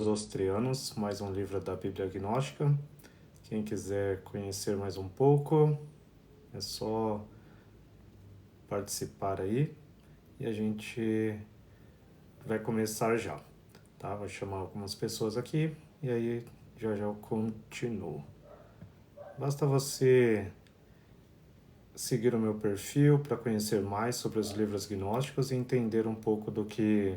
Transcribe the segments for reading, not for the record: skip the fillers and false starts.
Os Austrianos, mais um livro da Bíblia Gnóstica. Quem quiser conhecer mais um pouco, é só participar aí e a gente vai começar já, tá? Vou chamar algumas pessoas aqui e aí já eu continuo. Basta você seguir o meu perfil para conhecer mais sobre os livros gnósticos e entender um pouco do que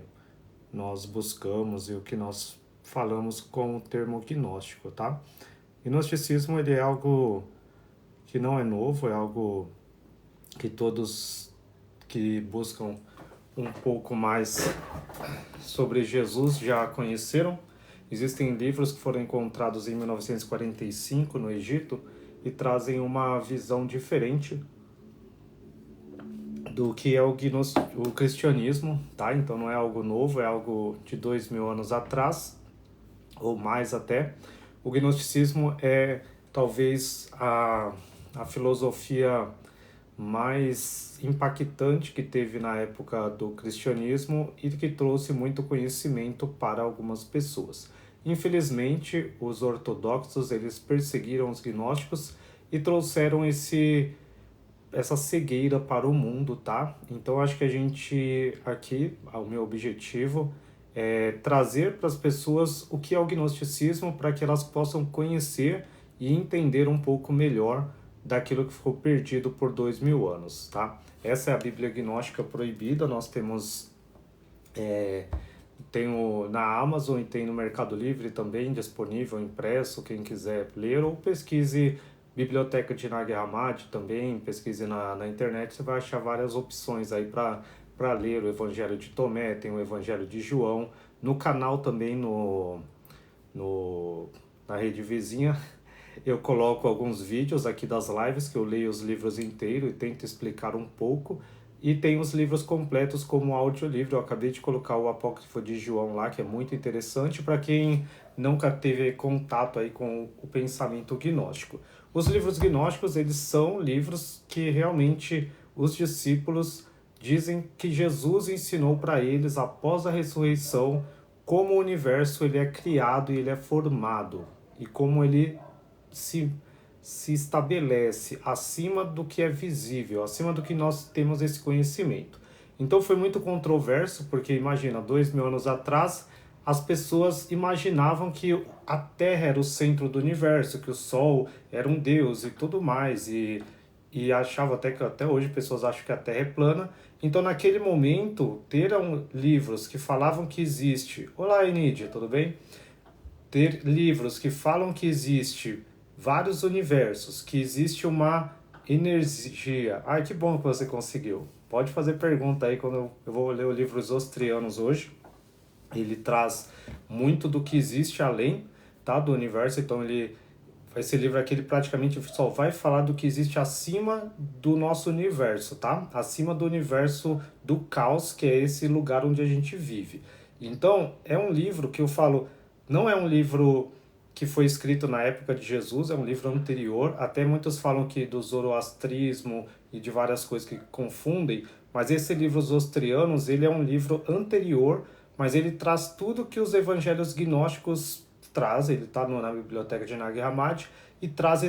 nós buscamos e o que nós falamos com o termo gnóstico, tá? Gnosticismo ele é algo que não é novo, é algo que todos que buscam um pouco mais sobre Jesus já conheceram. Existem livros que foram encontrados em 1945 no Egito e trazem uma visão diferente do que é o cristianismo, tá? Então não é algo novo, é algo de 2000 anos atrás, ou mais até. O gnosticismo é talvez a filosofia mais impactante que teve na época do cristianismo e que trouxe muito conhecimento para algumas pessoas. Infelizmente, os ortodoxos eles perseguiram os gnósticos e trouxeram essa cegueira para o mundo, tá? Então acho que a gente aqui, o meu objetivo é trazer para as pessoas o que é o gnosticismo para que elas possam conhecer e entender um pouco melhor daquilo que ficou perdido por 2000 anos, tá? Essa é a Bíblia Gnóstica Proibida, nós temos tem na Amazon e tem no Mercado Livre também disponível impresso, quem quiser ler, ou pesquise Biblioteca de Nag Hammadi também, pesquise na internet, você vai achar várias opções aí para ler o Evangelho de Tomé, tem o Evangelho de João, no canal também no, na rede vizinha, eu coloco alguns vídeos aqui das lives que eu leio os livros inteiros e tento explicar um pouco. E tem os livros completos como audiolivro. Eu acabei de colocar o Apócrifo de João lá, que é muito interessante para quem nunca teve contato aí com o pensamento gnóstico. Os livros gnósticos, eles são livros que realmente os discípulos dizem que Jesus ensinou para eles após a ressurreição como o universo ele é criado e ele é formado e como ele se, se estabelece acima do que é visível, acima do que nós temos esse conhecimento. Então foi muito controverso, porque imagina, 2000 anos atrás, as pessoas imaginavam que a Terra era o centro do universo, que o Sol era um deus e tudo mais, e achava até que até hoje pessoas acham que a Terra é plana. Então naquele momento, teram livros que falavam que existe. Olá, Enidia, tudo bem? Ter livros que falam que existe vários universos, que existe uma energia. Ai, que bom que você conseguiu. Pode fazer pergunta aí quando eu vou ler o livro Os Ostrianos hoje. Ele traz muito do que existe além, tá, do universo. Então esse livro aqui ele praticamente só vai falar do que existe acima do nosso universo, tá? Acima do universo do caos, que é esse lugar onde a gente vive. Então, é um livro que eu falo, não é um livro que foi escrito na época de Jesus, é um livro anterior. Até muitos falam que do zoroastrismo e de várias coisas que confundem, mas esse livro Os Ostrianos, ele é um livro anterior, mas ele traz tudo que os evangelhos gnósticos trazem. Ele está na biblioteca de Nag Hammadi e traz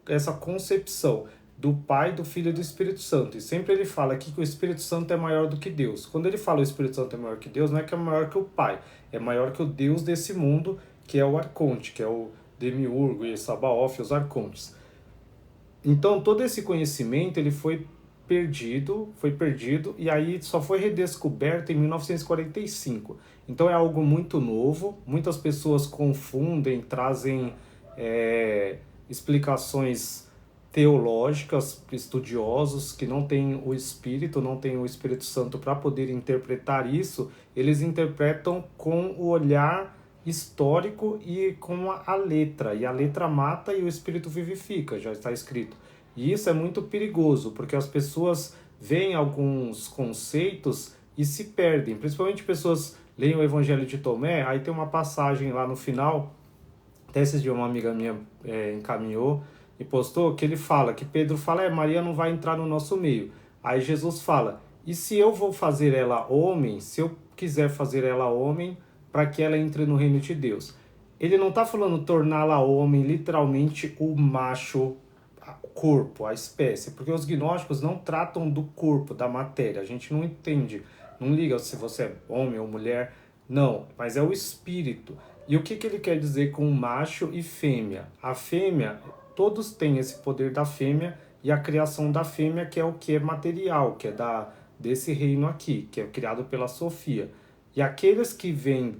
essa concepção do Pai, do Filho e do Espírito Santo. E sempre ele fala aqui que o Espírito Santo é maior do que Deus. Quando ele fala o Espírito Santo é maior que Deus, não é que é maior que o Pai, é maior que o Deus desse mundo, que é o Arconte, que é o Demiurgo e Sabaoth, os Arcontes. Então todo esse conhecimento ele foi perdido e aí só foi redescoberto em 1945. Então é algo muito novo, muitas pessoas confundem, trazem explicações teológicas, estudiosos que não têm o Espírito, não têm o Espírito Santo para poder interpretar isso, eles interpretam com o olhar histórico e com a letra. E a letra mata e o Espírito vivifica, já está escrito. E isso é muito perigoso, porque as pessoas veem alguns conceitos e se perdem. Principalmente pessoas leem o Evangelho de Tomé, aí tem uma passagem lá no final, até esses dias uma amiga minha encaminhou e postou, que ele fala, que Pedro fala, Maria não vai entrar no nosso meio. Aí Jesus fala, e se eu vou fazer ela homem, se eu quiser fazer ela homem, para que ela entre no reino de Deus. Ele não está falando torná-la homem, literalmente o macho, o corpo, a espécie, porque os gnósticos não tratam do corpo, da matéria, a gente não entende, não liga se você é homem ou mulher, não, mas é o espírito. E o que, que ele quer dizer com macho e fêmea? A fêmea, todos têm esse poder da fêmea e a criação da fêmea, que é o que é material, que é desse reino aqui, que é criado pela Sofia. E aqueles que vêm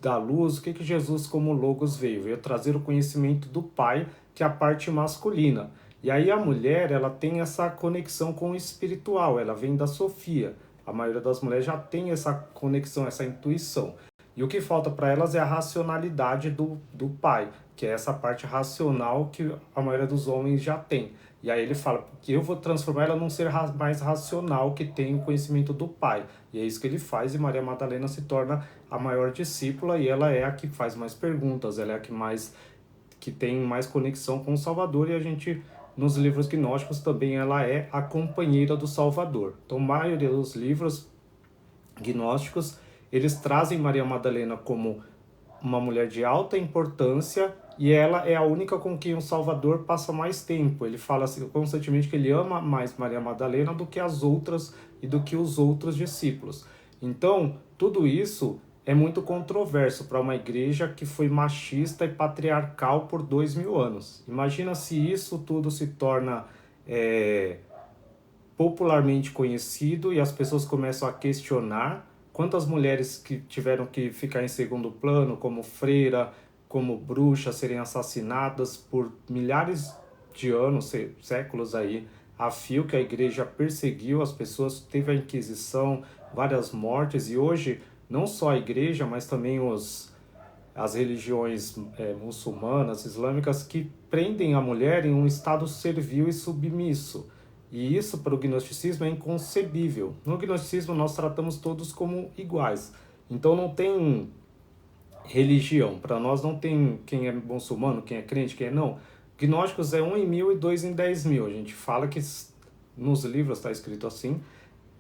da luz, o que, que Jesus como Logos veio? Veio trazer o conhecimento do Pai, que é a parte masculina. E aí a mulher, ela tem essa conexão com o espiritual, ela vem da Sofia. A maioria das mulheres já tem essa conexão, essa intuição. E o que falta para elas é a racionalidade do pai, que é essa parte racional que a maioria dos homens já tem. E aí ele fala que eu vou transformar ela num ser mais racional, que tem o conhecimento do pai. E é isso que ele faz, e Maria Madalena se torna a maior discípula, e ela é a que faz mais perguntas, ela é a que tem mais conexão com o Salvador, e a gente, nos livros gnósticos, também ela é a companheira do Salvador. Então, a maioria dos livros gnósticos, eles trazem Maria Madalena como uma mulher de alta importância, e ela é a única com quem o Salvador passa mais tempo. Ele fala assim, constantemente que ele ama mais Maria Madalena do que as outras e do que os outros discípulos. Então, tudo isso é muito controverso para uma igreja que foi machista e patriarcal por 2000 anos. Imagina se isso tudo se torna popularmente conhecido e as pessoas começam a questionar. Quantas mulheres que tiveram que ficar em segundo plano, como freira, como bruxa, serem assassinadas por milhares de anos, séculos aí, a fio, que a igreja perseguiu as pessoas, teve a Inquisição, várias mortes, e hoje não só a igreja, mas também as religiões muçulmanas, islâmicas, que prendem a mulher em um estado servil e submisso. E isso para o gnosticismo é inconcebível. No gnosticismo nós tratamos todos como iguais. Então não tem religião. Para nós não tem quem é muçulmano, quem é crente, quem é não. Gnósticos é 1 em 1000 e 2 em 10.000. A gente fala que nos livros está escrito assim.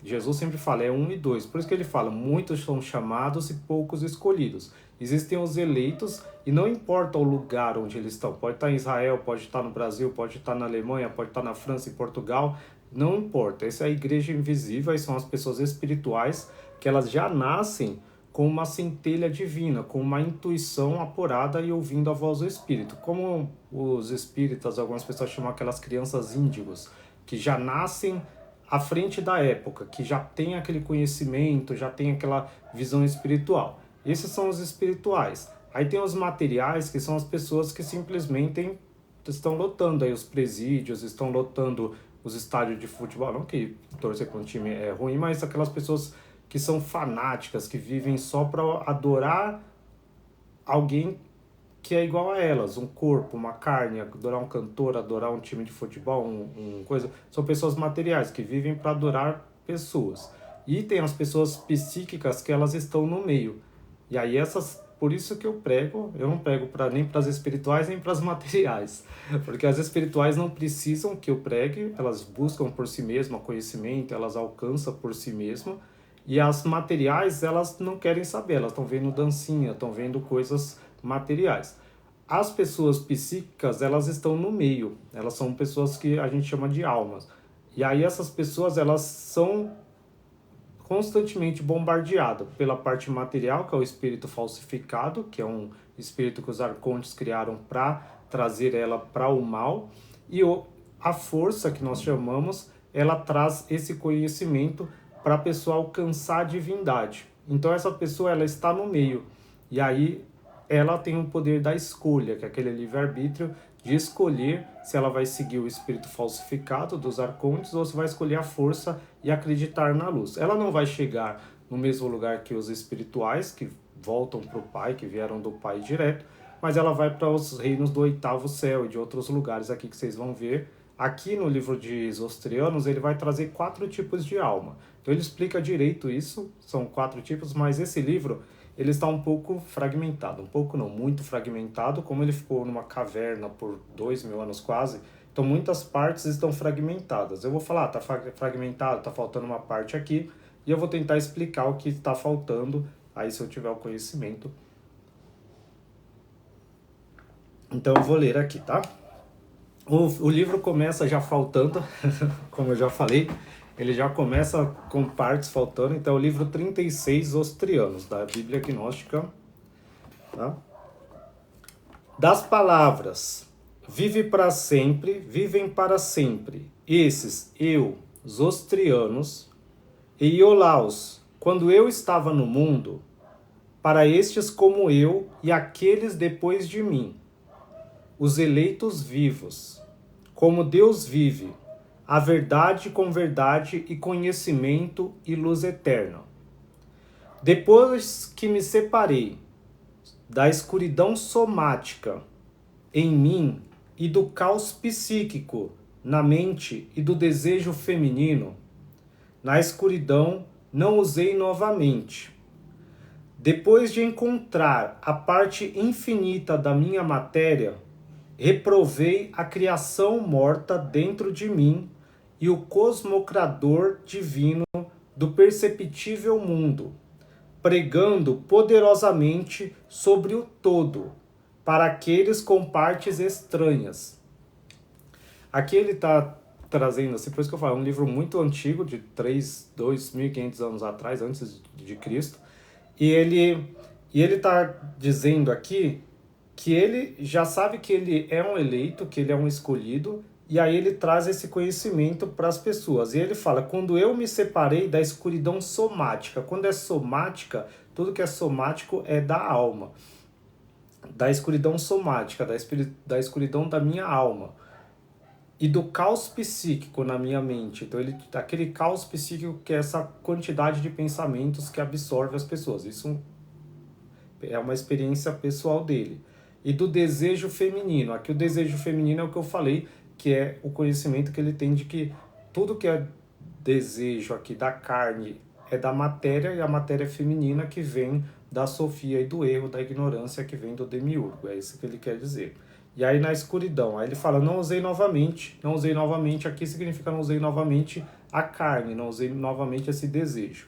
Jesus sempre fala, é 1 e 2. Por isso que ele fala, muitos são chamados e poucos escolhidos. Existem os eleitos e não importa o lugar onde eles estão. Pode estar em Israel, pode estar no Brasil, pode estar na Alemanha, pode estar na França, em Portugal. Não importa. Essa é a igreja invisível, e são as pessoas espirituais que elas já nascem com uma centelha divina, com uma intuição apurada e ouvindo a voz do Espírito. Como os espíritas, algumas pessoas chamam aquelas crianças índigos, que já nascem à frente da época, que já tem aquele conhecimento, já tem aquela visão espiritual. Esses são os espirituais. Aí tem os materiais, que são as pessoas que simplesmente estão lotando aí os presídios, estão lotando os estádios de futebol. Não que torcer para um time é ruim, mas aquelas pessoas que são fanáticas, que vivem só para adorar alguém que é igual a elas, um corpo, uma carne, adorar um cantor, adorar um time de futebol, coisa. São pessoas materiais que vivem para adorar pessoas. E tem as pessoas psíquicas que elas estão no meio. E aí por isso que eu não prego nem para as espirituais nem para as materiais. Porque as espirituais não precisam que eu pregue, elas buscam por si mesmas conhecimento, elas alcançam por si mesmas. E as materiais, elas não querem saber, elas estão vendo dancinha, estão vendo coisas materiais. As pessoas psíquicas, elas estão no meio, elas são pessoas que a gente chama de almas. E aí essas pessoas, elas são constantemente bombardeadas pela parte material, que é o espírito falsificado, que é um espírito que os arcontes criaram para trazer ela para o mal, e a força que nós chamamos, ela traz esse conhecimento para a pessoa alcançar a divindade. Então essa pessoa, ela está no meio, e aí ela tem o poder da escolha, que é aquele livre-arbítrio de escolher se ela vai seguir o espírito falsificado dos arcontes ou se vai escolher a força e acreditar na luz. Ela não vai chegar no mesmo lugar que os espirituais, que voltam para o Pai, que vieram do Pai direto, mas ela vai para os reinos do oitavo céu e de outros lugares aqui que vocês vão ver. Aqui no livro de Zostrianos, ele vai trazer 4 tipos de alma. Então ele explica direito isso, são 4 tipos, mas esse livro ele está um pouco fragmentado, um pouco não, muito fragmentado, como ele ficou numa caverna por 2000 anos quase, então muitas partes estão fragmentadas. Eu vou falar, está fragmentado, está faltando uma parte aqui, e eu vou tentar explicar o que está faltando aí se eu tiver o conhecimento. Então eu vou ler aqui, tá? O livro começa já faltando, como eu já falei, ele já começa com partes faltando, então é o livro 36, Os Trianos, da Bíblia Gnóstica, tá? Das palavras, vive para sempre, vivem para sempre, esses, eu, os trianos, e Iolaus, quando eu estava no mundo, para estes como eu e aqueles depois de mim, os eleitos vivos, como Deus vive, a verdade com verdade e conhecimento e luz eterna. Depois que me separei da escuridão somática em mim e do caos psíquico na mente e do desejo feminino, na escuridão não usei novamente. Depois de encontrar a parte infinita da minha matéria, reprovei a criação morta dentro de mim e o cosmocrador divino do perceptível mundo, pregando poderosamente sobre o todo, para aqueles com partes estranhas. Aqui ele está trazendo, assim, por isso que eu falo, é um livro muito antigo, de 2.500 anos atrás, antes de Cristo, e ele está dizendo aqui que ele já sabe que ele é um eleito, que ele é um escolhido, e aí ele traz esse conhecimento para as pessoas. E ele fala, quando eu me separei da escuridão somática, quando é somática, tudo que é somático é da alma, da escuridão somática, da escuridão da minha alma, e do caos psíquico na minha mente. Então, aquele caos psíquico que é essa quantidade de pensamentos que absorve as pessoas. Isso é uma experiência pessoal dele. E do desejo feminino. Aqui o desejo feminino é o que eu falei, que é o conhecimento que ele tem de que tudo que é desejo aqui da carne é da matéria, e a matéria é feminina que vem da sofia e do erro, da ignorância que vem do demiurgo. É isso que ele quer dizer. E aí na escuridão, aí ele fala, não usei novamente, aqui significa não usei novamente a carne, não usei novamente esse desejo.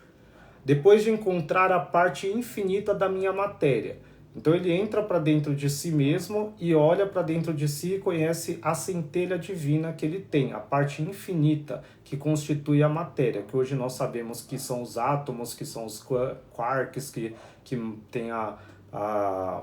Depois de encontrar a parte infinita da minha matéria. Então ele entra para dentro de si mesmo e olha para dentro de si e conhece a centelha divina que ele tem, a parte infinita que constitui a matéria, que hoje nós sabemos que são os átomos, que são os quarks, que tem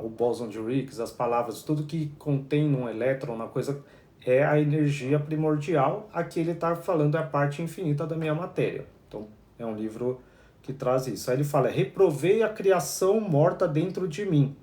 o bóson de Higgs, as palavras, tudo que contém um elétron, uma coisa, é a energia primordial. Aqui ele está falando é a parte infinita da minha matéria. Então é um livro que traz isso. Aí ele fala, reprovei a criação morta dentro de mim.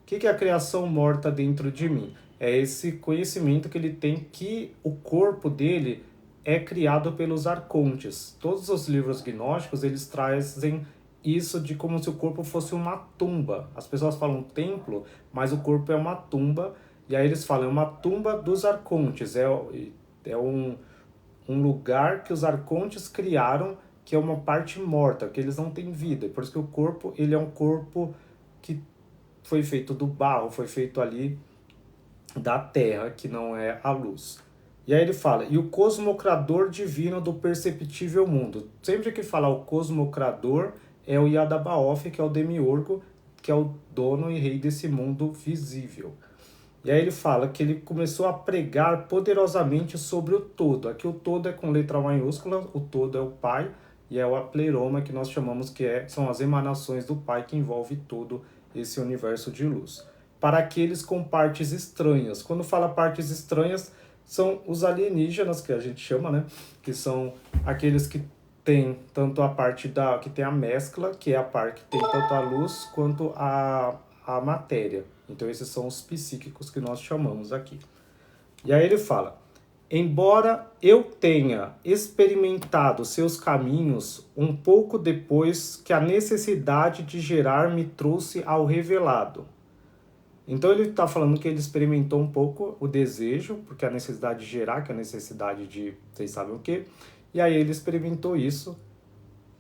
O que é a criação morta dentro de mim? É esse conhecimento que ele tem que o corpo dele é criado pelos arcontes. Todos os livros gnósticos, eles trazem isso de como se o corpo fosse uma tumba. As pessoas falam templo, mas o corpo é uma tumba. E aí eles falam, é uma tumba dos arcontes. É um lugar que os arcontes criaram, que é uma parte morta, que eles não têm vida. Por isso que o corpo, ele é um corpo que foi feito do barro, foi feito ali da terra, que não é a luz. E aí ele fala, e o cosmocrador divino do perceptível mundo. Sempre que falar o cosmocrador, é o Yadabaoth, que é o demiurgo, que é o dono e rei desse mundo visível. E aí ele fala que ele começou a pregar poderosamente sobre o todo. Aqui o todo é com letra maiúscula, o todo é o Pai, e é o apleroma que nós chamamos que são as emanações do Pai que envolve todo esse universo de luz. Para aqueles com partes estranhas. Quando fala partes estranhas, são os alienígenas, que a gente chama, né? Que são aqueles que tem tanto a parte que tem a mescla, que é a parte que tem tanto a luz quanto a matéria. Então esses são os psíquicos que nós chamamos aqui. E aí ele fala, embora eu tenha experimentado seus caminhos um pouco depois que a necessidade de gerar me trouxe ao revelado. Então ele está falando que ele experimentou um pouco o desejo, porque a necessidade de gerar, que é a necessidade de, vocês sabem o quê, e aí ele experimentou isso,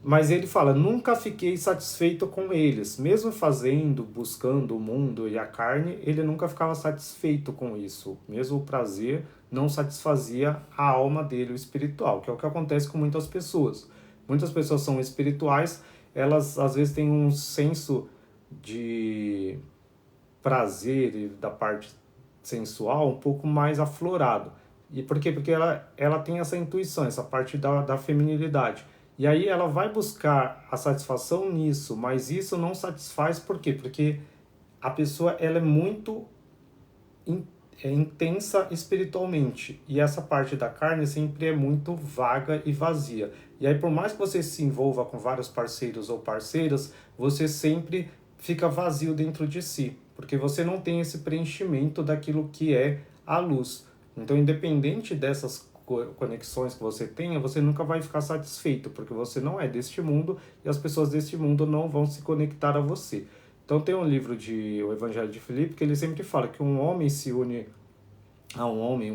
mas ele fala, nunca fiquei satisfeito com eles, mesmo fazendo, buscando o mundo e a carne, ele nunca ficava satisfeito com isso, mesmo o prazer não satisfazia a alma dele, o espiritual, que é o que acontece com muitas pessoas. Muitas pessoas são espirituais elas às vezes têm um senso de prazer e da parte sensual um pouco mais aflorado. E por quê? Porque ela tem essa intuição, essa parte da feminilidade. E aí ela vai buscar a satisfação nisso, mas isso não satisfaz por quê? Porque a pessoa ela é muito in- intensa espiritualmente. E essa parte da carne sempre é muito vaga e vazia. E aí, por mais que você se envolva com vários parceiros ou parceiras, você sempre fica vazio dentro de si, porque você não tem esse preenchimento daquilo que é a luz. Então, independente dessas conexões que você tenha, você nunca vai ficar satisfeito, porque você não é deste mundo e as pessoas deste mundo não vão se conectar a você. Então tem um livro de o Evangelho de Filipe que ele sempre fala que um homem se une a um homem,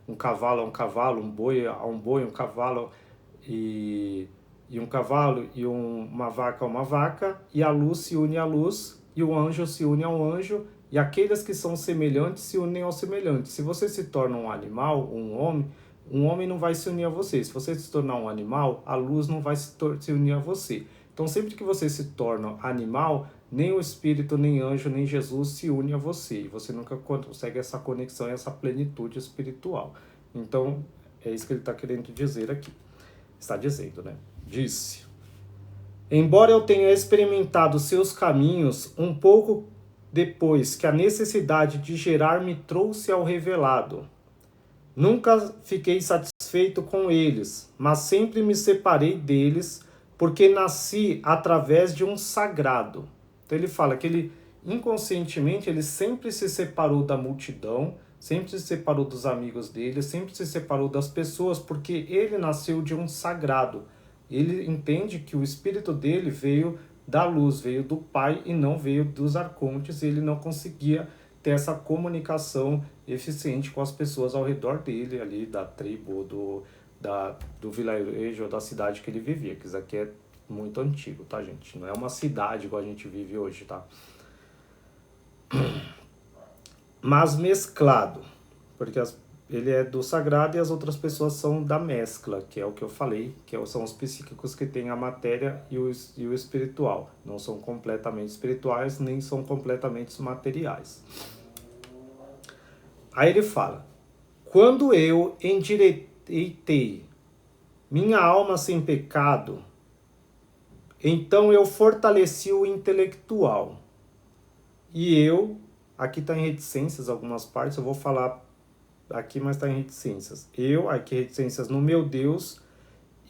um cavalo a um cavalo, um boi a um boi, um cavalo e, e um cavalo e uma vaca a uma vaca, e a luz se une à luz e o anjo se une ao anjo, e aqueles que são semelhantes se unem aos semelhantes. Se você se torna um animal, um homem não vai se unir a você. Se você se tornar um animal, a luz não vai se unir a você. Então, sempre que você se torna animal, nem o Espírito, nem anjo, nem Jesus se une a você. E você nunca consegue essa conexão, essa plenitude espiritual. Então, é isso que ele está querendo dizer aqui. Está dizendo, né? Disse: embora eu tenha experimentado seus caminhos, um pouco depois que a necessidade de gerar me trouxe ao revelado, nunca fiquei satisfeito com eles, mas sempre me separei deles, porque nasci através de um sagrado. Então ele fala que ele inconscientemente ele sempre se separou da multidão, sempre se separou dos amigos dele, sempre se separou das pessoas, porque ele nasceu de um sagrado. Ele entende que o espírito dele veio da luz, veio do Pai e não veio dos arcontes, e ele não conseguia ter essa comunicação eficiente com as pessoas ao redor dele, ali da tribo, do vilarejo, da cidade que ele vivia, que isso aqui é muito antigo, tá, gente? Não é uma cidade igual a gente vive hoje, tá? Mas mesclado, porque ele é do sagrado e as outras pessoas são da mescla, que é o que eu falei, são os psíquicos que têm a matéria e o espiritual. Não são completamente espirituais, nem são completamente materiais. Aí ele fala: quando eu endireitei minha alma sem pecado, então eu fortaleci o intelectual. E eu, aqui está em reticências algumas partes, eu vou falar aqui, mas está em reticências. Eu, aqui reticências no meu Deus,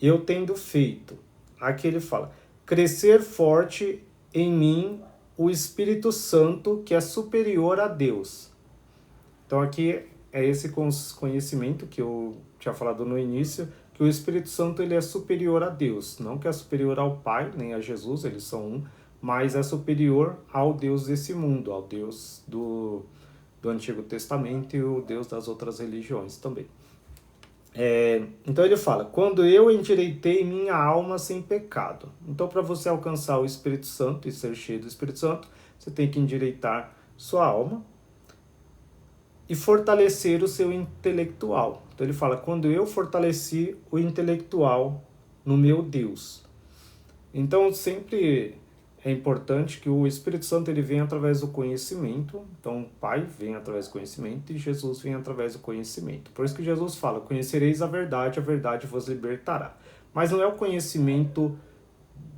eu tendo feito. Aqui ele fala: crescer forte em mim o Espírito Santo que é superior a Deus. Então aqui é esse conhecimento que eu tinha falado no início, que o Espírito Santo ele é superior a Deus, não que é superior ao Pai, nem a Jesus, eles são um, mas é superior ao Deus desse mundo, ao Deus do Antigo Testamento e o Deus das outras religiões também. Então ele fala: quando eu endireitei minha alma sem pecado. Então, para você alcançar o Espírito Santo e ser cheio do Espírito Santo, você tem que endireitar sua alma e fortalecer o seu intelectual. Então ele fala: quando eu fortaleci o intelectual no meu Deus. Então sempre é importante que o Espírito Santo ele venha através do conhecimento. Então o Pai vem através do conhecimento e Jesus vem através do conhecimento. Por isso que Jesus fala: conhecereis a verdade vos libertará. Mas não é o conhecimento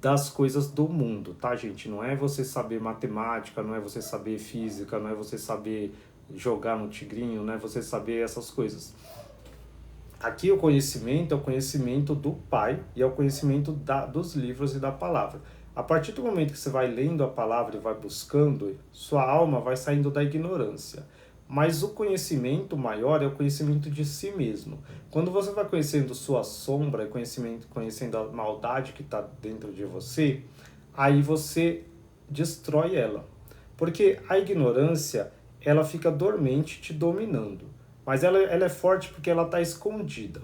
das coisas do mundo, tá, gente? Não é você saber matemática, não é você saber física, não é você saber jogar no tigrinho, não é você saber essas coisas. Aqui o conhecimento é o conhecimento do Pai e é o conhecimento dos livros e da palavra. A partir do momento que você vai lendo a palavra e vai buscando, sua alma vai saindo da ignorância. Mas o conhecimento maior é o conhecimento de si mesmo. Quando você vai conhecendo sua sombra, conhecendo a maldade que está dentro de você, aí você destrói ela. Porque a ignorância, ela fica dormente te dominando. Mas ela é forte porque ela está escondida.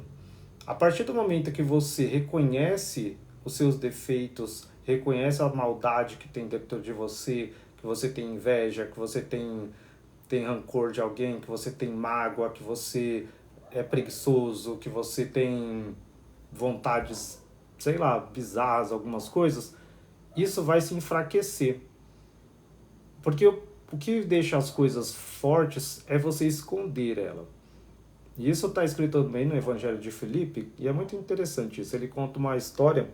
A partir do momento que você reconhece os seus defeitos, reconhece a maldade que tem dentro de você, que você tem inveja, que você tem rancor de alguém, que você tem mágoa, que você é preguiçoso, que você tem vontades, sei lá, bizarras, algumas coisas, isso vai se enfraquecer. Porque o que deixa as coisas fortes é você esconder ela. E isso está escrito também no Evangelho de Filipe, e é muito interessante isso. Ele conta uma história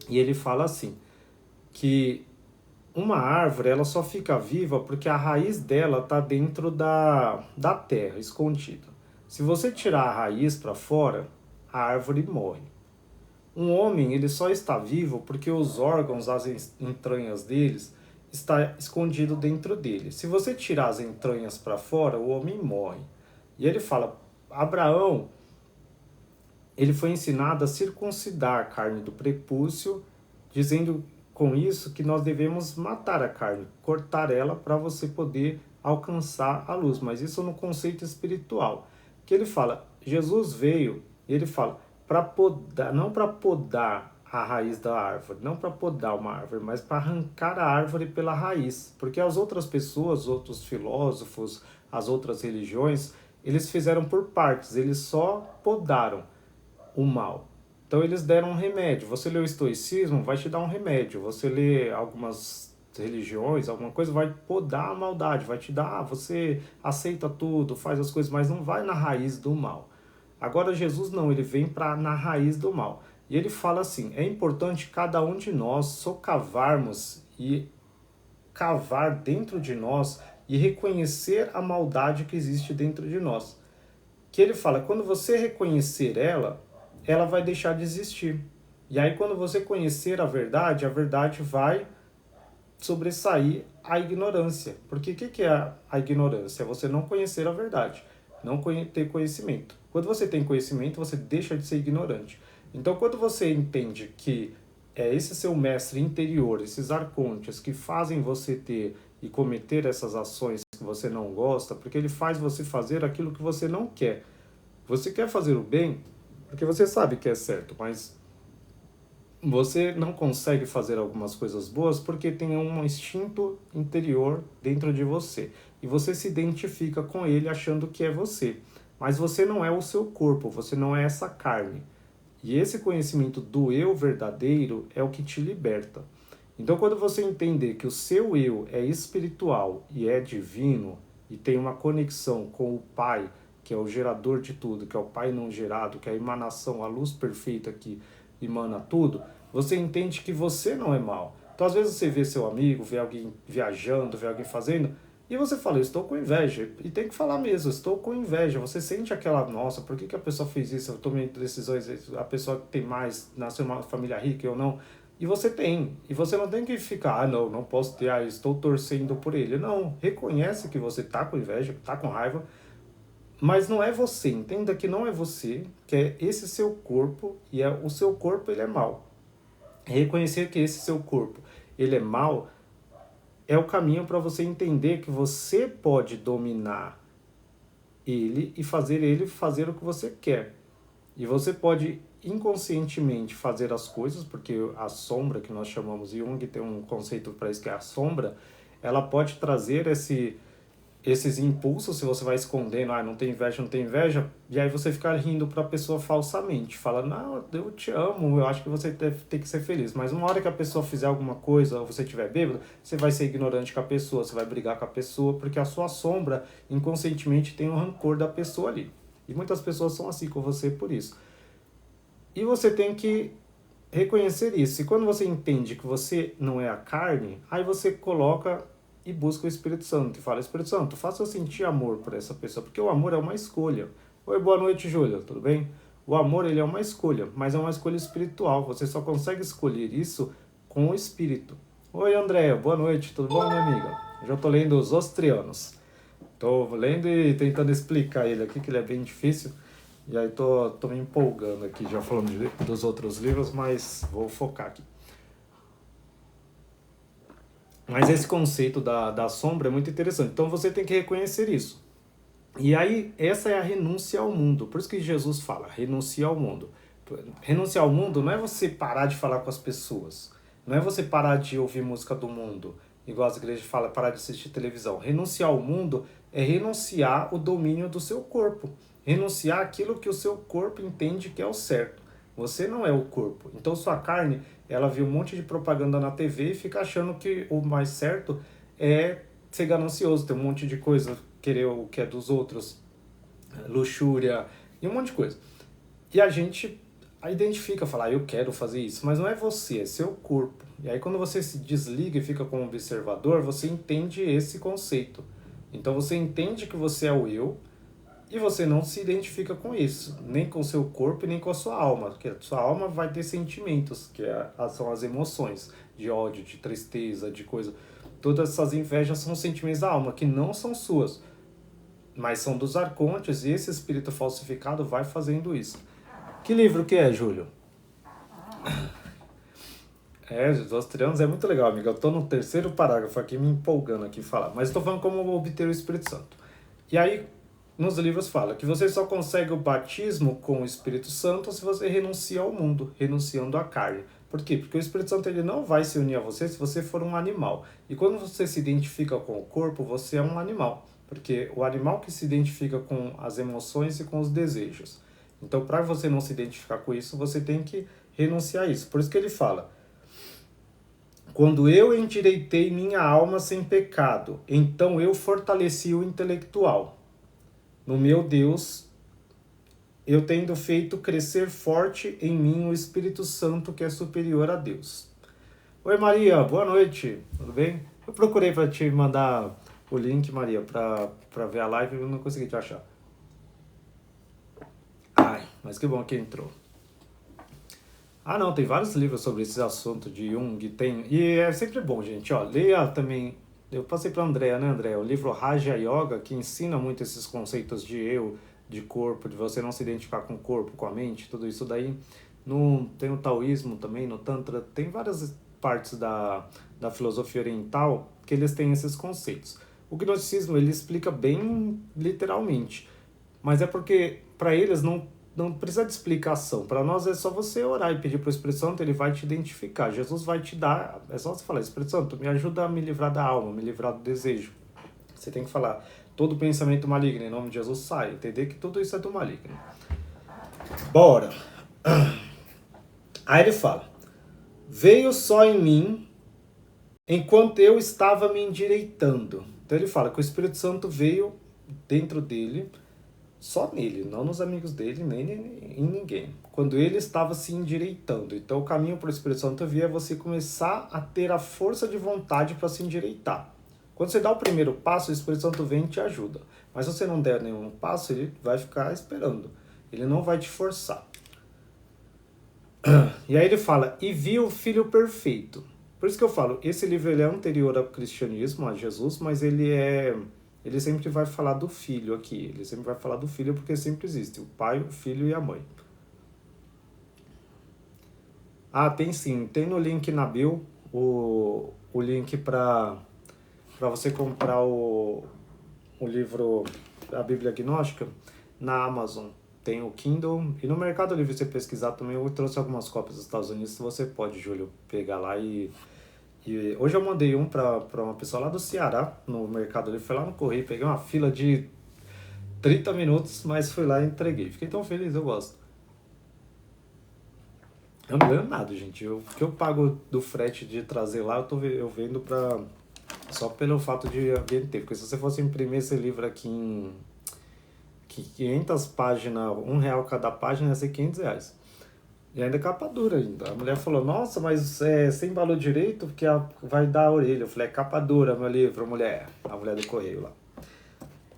e ele fala assim, que uma árvore ela só fica viva porque a raiz dela está dentro da terra, escondida. Se você tirar a raiz para fora, a árvore morre. Um homem ele só está vivo porque os órgãos, as entranhas deles, está escondido dentro dele. Se você tirar as entranhas para fora, o homem morre. E ele fala, Abraão, ele foi ensinado a circuncidar a carne do prepúcio, dizendo com isso que nós devemos matar a carne, cortar ela para você poder alcançar a luz. Mas isso no conceito espiritual. Que ele fala, Jesus veio, ele fala, para podar, não para podar a raiz da árvore, não para podar uma árvore, mas para arrancar a árvore pela raiz. Porque as outras pessoas, os outros filósofos, as outras religiões, eles fizeram por partes, eles só podaram o mal. Então eles deram um remédio. Você lê o estoicismo, vai te dar um remédio. Você lê algumas religiões, alguma coisa, vai podar a maldade, vai te dar, você aceita tudo, faz as coisas, mas não vai na raiz do mal. Agora Jesus não, ele vem na raiz do mal. E ele fala assim, é importante cada um de nós socavarmos e cavar dentro de nós e reconhecer a maldade que existe dentro de nós. Que ele fala, quando você reconhecer ela, ela vai deixar de existir. E aí quando você conhecer a verdade vai sobressair a ignorância. Porque o que é a ignorância? É você não conhecer a verdade, não ter conhecimento. Quando você tem conhecimento, você deixa de ser ignorante. Então quando você entende que é esse seu mestre interior, esses arcontes que fazem você ter e cometer essas ações que você não gosta, porque ele faz você fazer aquilo que você não quer. Você quer fazer o bem porque você sabe que é certo, mas você não consegue fazer algumas coisas boas porque tem um instinto interior dentro de você. E você se identifica com ele achando que é você. Mas você não é o seu corpo, você não é essa carne. E esse conhecimento do eu verdadeiro é o que te liberta. Então, quando você entender que o seu eu é espiritual e é divino, e tem uma conexão com o Pai, que é o gerador de tudo, que é o Pai não gerado, que é a emanação, a luz perfeita que emana tudo, você entende que você não é mal. Então, às vezes você vê seu amigo, vê alguém viajando, vê alguém fazendo, e você fala, eu estou com inveja. E tem que falar mesmo, eu estou com inveja. Você sente aquela, nossa, por que a pessoa fez isso? Eu tomei decisões, a pessoa tem mais, nasceu uma família rica, eu não. E você tem. E você não tem que ficar, não posso ter, estou torcendo por ele. Não, reconhece que você está com inveja, está com raiva, mas não é você. Entenda que não é você, que é esse seu corpo, e o seu corpo ele é mau. Reconhecer que esse seu corpo ele é mau é o caminho para você entender que você pode dominar ele e fazer ele fazer o que você quer. E você pode inconscientemente fazer as coisas, porque a sombra que nós chamamos, Jung tem um conceito para isso que é a sombra, ela pode trazer esses impulsos, se você vai escondendo, não tem inveja, e aí você fica rindo para a pessoa falsamente, fala, não, eu te amo, eu acho que você deve ter que ser feliz, mas uma hora que a pessoa fizer alguma coisa, ou você estiver bêbado, você vai ser ignorante com a pessoa, você vai brigar com a pessoa, porque a sua sombra, inconscientemente, tem o rancor da pessoa ali. E muitas pessoas são assim com você por isso. E você tem que reconhecer isso. E quando você entende que você não é a carne, aí você coloca e busca o Espírito Santo. E fala, Espírito Santo, faça eu sentir amor por essa pessoa. Porque o amor é uma escolha. Oi, boa noite, Júlia. Tudo bem? O amor ele é uma escolha, mas é uma escolha espiritual. Você só consegue escolher isso com o Espírito. Oi, Andréia. Boa noite. Tudo bom, minha amiga? Eu já estou lendo Os Ostrianos. Estou lendo e tentando explicar ele aqui, que ele é bem difícil. E aí tô me empolgando aqui, já falando dos outros livros, mas vou focar aqui. Mas esse conceito da sombra é muito interessante. Então você tem que reconhecer isso. E aí, essa é a renúncia ao mundo. Por isso que Jesus fala, renuncia ao mundo. Renunciar ao mundo não é você parar de falar com as pessoas. Não é você parar de ouvir música do mundo. Igual as igrejas falam, parar de assistir televisão. Renunciar ao mundo é renunciar o domínio do seu corpo. Renunciar aquilo que o seu corpo entende que é o certo. Você não é o corpo. Então sua carne ela vê um monte de propaganda na TV e fica achando que o mais certo é ser ganancioso, ter um monte de coisa, querer o que é dos outros, luxúria e um monte de coisa. E a gente identifica, fala, eu quero fazer isso, mas não é você, é seu corpo. E aí quando você se desliga e fica como observador, você entende esse conceito. Então você entende que você é o eu e você não se identifica com isso, nem com o seu corpo e nem com a sua alma, porque a sua alma vai ter sentimentos, são as emoções, de ódio, de tristeza, de coisa. Todas essas invejas são sentimentos da alma, que não são suas, mas são dos arcontes, e esse espírito falsificado vai fazendo isso. Que livro que é, Júlio? Os Trianos é muito legal, amiga. Eu tô no terceiro parágrafo aqui, me empolgando aqui falar. Mas estou falando como obter o Espírito Santo. E aí, nos livros fala que você só consegue o batismo com o Espírito Santo se você renuncia ao mundo, renunciando à carne. Por quê? Porque o Espírito Santo ele não vai se unir a você se você for um animal. E quando você se identifica com o corpo, você é um animal. Porque o animal que se identifica com as emoções e com os desejos. Então, para você não se identificar com isso, você tem que renunciar a isso. Por isso que ele fala: quando eu endireitei minha alma sem pecado, então eu fortaleci o intelectual. No meu Deus, eu tendo feito crescer forte em mim o Espírito Santo que é superior a Deus. Oi Maria, boa noite, tudo bem? Eu procurei para te mandar o link, Maria, para ver a live e eu não consegui te achar. Ai, mas que bom que entrou. Ah, não, tem vários livros sobre esse assunto de Jung, e é sempre bom, gente, ó, leia também, eu passei para a Andrea, né, Andrea, o livro Raja Yoga, que ensina muito esses conceitos de eu, de corpo, de você não se identificar com o corpo, com a mente, tudo isso daí. Tem o taoísmo também, no Tantra, tem várias partes da filosofia oriental que eles têm esses conceitos. O gnosticismo, ele explica bem literalmente, mas é porque para eles não precisa de explicação. Para nós é só você orar e pedir para o Espírito Santo, ele vai te identificar. Jesus vai te dar, é só você falar: Espírito Santo, me ajuda a me livrar da alma, me livrar do desejo. Você tem que falar: todo pensamento maligno, em nome de Jesus, sai. Entender que tudo isso é do maligno. Bora. Aí ele fala: veio só em mim enquanto eu estava me endireitando. Então ele fala que o Espírito Santo veio dentro dele, só nele, não nos amigos dele, nem em ninguém. Quando ele estava se endireitando. Então o caminho para o Espírito Santo vir é você começar a ter a força de vontade para se endireitar. Quando você dá o primeiro passo, o Espírito Santo vem e te ajuda. Mas se você não der nenhum passo, ele vai ficar esperando. Ele não vai te forçar. E aí ele fala: e vi o Filho Perfeito. Por isso que eu falo, esse livro ele é anterior ao cristianismo, a Jesus, mas ele sempre vai falar do filho aqui. Ele sempre vai falar do filho porque sempre existe o pai, o filho e a mãe. Ah, tem sim. Tem no link na bio o link para você comprar o livro, a Bíblia Gnóstica, na Amazon. Tem o Kindle. E no Mercado Livre, se você pesquisar também, eu trouxe algumas cópias dos Estados Unidos. Você pode, Júlio, pegar lá e hoje eu mandei um para uma pessoa lá do Ceará, no Mercado Livre. Foi lá no Correio, peguei uma fila de 30 minutos, mas fui lá e entreguei. Fiquei tão feliz, eu gosto. Eu não ganho nada, gente. O que eu pago do frete de trazer lá, eu vendo só pelo fato de alguém ter. Porque se você fosse imprimir esse livro aqui em 500 páginas, R$1 cada página, ia ser R$500. E ainda é capa dura ainda. A mulher falou: nossa, mas sem valor direito, porque vai dar a orelha. Eu falei: é capa dura, meu livro, mulher. A mulher do correio lá.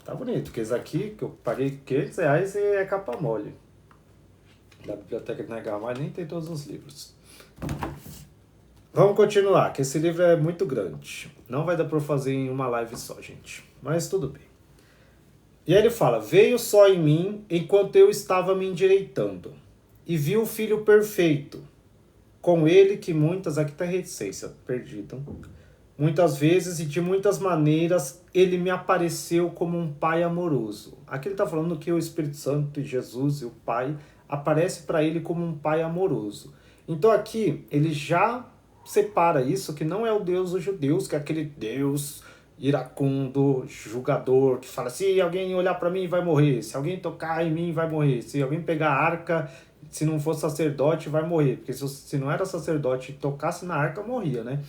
Tá bonito, porque esse aqui, que eu paguei R$500 e é capa mole. Da biblioteca de Negar, mas nem tem todos os livros. Vamos continuar, que esse livro é muito grande. Não vai dar pra fazer em uma live só, gente. Mas tudo bem. E aí ele fala: veio só em mim enquanto eu estava me endireitando. E vi o Filho Perfeito, com ele que muitas, aqui está reticência, perdido, muitas vezes e de muitas maneiras ele me apareceu como um pai amoroso. Aqui ele está falando que o Espírito Santo e Jesus e o Pai aparece para ele como um pai amoroso. Então aqui ele já separa isso, que não é o Deus dos judeus, que é aquele Deus iracundo, julgador, que fala: se alguém olhar para mim vai morrer, se alguém tocar em mim vai morrer, se alguém pegar a arca se não for sacerdote vai morrer, porque se não era sacerdote e tocasse na arca, morria, né?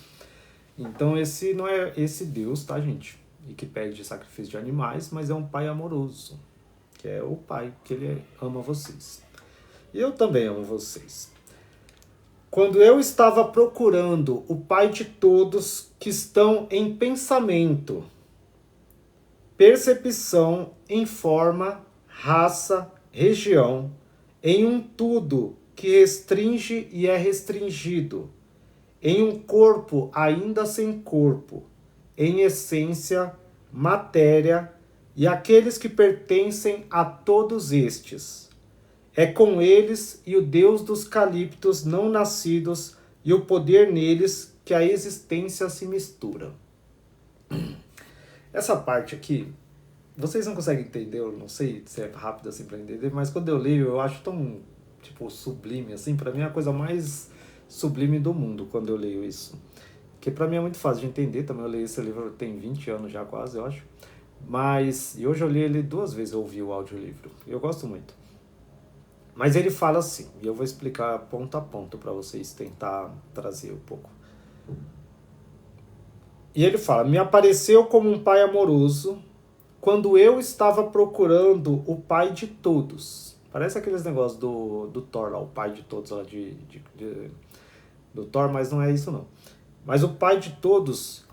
Então esse não é esse Deus, tá, gente? E que pede sacrifício de animais, mas é um pai amoroso, que é o pai, que ele ama vocês. E eu também amo vocês. Quando eu estava procurando o pai de todos que estão em pensamento, percepção, em forma, raça, região, em um tudo que restringe e é restringido, em um corpo ainda sem corpo, em essência, matéria, e aqueles que pertencem a todos estes. É com eles e o Deus dos caliptos não nascidos e o poder neles que a existência se mistura. Essa parte aqui, vocês não conseguem entender, eu não sei se é rápido assim para entender, mas quando eu leio eu acho tão, tipo, sublime, assim, para mim é a coisa mais sublime do mundo quando eu leio isso. Que para mim é muito fácil de entender, também eu leio esse livro tem 20 anos já quase, eu acho. Mas, e hoje eu li ele 2 vezes, eu ouvi o audiolivro, eu gosto muito. Mas ele fala assim, e eu vou explicar ponto a ponto para vocês tentar trazer um pouco. E ele fala, me apareceu como um pai amoroso quando eu estava procurando o pai de todos. Parece aqueles negócios do Thor lá, o pai de todos lá do Thor, mas não é isso não. Mas o pai de todos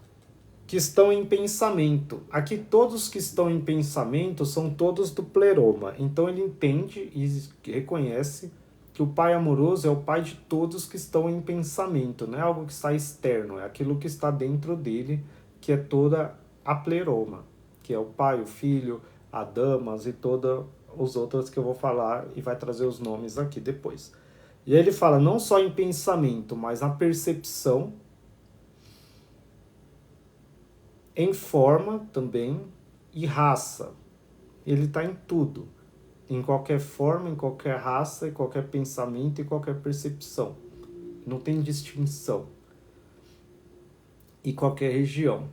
que estão em pensamento. Aqui todos que estão em pensamento são todos do pleroma. Então ele entende e reconhece que o pai amoroso é o pai de todos que estão em pensamento. Não é algo que está externo, é aquilo que está dentro dele, que é toda a pleroma, que é o pai, o filho, a damas e todas os outros que eu vou falar e vai trazer os nomes aqui depois. E aí ele fala não só em pensamento, mas na percepção, em forma também e raça. Ele está em tudo, em qualquer forma, em qualquer raça, em qualquer pensamento e qualquer percepção. Não tem distinção. E qualquer região.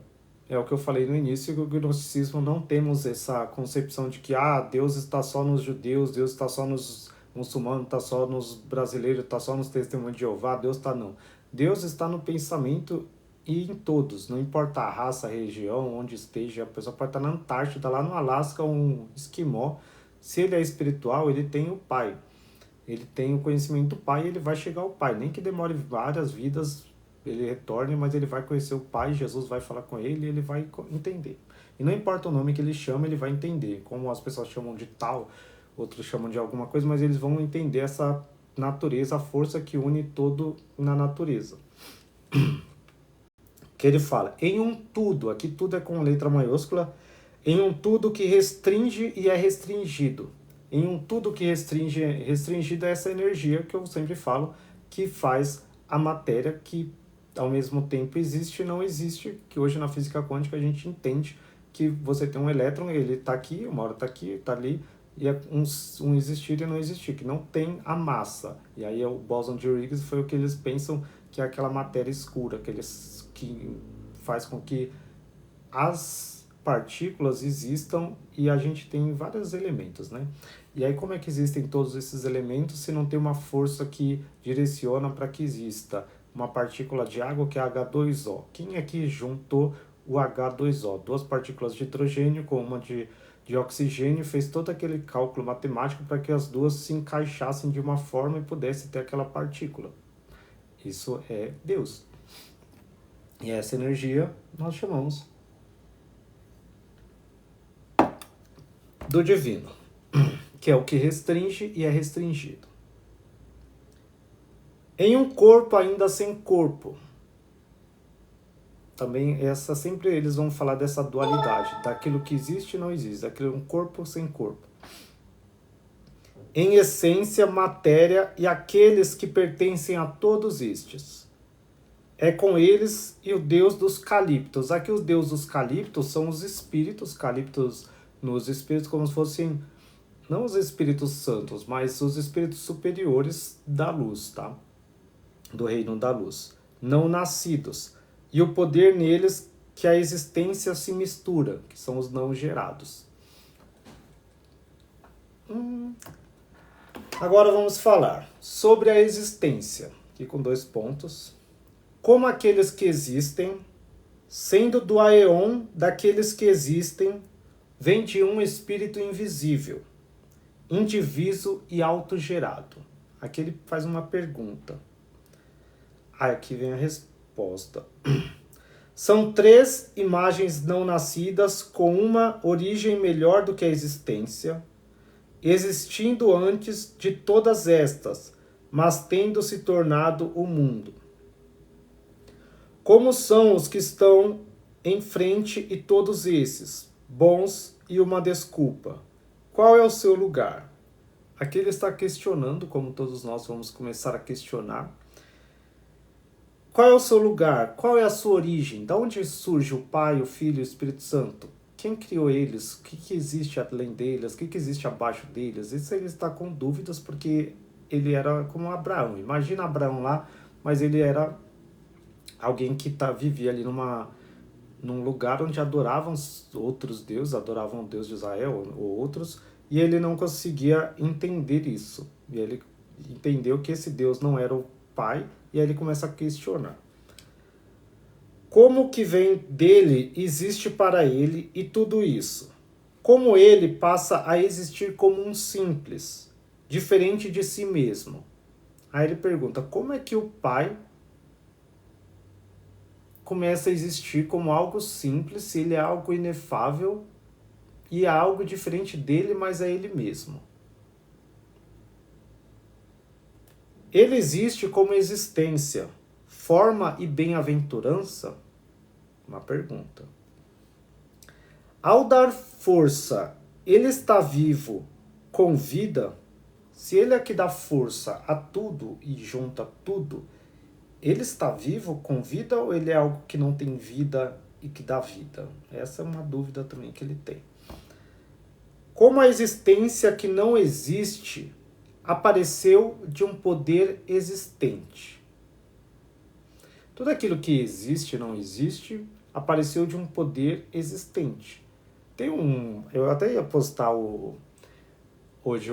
É o que eu falei no início, que o gnosticismo não temos essa concepção de que Deus está só nos judeus, Deus está só nos muçulmanos, está só nos brasileiros, está só nos testemunhos de Jeová, Deus está não. Deus está no pensamento e em todos, não importa a raça, a região, onde esteja, a pessoa pode estar na Antártida, lá no Alasca, um esquimó, se ele é espiritual, ele tem o Pai, ele tem o conhecimento do Pai e ele vai chegar ao Pai, nem que demore várias vidas, ele retorne, mas ele vai conhecer o Pai, Jesus vai falar com ele e ele vai entender. E não importa o nome que ele chama, ele vai entender, como as pessoas chamam de tal, outros chamam de alguma coisa, mas eles vão entender essa natureza, a força que une todo na natureza. Que ele fala, em um tudo, aqui tudo é com letra maiúscula, em um tudo que restringe e é restringido. Em um tudo que restringe e é restringido é essa energia que eu sempre falo, que faz a matéria que ao mesmo tempo existe e não existe, que hoje na física quântica a gente entende que você tem um elétron, ele está aqui, uma hora está aqui, está ali, e é um existir e não existir, que não tem a massa. E aí o bóson de Higgs foi o que eles pensam que é aquela matéria escura, que faz com que as partículas existam e a gente tem vários elementos, né? E aí como é que existem todos esses elementos se não tem uma força que direciona para que exista uma partícula de água que é H2O? Quem é que juntou o H2O? 2 partículas de hidrogênio com uma de oxigênio, fez todo aquele cálculo matemático para que as duas se encaixassem de uma forma e pudesse ter aquela partícula. Isso é Deus. E essa energia nós chamamos do divino, que é o que restringe e é restringido. Em um corpo ainda sem corpo. Também essa sempre eles vão falar dessa dualidade, daquilo que existe e não existe, daquilo um corpo sem corpo. Em essência, matéria e aqueles que pertencem a todos estes. É com eles e o Deus dos caliptos. Aqui os deuses dos caliptos são os espíritos, caliptos nos espíritos como se fossem, não os espíritos santos, mas os espíritos superiores da luz, tá? Do reino da luz. Não nascidos. E o poder neles que a existência se mistura, que são os não gerados. Agora vamos falar sobre a existência, aqui com 2 pontos. Como aqueles que existem, sendo do aeon daqueles que existem, vem de um espírito invisível, indiviso e autogerado. Aqui ele faz uma pergunta. Aqui vem a resposta. São 3 imagens não nascidas com uma origem melhor do que a existência, existindo antes de todas estas, mas tendo se tornado o mundo. Como são os que estão em frente e todos esses, bons e uma desculpa? Qual é o seu lugar? Aqui ele está questionando, como todos nós vamos começar a questionar. Qual é o seu lugar? Qual é a sua origem? Da onde surge o Pai, o Filho e o Espírito Santo? Quem criou eles? O que existe além deles? O que existe abaixo deles? Isso ele está com dúvidas porque ele era como Abraão. Imagina Abraão lá, mas ele era alguém que vivia ali num lugar onde adoravam outros deuses, adoravam o Deus de Israel ou outros, e ele não conseguia entender isso. E ele entendeu que esse Deus não era o Pai, e aí ele começa a questionar. Como que vem dele existe para ele e tudo isso? Como ele passa a existir como um simples, diferente de si mesmo? Aí ele pergunta, como é que o Pai começa a existir como algo simples, se ele é algo inefável e é algo diferente dele, mas é ele mesmo? Ele existe como existência, forma e bem-aventurança? Uma pergunta. Ao dar força, ele está vivo com vida? Se ele é que dá força a tudo e junta tudo, ele está vivo com vida ou ele é algo que não tem vida e que dá vida? Essa é uma dúvida também que ele tem. Como a existência que não existe apareceu de um poder existente. Tudo aquilo que existe e não existe apareceu de um poder existente. Eu até ia postar hoje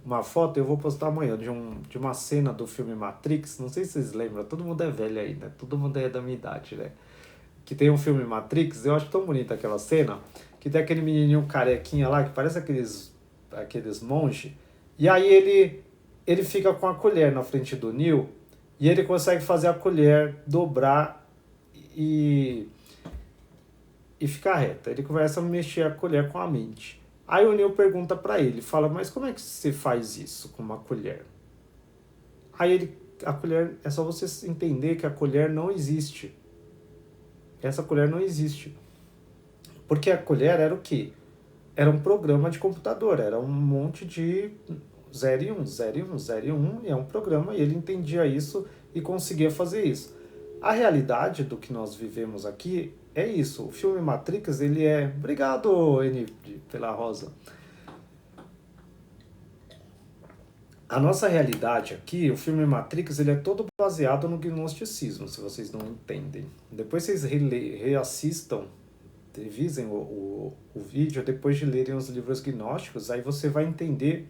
uma foto, eu vou postar amanhã, de uma cena do filme Matrix. Não sei se vocês lembram, todo mundo é velho aí, né? Todo mundo é da minha idade, né? Que tem um filme Matrix, eu acho tão bonita aquela cena, que tem aquele menininho carequinha lá, que parece aqueles monges, e aí ele fica com a colher na frente do Neo, e ele consegue fazer a colher dobrar e ficar reta. Ele começa a mexer a colher com a mente. Aí o Neo pergunta pra ele, fala, mas como é que você faz isso com uma colher? Aí a colher, é só você entender que a colher não existe. Essa colher não existe. Porque a colher era o quê? Era um programa de computador, era um monte de 0 e 1, 0 e 1, 0 e 1, e é um programa, e ele entendia isso e conseguia fazer isso. A realidade do que nós vivemos aqui é isso. O filme Matrix, ele é... Obrigado, N, pela rosa. A nossa realidade aqui, o filme Matrix, ele é todo baseado no gnosticismo, se vocês não entendem. Depois vocês reassistam, revisem o vídeo, depois de lerem os livros gnósticos, aí você vai entender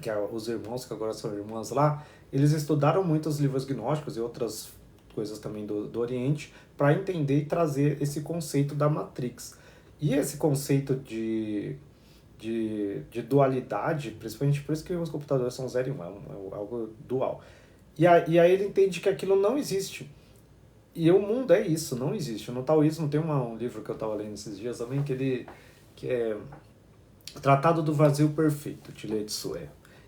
que os irmãos, que agora são irmãs lá, eles estudaram muito os livros gnósticos e outras coisas também do Oriente, para entender e trazer esse conceito da Matrix. E esse conceito de dualidade, principalmente por isso que os computadores são 0 e 1, é algo dual. E aí ele entende que aquilo não existe. E o mundo é isso, não existe. No taoísmo tem um livro que eu estava lendo esses dias também, que é Tratado do Vazio Perfeito, de Lao Tzu.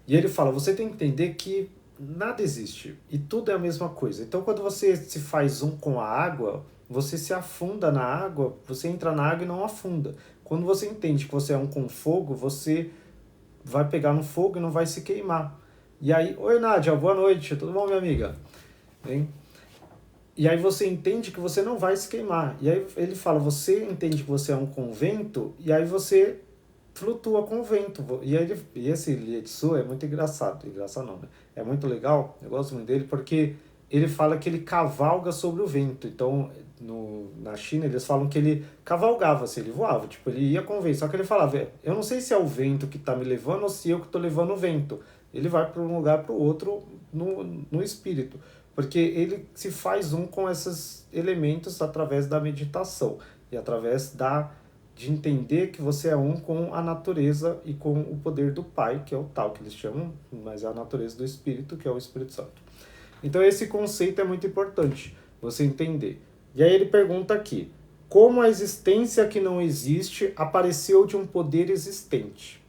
E ele fala, você tem que entender que nada existe e tudo é a mesma coisa. Então quando você se faz um com a água, você se afunda na água, você entra na água e não afunda. Quando você entende que você é um com fogo, você vai pegar no fogo e não vai se queimar. E aí, oi Nádia, boa noite, tudo bom, minha amiga? Bem? E aí você entende que você não vai se queimar. E aí ele fala, você entende que você é um com vento, e aí você flutua com o vento. E esse Lao Tzu é muito engraçado. Engraçado não, né? É muito legal, eu gosto muito dele, porque ele fala que ele cavalga sobre o vento. Então, na China, eles falam que ele cavalgava, assim, ele voava, tipo, ele ia com o vento, só que ele falava, eu não sei se é o vento que tá me levando ou se eu que tô levando o vento. Ele vai para um lugar para o outro no espírito, porque ele se faz um com esses elementos através da meditação e através de entender que você é um com a natureza e com o poder do Pai, que é o tal que eles chamam, mas é a natureza do Espírito, que é o Espírito Santo. Então esse conceito é muito importante você entender. E aí ele pergunta aqui, como a existência que não existe apareceu de um poder existente?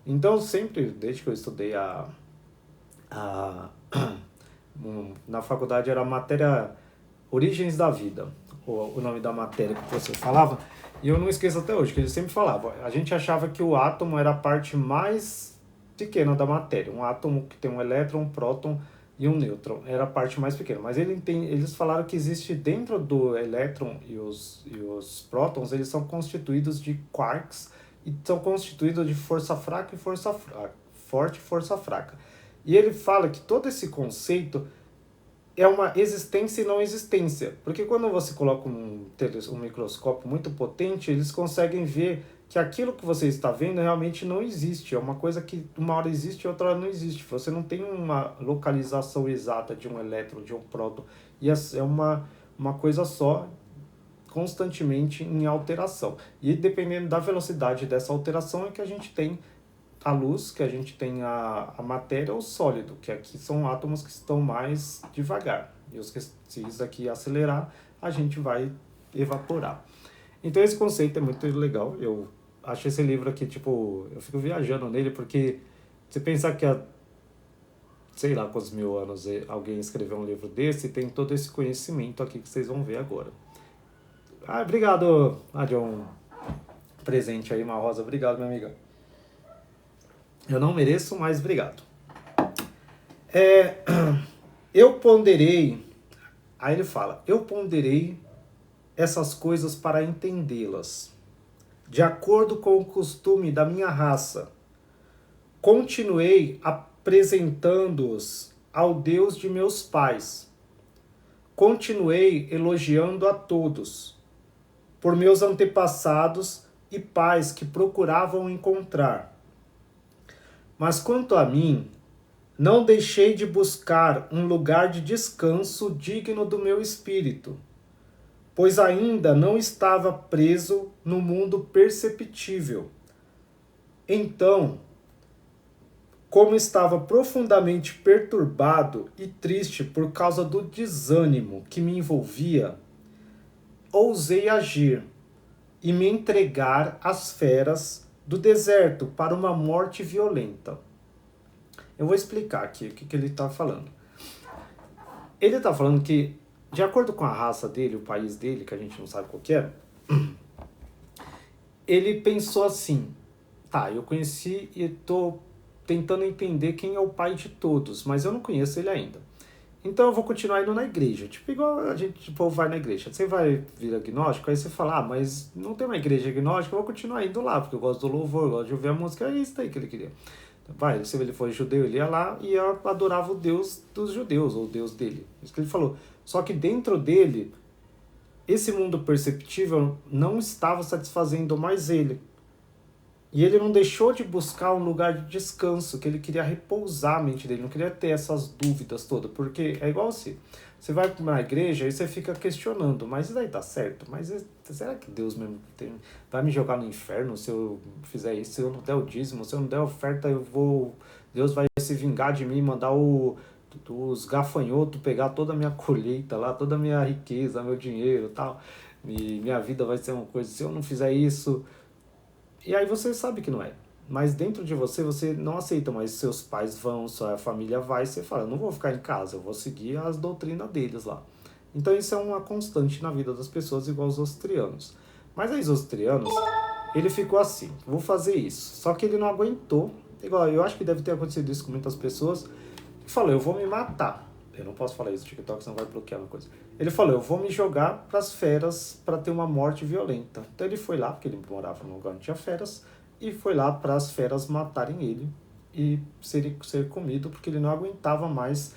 Então sempre, desde que eu estudei a na faculdade era a matéria Origens da Vida, o nome da matéria que você falava, e eu não esqueço até hoje, que ele sempre falava, a gente achava que o átomo era a parte mais pequena da matéria, um átomo que tem um elétron, um próton e um nêutron, era a parte mais pequena, mas eles falaram que existe dentro do elétron e os prótons, eles são constituídos de quarks, e são constituídos de força fraca e força forte e força fraca. E ele fala que todo esse conceito é uma existência e não existência. Porque quando você coloca um microscópio muito potente, eles conseguem ver que aquilo que você está vendo realmente não existe. É uma coisa que uma hora existe e outra hora não existe. Você não tem uma localização exata de um elétron, de um próton. E é uma coisa só, constantemente em alteração. E dependendo da velocidade dessa alteração é que a gente tem a luz, que a gente tem a matéria ou sólido, que aqui são átomos que estão mais devagar. E os que, se isso aqui acelerar, a gente vai evaporar. Então esse conceito é muito legal. Eu acho esse livro aqui, tipo, eu fico viajando nele, porque você pensar que há, sei lá quantos mil anos alguém escreveu um livro desse, e tem todo esse conhecimento aqui que vocês vão ver agora. Ah, obrigado, John. Presente aí, uma rosa. Obrigado, minha amiga. Eu não mereço, mas obrigado. Eu ponderei, aí ele fala, eu ponderei essas coisas para entendê-las. De acordo com o costume da minha raça, continuei apresentando-os ao Deus de meus pais. Continuei elogiando a todos, por meus antepassados e pais que procuravam encontrar. Mas quanto a mim, não deixei de buscar um lugar de descanso digno do meu espírito, pois ainda não estava preso no mundo perceptível. Então, como estava profundamente perturbado e triste por causa do desânimo que me envolvia, ousei agir e me entregar às feras do deserto para uma morte violenta. Eu vou explicar aqui o que ele está falando. Ele está falando que, de acordo com a raça dele, o país dele, que a gente não sabe qual que é, ele pensou assim, tá, eu conheci e estou tentando entender quem é o pai de todos, mas eu não conheço ele ainda. Então eu vou continuar indo na igreja. Tipo, igual a gente, tipo, vai na igreja. Você vai vir agnóstico, aí você fala, ah, mas não tem uma igreja agnóstica, eu vou continuar indo lá, porque eu gosto do louvor, eu gosto de ouvir a música, é isso aí que ele queria. Vai, se ele for judeu, ele ia lá e adorava o Deus dos judeus, ou o Deus dele. Isso que ele falou. Só que dentro dele, esse mundo perceptível não estava satisfazendo mais ele. E ele não deixou de buscar um lugar de descanso, que ele queria repousar a mente dele, não queria ter essas dúvidas todas, porque é igual você vai para uma igreja e você fica questionando, mas isso daí tá certo? Mas será que Deus mesmo vai me jogar no inferno se eu fizer isso, se eu não der o dízimo, se eu não der a oferta, Deus vai se vingar de mim e mandar os gafanhotos pegar toda a minha colheita lá, toda a minha riqueza, meu dinheiro e tal, e minha vida vai ser uma coisa, se eu não fizer isso. E aí você sabe que não é. Mas dentro de você, você não aceita, mas seus pais vão, sua família vai, você fala, eu não vou ficar em casa, eu vou seguir as doutrinas deles lá. Então isso é uma constante na vida das pessoas, igual os austrianos. Mas aí os austrianos, ele ficou assim, vou fazer isso. Só que ele não aguentou, igual eu acho que deve ter acontecido isso com muitas pessoas, e falou, eu vou me matar. Eu não posso falar isso no TikTok, senão vai bloquear uma coisa. Ele falou, eu vou me jogar pras feras para ter uma morte violenta. Então ele foi lá, porque ele morava num lugar onde tinha feras, e foi lá para as feras matarem ele e ser comido, porque ele não aguentava mais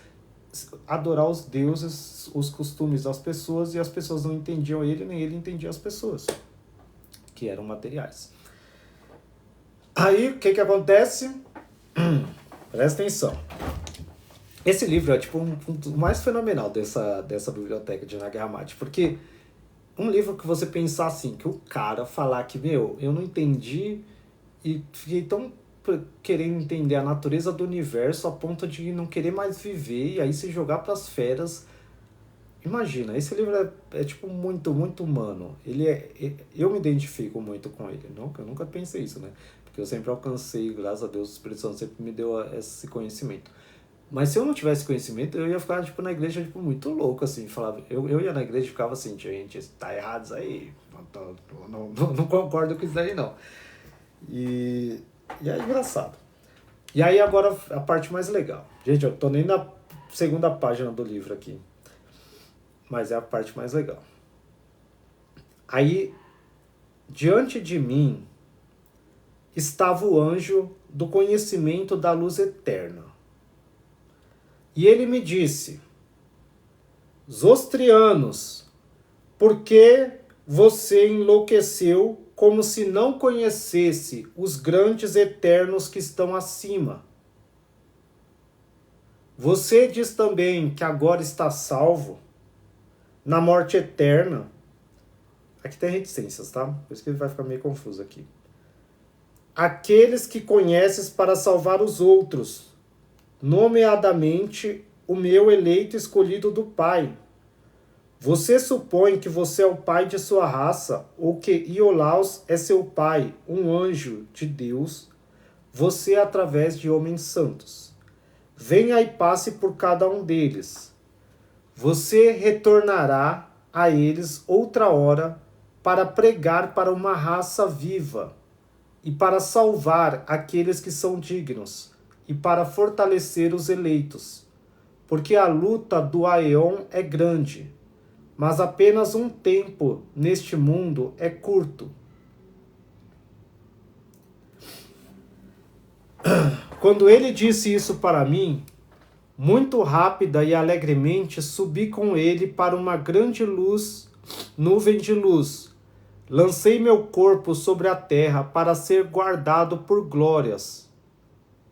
adorar os deuses, os costumes das pessoas, e as pessoas não entendiam ele, nem ele entendia as pessoas, que eram materiais. Aí, o que acontece? Presta atenção. Esse livro é tipo o mais fenomenal dessa biblioteca de Nag Hammadi, porque um livro que você pensar assim, que o cara falar que, eu não entendi e fiquei tão querendo entender a natureza do universo a ponto de não querer mais viver e aí se jogar pras feras. Imagina, esse livro é tipo muito, muito humano. Eu me identifico muito com ele, não? Eu nunca pensei isso, né? Porque eu sempre alcancei, graças a Deus, o Espírito Santo sempre me deu esse conhecimento. Mas se eu não tivesse conhecimento, eu ia ficar, tipo, na igreja, tipo, muito louco, assim, falava, eu ia na igreja e ficava assim, gente, tá errado isso aí, não concordo com isso daí, não. E é engraçado. E aí agora a parte mais legal. Gente, eu tô nem na segunda página do livro aqui, mas é a parte mais legal. Aí, diante de mim, estava o anjo do conhecimento da luz eterna. E ele me disse, Zostrianos, por que você enlouqueceu como se não conhecesse os grandes eternos que estão acima? Você diz também que agora está salvo na morte eterna. Aqui tem reticências, tá? Por isso que ele vai ficar meio confuso aqui. Aqueles que conheces para salvar os outros, nomeadamente o meu eleito escolhido do Pai. Você supõe que você é o pai de sua raça, ou que Iolaus é seu pai, um anjo de Deus, você através de homens santos. Venha e passe por cada um deles. Você retornará a eles outra hora para pregar para uma raça viva e para salvar aqueles que são dignos e para fortalecer os eleitos. Porque a luta do Aeon é grande, mas apenas um tempo neste mundo é curto. Quando ele disse isso para mim, muito rápida e alegremente subi com ele para uma grande nuvem de luz. Lancei meu corpo sobre a terra para ser guardado por glórias.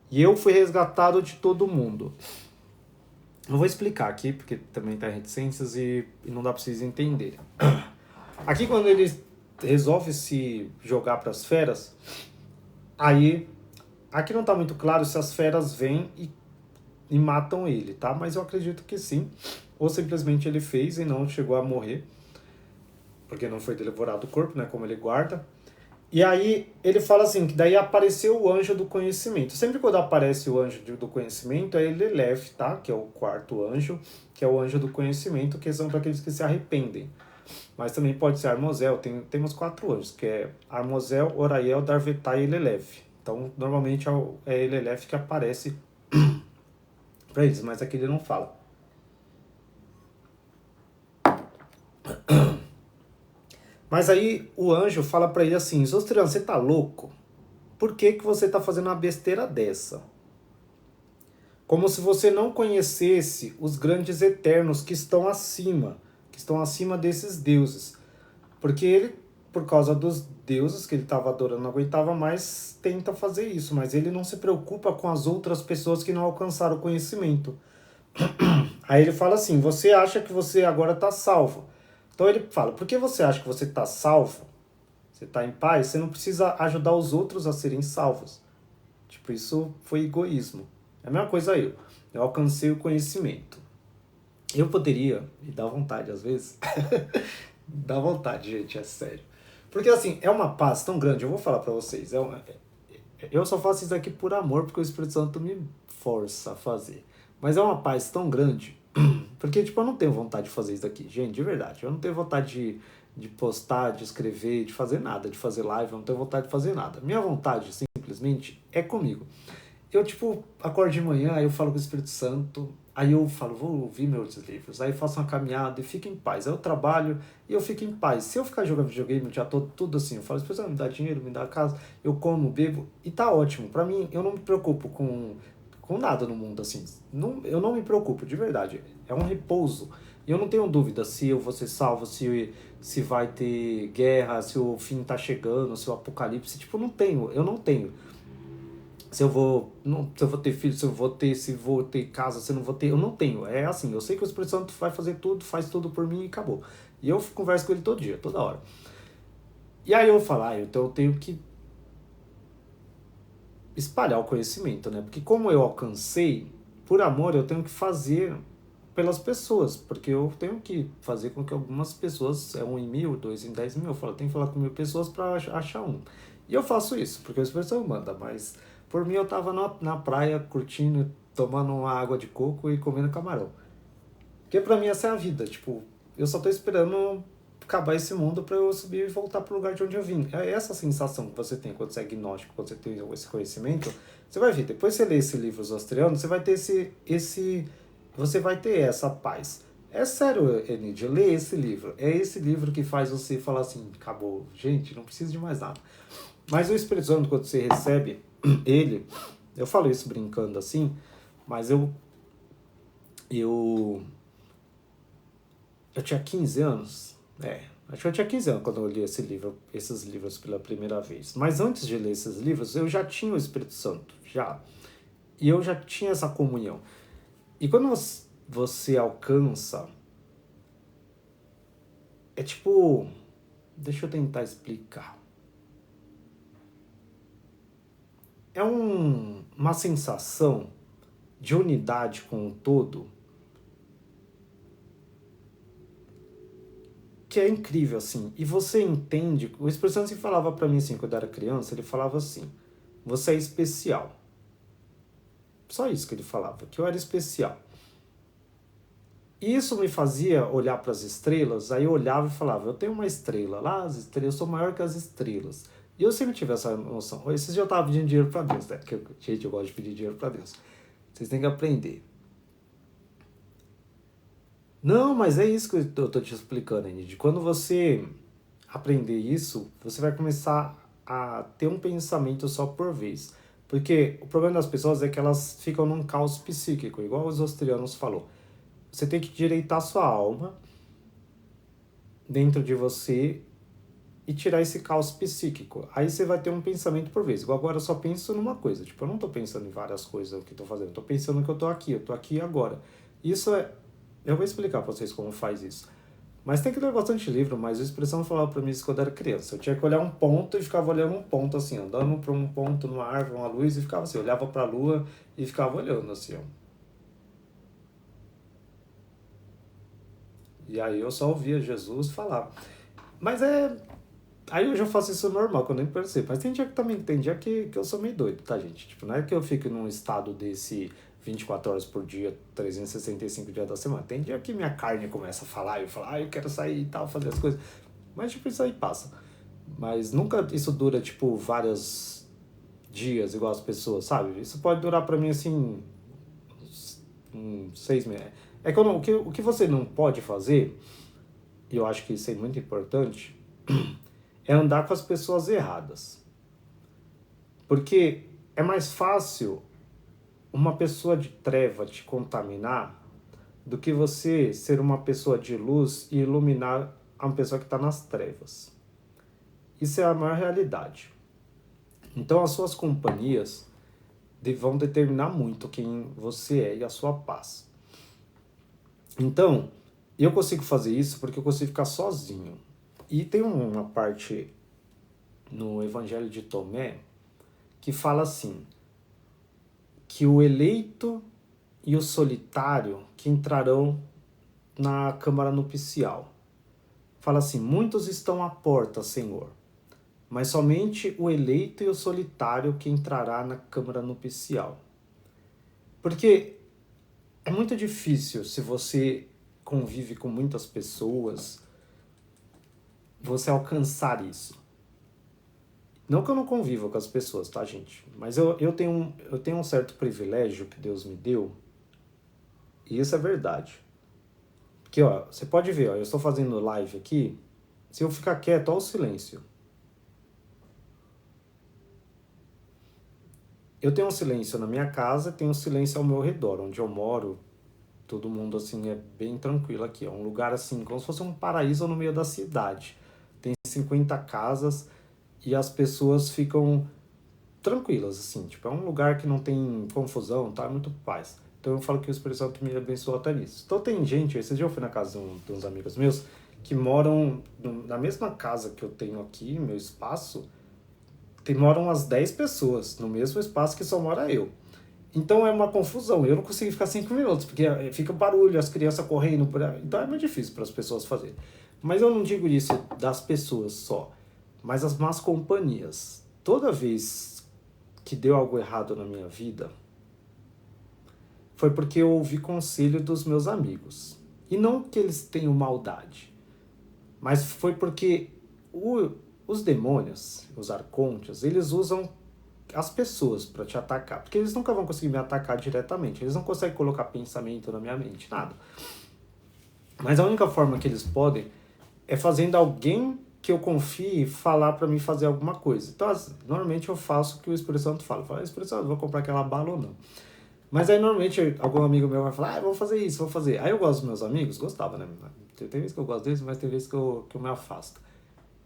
E eu fui resgatado de todo mundo. Eu vou explicar aqui, porque também está em reticências e não dá para vocês entenderem. Aqui quando ele resolve se jogar para as feras, aí, aqui não está muito claro se as feras vêm e matam ele, tá? Mas eu acredito que sim. Ou simplesmente ele fez e não chegou a morrer, porque não foi devorado o corpo, né? Como ele guarda. E aí ele fala assim, que daí apareceu o anjo do conhecimento. Sempre quando aparece o anjo do conhecimento, é Elelef, tá? Que é o quarto anjo, que é o anjo do conhecimento, que são para aqueles que se arrependem. Mas também pode ser Armozel, temos 4 anjos, que é Armozel, Oraiel, Darvetai e Elelef. Então, normalmente é Elelef que aparece para eles, mas aqui ele não fala. Mas aí o anjo fala para ele assim, Zostriano, você tá louco? Por que você tá fazendo uma besteira dessa? Como se você não conhecesse os grandes eternos que estão acima desses deuses. Porque ele, por causa dos deuses que ele estava adorando, não aguentava mais, tenta fazer isso, mas ele não se preocupa com as outras pessoas que não alcançaram o conhecimento. Aí ele fala assim, você acha que você agora está salvo. Então ele fala, por que você acha que você está salvo? Você está em paz? Você não precisa ajudar os outros a serem salvos. Tipo, isso foi egoísmo. É a mesma coisa eu alcancei o conhecimento. Eu poderia, e dá vontade às vezes, dá vontade, gente, é sério. Porque assim, é uma paz tão grande, eu vou falar pra vocês, eu só faço isso aqui por amor, porque o Espírito Santo me força a fazer. Mas é uma paz tão grande, porque tipo, eu não tenho vontade de fazer isso aqui, gente, de verdade. Eu não tenho vontade de postar, de escrever, de fazer nada, de fazer live, eu não tenho vontade de fazer nada. Minha vontade, simplesmente, é comigo. Eu, tipo, acordo de manhã, aí eu falo com o Espírito Santo, aí eu falo, vou ouvir meus livros, aí eu faço uma caminhada e fico em paz. Aí eu trabalho e eu fico em paz. Se eu ficar jogando videogame o dia todo, tudo assim, eu falo, Espírito Santo, me dá dinheiro, me dá casa, eu como, bebo, e tá ótimo. Pra mim, eu não me preocupo com com nada no mundo, assim. Não, eu não me preocupo, de verdade. É um repouso. E eu não tenho dúvida se eu vou ser salvo, se vai ter guerra, se o fim tá chegando, se o apocalipse. Tipo, eu não tenho. Se eu vou, não, se eu vou ter filho, se vou ter casa, se eu não vou ter, eu não tenho. É assim, eu sei que o Espírito Santo vai fazer tudo, faz tudo por mim e acabou. E eu converso com ele todo dia, toda hora. E aí eu falo, então eu tenho que espalhar o conhecimento, né? Porque como eu alcancei, por amor eu tenho que fazer pelas pessoas, porque eu tenho que fazer com que algumas pessoas, um em 1.000, 2 em 10.000, eu falo, eu tenho que falar com 1.000 pessoas para achar um. E eu faço isso, porque o Espírito Santo manda, mas por mim eu tava na praia curtindo, tomando uma água de coco e comendo camarão. Porque pra mim essa é a vida, tipo, eu só tô esperando acabar esse mundo para eu subir e voltar pro lugar de onde eu vim. É essa sensação que você tem quando você é agnóstico, quando você tem esse conhecimento. Você vai ver, depois você lê esse livro Zostriano, você vai ter você vai ter essa paz. É sério, Enid, lê esse livro. É esse livro que faz você falar assim, acabou, gente, não preciso de mais nada. Mas o Espírito Santo, quando você recebe ele, eu falo isso brincando assim, mas eu tinha 15 anos, acho que eu tinha 15 anos quando eu li esses livros pela primeira vez. Mas antes de ler esses livros, eu já tinha o Espírito Santo, já. E eu já tinha essa comunhão. E quando você alcança, é tipo, deixa eu tentar explicar. É uma sensação de unidade com o todo que é incrível, assim. E você entende, o Espírito Santo falava pra mim assim, quando eu era criança, ele falava assim, você é especial. Só isso que ele falava, que eu era especial. E isso me fazia olhar para as estrelas, aí eu olhava e falava, eu tenho uma estrela lá, as estrelas, eu sou maior que as estrelas. E eu sempre tive essa noção. Esses dias eu tava pedindo dinheiro para Deus, né? Porque, gente, eu gosto de pedir dinheiro para Deus. Vocês têm que aprender. Não, mas é isso que eu tô te explicando, Enid. Quando você aprender isso, você vai começar a ter um pensamento só por vez. Porque o problema das pessoas é que elas ficam num caos psíquico, igual os austrianos falou. Você tem que direitar sua alma dentro de você e tirar esse caos psíquico. Aí você vai ter um pensamento por vez. Igual agora eu só penso numa coisa. Tipo, eu não tô pensando em várias coisas que eu tô fazendo. Eu tô pensando que eu tô aqui agora. Isso é... Eu vou explicar pra vocês como faz isso. Mas tem que ler bastante livro, mas a expressão falava pra mim isso quando eu era criança. Eu tinha que olhar um ponto e ficava olhando um ponto assim, andando pra um ponto numa árvore, uma luz, e ficava assim, olhava pra lua e ficava olhando assim, ó. E aí eu só ouvia Jesus falar. Mas é. Aí eu já faço isso normal, que eu nem percebo. Mas tem dia que também, tem dia que eu sou meio doido, tá, gente? Tipo, não é que eu fico num estado desse 24 horas por dia, 365 dias da semana. Tem dia que minha carne começa a falar, e eu falo, eu quero sair e tal, fazer as coisas. Mas, tipo, isso aí passa. Mas nunca isso dura, tipo, vários dias, igual as pessoas, sabe? Isso pode durar pra mim, assim, uns 6 meses. É que, o que você não pode fazer, e eu acho que isso é muito importante, é andar com as pessoas erradas. Porque é mais fácil uma pessoa de treva te contaminar do que você ser uma pessoa de luz e iluminar uma pessoa que está nas trevas. Isso é a maior realidade. Então as suas companhias vão determinar muito quem você é e a sua paz. Então, eu consigo fazer isso porque eu consigo ficar sozinho. E tem uma parte no Evangelho de Tomé que fala assim, que o eleito e o solitário que entrarão na câmara nupcial. Fala assim, muitos estão à porta, Senhor, mas somente o eleito e o solitário que entrará na câmara nupcial. Porque é muito difícil, se você convive com muitas pessoas, você alcançar isso. Não que eu não conviva com as pessoas, tá, gente? Mas eu tenho um certo privilégio que Deus me deu, e isso é verdade. Porque, ó, você pode ver, ó, eu estou fazendo live aqui, se eu ficar quieto, ó o silêncio. eu tenho um silêncio na minha casa, tenho um silêncio ao meu redor, onde eu moro. Todo mundo, assim, é bem tranquilo aqui. É um lugar, assim, como se fosse um paraíso no meio da cidade. Tem 50 casas e as pessoas ficam tranquilas, assim. Tipo, é um lugar que não tem confusão, tá? É muito paz. Então eu falo que o Espírito Santo me abençoou até nisso. Então tem gente, esse dia eu fui na casa de uns amigos meus, que moram na mesma casa que eu tenho aqui, meu espaço, moram umas 10 pessoas no mesmo espaço que só mora eu. Então é uma confusão. Eu não consigo ficar 5 minutos, porque fica barulho, as crianças correndo. Então é muito difícil para as pessoas fazerem. Mas eu não digo isso das pessoas só, mas as más companhias. Toda vez que deu algo errado na minha vida, foi porque eu ouvi conselho dos meus amigos. E não que eles tenham maldade, mas foi porque os demônios, os arcontes, eles usam as pessoas para te atacar, porque eles nunca vão conseguir me atacar diretamente, eles não conseguem colocar pensamento na minha mente, nada. Mas a única forma que eles podem é fazendo alguém que eu confie falar para mim fazer alguma coisa. Então, normalmente eu faço o que o Espírito Santo fala. Eu falo, Espírito Santo, vou comprar aquela bala ou não. Mas aí, normalmente, algum amigo meu vai falar, vou fazer isso, vou fazer. Aí eu gosto dos meus amigos, gostava, né? Tem vezes que eu gosto deles, mas tem vezes que eu me afasto.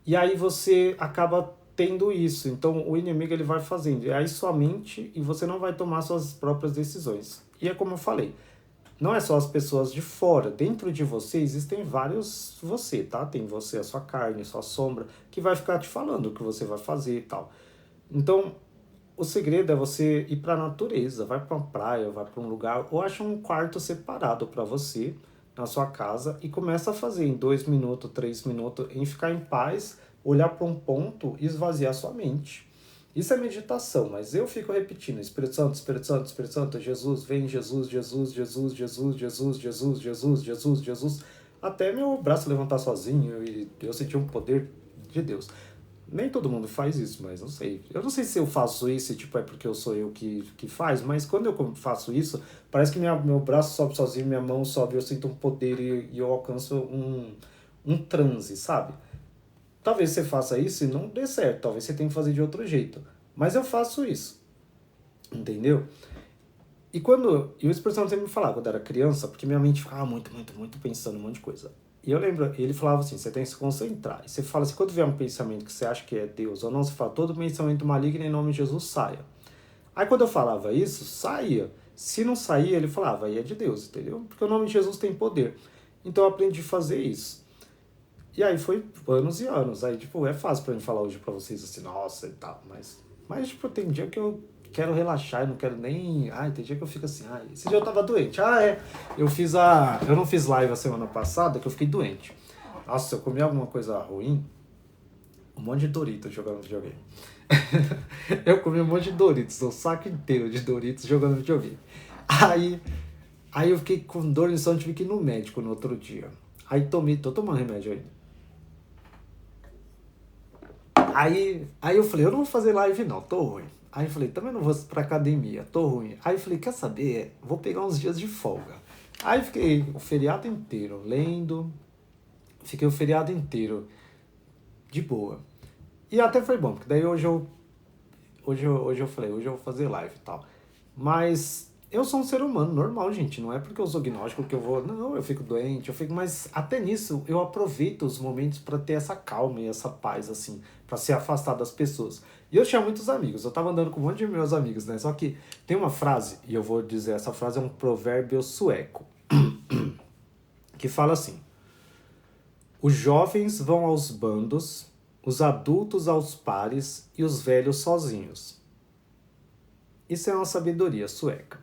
E aí você acaba tendo isso. Então o inimigo ele vai fazendo. E aí sua mente e você não vai tomar suas próprias decisões. E é como eu falei, não é só as pessoas de fora. Dentro de você existem vários você, tá? Tem você, a sua carne, a sua sombra, que vai ficar te falando o que você vai fazer e tal. Então, o segredo é você ir para a natureza, vai para uma praia, vai para um lugar, ou acha um quarto separado para você na sua casa e começa a fazer em 2 minutos, 3 minutos, em ficar em paz, olhar para um ponto e esvaziar sua mente. Isso é meditação, mas eu fico repetindo, Espírito Santo, Espírito Santo, Espírito Santo, Jesus, vem, Jesus, Jesus, Jesus, Jesus, Jesus, Jesus, Jesus, Jesus, Jesus, até meu braço levantar sozinho e eu sentir um poder de Deus. Nem todo mundo faz isso, mas não sei. Eu não sei se eu faço isso, tipo, é porque eu sou eu que faz, mas quando eu faço isso, parece que meu braço sobe sozinho, minha mão sobe, eu sinto um poder e eu alcanço um transe, sabe? Talvez você faça isso e não dê certo, talvez você tenha que fazer de outro jeito. Mas eu faço isso, entendeu? E o Espírito Santo sempre me falava quando eu era criança, porque minha mente ficava muito, muito, muito pensando em um monte de coisa. E eu lembro, ele falava assim, você tem que se concentrar. E você fala assim, quando vier um pensamento que você acha que é Deus ou não, você fala, todo pensamento maligno em nome de Jesus saia. Aí quando eu falava isso, saía. Se não saía, ele falava, aí é de Deus, entendeu? Porque o nome de Jesus tem poder. Então eu aprendi a fazer isso. E aí foi anos e anos. Aí, tipo, é fácil pra mim falar hoje pra vocês assim, nossa e tal. Mas tipo, tem dia que eu quero relaxar e não quero nem. Ai, tem dia que eu fico assim, ai, esse dia eu tava doente. Ah, é. Eu não fiz live a semana passada que eu fiquei doente. Nossa, eu comi alguma coisa ruim. Um monte de Doritos jogando videogame. Eu comi um monte de Doritos, um saco inteiro de Doritos jogando videogame. Aí, aí eu fiquei com dor de sono, tive que ir no médico no outro dia. Aí tô tomando remédio ainda. Aí eu falei, eu não vou fazer live não, tô ruim. Aí eu falei, também não vou pra academia, tô ruim. Aí eu falei, quer saber? Vou pegar uns dias de folga. Aí fiquei o feriado inteiro lendo, fiquei o feriado inteiro de boa. E até foi bom, porque daí hoje eu falei, hoje eu vou fazer live e tal. Mas eu sou um ser humano normal, gente. Não é porque eu sou gnóstico que eu vou. Não, eu fico doente, eu fico. Mas até nisso eu aproveito os momentos para ter essa calma e essa paz, assim, para se afastar das pessoas. E eu tinha muitos amigos, eu tava andando com um monte de meus amigos, né? Só que tem uma frase, e eu vou dizer, essa frase é um provérbio sueco, que fala assim: os jovens vão aos bandos, os adultos aos pares e os velhos sozinhos. Isso é uma sabedoria sueca.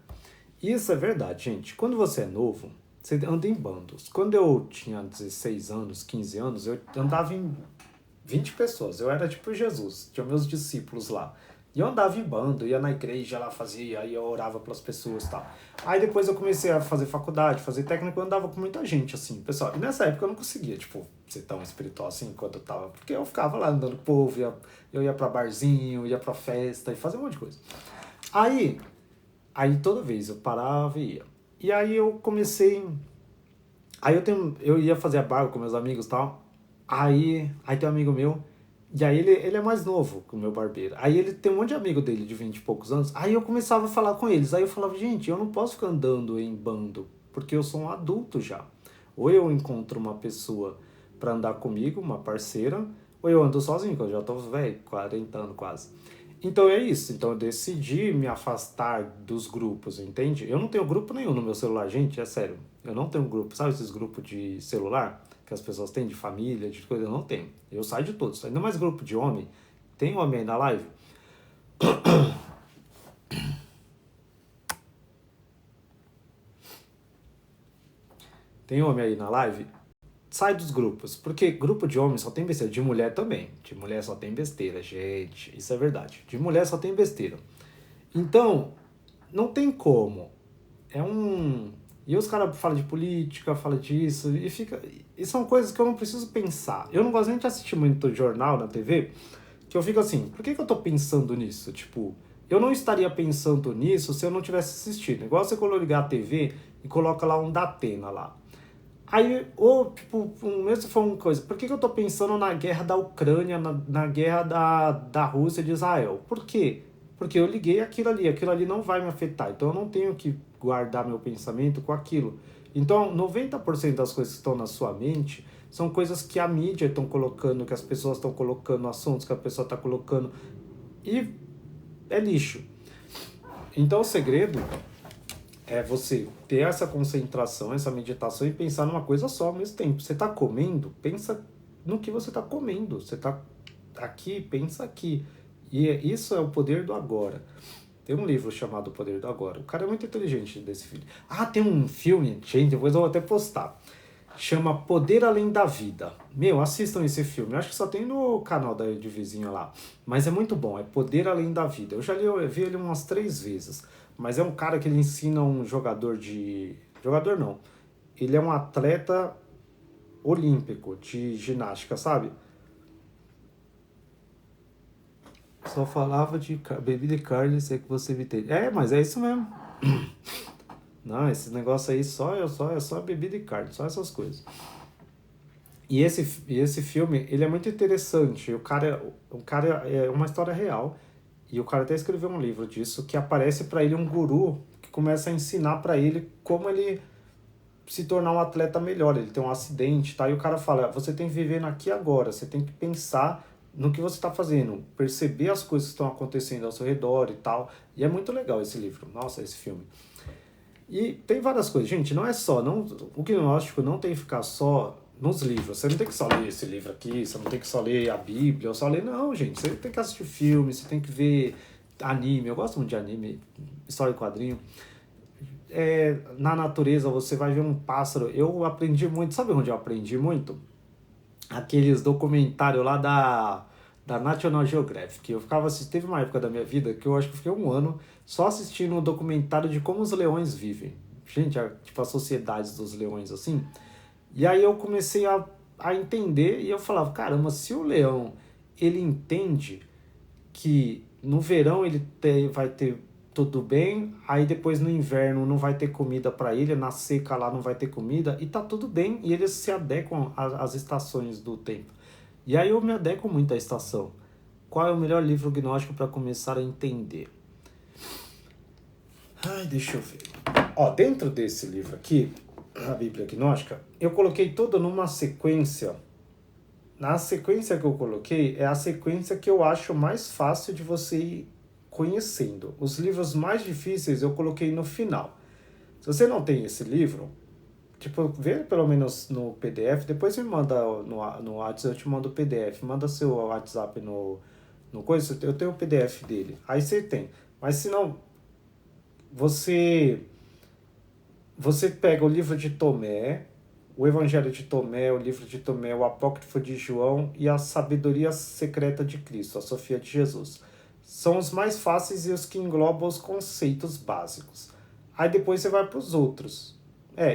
Isso é verdade, gente. Quando você é novo, você anda em bandos. Quando eu tinha 16 anos, 15 anos, eu andava em 20 pessoas. Eu era tipo Jesus, tinha meus discípulos lá. E eu andava em bando, ia na igreja lá, fazia, aí eu orava pelas pessoas e tal. Aí depois eu comecei a fazer faculdade, fazer técnico, eu andava com muita gente, assim, pessoal. E nessa época eu não conseguia, tipo, ser tão espiritual assim enquanto eu tava. Porque eu ficava lá andando com o povo, eu ia pra barzinho, ia pra festa e fazia um monte de coisa. Aí, aí toda vez eu parava e ia. E aí eu comecei. Eu ia fazer a barba com meus amigos e tal. Aí tem um amigo meu E aí ele é mais novo que o meu barbeiro. Aí ele tem um monte de amigo dele de 20 e poucos anos. Aí eu começava a falar com eles. Aí eu falava, gente, eu não posso ficar andando em bando, porque eu sou um adulto já. Ou eu encontro uma pessoa pra andar comigo, uma parceira, ou eu ando sozinho, que eu já tô velho, 40 anos quase. Então é isso. Então eu decidi me afastar dos grupos, entende? Eu não tenho grupo nenhum no meu celular, gente, é sério. Eu não tenho grupo. Sabe esses grupos de celular que as pessoas têm de família, de coisa? Eu não tenho. Eu saio de todos. Ainda mais grupo de homem. Tem homem aí na live? Tem homem aí na live? Sai dos grupos. Porque grupo de homem só tem besteira. De mulher também. De mulher só tem besteira, gente. Isso é verdade. De mulher só tem besteira. Então, não tem como. É um. E os caras falam de política, falam disso, e fica. E são coisas que eu não preciso pensar. Eu não gosto nem de assistir muito jornal na TV, que eu fico assim, por que eu tô pensando nisso? Tipo, eu não estaria pensando nisso se eu não tivesse assistindo. Igual você ligar a TV e coloca lá um Datena lá. Aí, ou, tipo, mesmo se for uma coisa, por que eu tô pensando na guerra da Ucrânia, na guerra da Rússia e de Israel? Por quê? Porque eu liguei aquilo ali não vai me afetar, então eu não tenho que guardar meu pensamento com aquilo. Então, 90% das coisas que estão na sua mente são coisas que a mídia estão colocando, que as pessoas estão colocando, assuntos que a pessoa está colocando, e é lixo. Então, o segredo é você ter essa concentração, essa meditação e pensar numa coisa só ao mesmo tempo. Você está comendo, pensa no que você está comendo. Você está aqui, pensa aqui. E isso é o poder do agora. Tem um livro chamado O Poder do Agora. O cara é muito inteligente desse filme. Ah, tem um filme, gente, depois eu vou até postar. Chama Poder Além da Vida. Meu, assistam esse filme. Eu acho que só tem no canal da Edvizinha lá. Mas é muito bom. É Poder Além da Vida. Eu vi ele umas 3 vezes. Mas é um cara que ele ensina um jogador de... Jogador não. Ele é um atleta olímpico de ginástica, sabe? Só falava de bebida e carne, sei que você evitei. É, mas é isso mesmo. Não, esse negócio aí é só bebida e carne, só essas coisas. E esse filme, ele é muito interessante. O cara é uma história real. E o cara até escreveu um livro disso, que aparece para ele um guru que começa a ensinar para ele como ele se tornar um atleta melhor. Ele tem um acidente, tá? E o cara fala: você tem que viver no aqui e agora, você tem que pensar no que você está fazendo, perceber as coisas que estão acontecendo ao seu redor e tal. E é muito legal esse livro. Nossa, esse filme. E tem várias coisas, gente, não é só, não, o gnóstico não tem que ficar só nos livros. Você não tem que só ler esse livro aqui, você não tem que só ler a Bíblia, ou só ler, não, gente. Você tem que assistir filme, você tem que ver anime. Eu gosto muito de anime, história em quadrinho. Na natureza você vai ver um pássaro. Eu aprendi muito, sabe onde eu aprendi muito? Aqueles documentários lá da National Geographic. Eu ficava assistindo, teve uma época da minha vida que eu acho que eu fiquei um ano só assistindo um documentário de como os leões vivem. Gente, tipo as sociedades dos leões assim. E aí eu comecei a entender e eu falava, caramba, se o leão ele entende que no verão vai ter tudo bem, aí depois no inverno não vai ter comida para ele, na seca lá não vai ter comida, e tá tudo bem, e eles se adequam às estações do tempo. E aí eu me adequo muito à estação. Qual é o melhor livro gnóstico para começar a entender? Ai, deixa eu ver. Ó, dentro desse livro aqui, a Bíblia Gnóstica, eu coloquei toda numa sequência. Na sequência que eu coloquei, é a sequência que eu acho mais fácil de você ir conhecendo. Os livros mais difíceis eu coloquei no final. Se você não tem esse livro, tipo, vê pelo menos no PDF, depois me manda no WhatsApp, eu te mando o PDF. Manda seu WhatsApp no coisa, eu tenho o PDF dele. Aí você tem. Mas se não, você você pega o livro de Tomé, o Evangelho de Tomé, o livro de Tomé, o Apócrifo de João e a Sabedoria Secreta de Cristo, a Sofia de Jesus. São os mais fáceis e os que englobam os conceitos básicos. Aí depois você vai para os outros.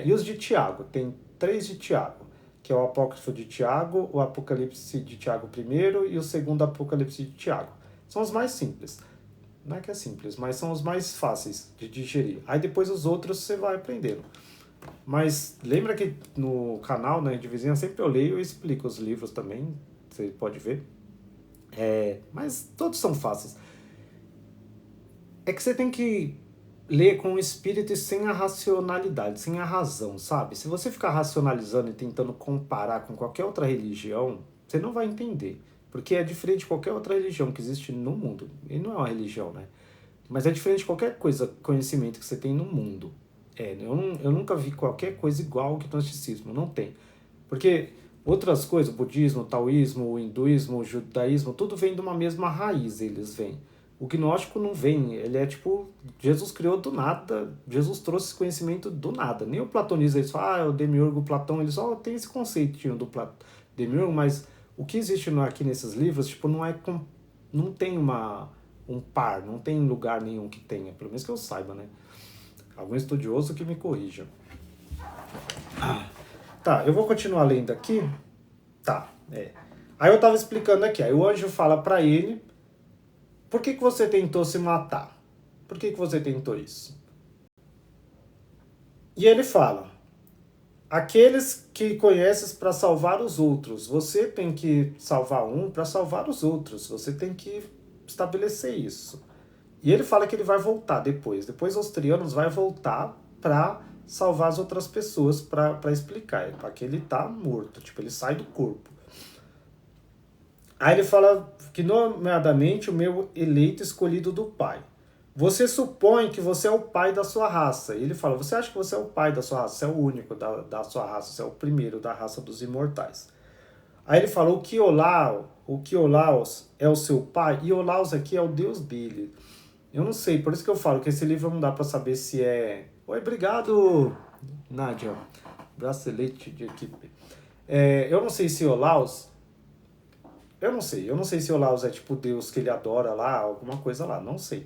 E os de Tiago, tem 3 de Tiago, que é o Apócrifo de Tiago, o Apocalipse de Tiago primeiro e o segundo Apocalipse de Tiago. São os mais simples. Não é que é simples, mas são os mais fáceis de digerir. Aí depois os outros você vai aprendendo. Mas lembra que no canal, né, de vizinha, sempre eu leio e explico os livros também, você pode ver. Mas todos são fáceis. É que você tem que ler com o espírito e sem a racionalidade, sem a razão, sabe? Se você ficar racionalizando e tentando comparar com qualquer outra religião, você não vai entender. Porque é diferente de qualquer outra religião que existe no mundo. E não é uma religião, né? Mas é diferente de qualquer coisa, conhecimento que você tem no mundo. Eu nunca vi qualquer coisa igual ao gnosticismo, não tem. Porque outras coisas, o budismo, o taoísmo, o hinduísmo, o judaísmo, tudo vem de uma mesma raiz, eles vêm. O gnóstico não vem, ele é tipo, Jesus criou do nada, Jesus trouxe esse conhecimento do nada. Nem o platonismo, eles falam, o demiurgo, o Platão, eles só tem esse conceitinho do demiurgo, mas o que existe aqui nesses livros, tipo, não tem um par, não tem lugar nenhum que tenha, pelo menos que eu saiba, né? Algum estudioso que me corrija. Tá, eu vou continuar lendo aqui. Tá, Aí eu tava explicando aqui, aí o anjo fala pra ele, por que você tentou se matar? Por que você tentou isso? E ele fala, aqueles que conheces para salvar os outros, você tem que salvar um para salvar os outros, você tem que estabelecer isso. E ele fala que ele vai voltar depois os trianos vai voltar para salvar as outras pessoas, para explicar, para que ele tá morto, tipo, ele sai do corpo. Aí ele fala que, nomeadamente, o meu eleito escolhido do Pai. Você supõe que você é o pai da sua raça. E ele fala, você acha que você é o pai da sua raça, você é o único da sua raça, você é o primeiro da raça dos imortais. Aí ele fala, o Quiolaos é o seu pai, e Olaus aqui é o deus dele. Eu não sei, por isso que eu falo que esse livro não dá pra saber se é... Oi, obrigado, Nádia. Bracelete de equipe. Eu não sei se Olaus... Eu não sei se Olaus é tipo o deus que ele adora lá, alguma coisa lá, não sei.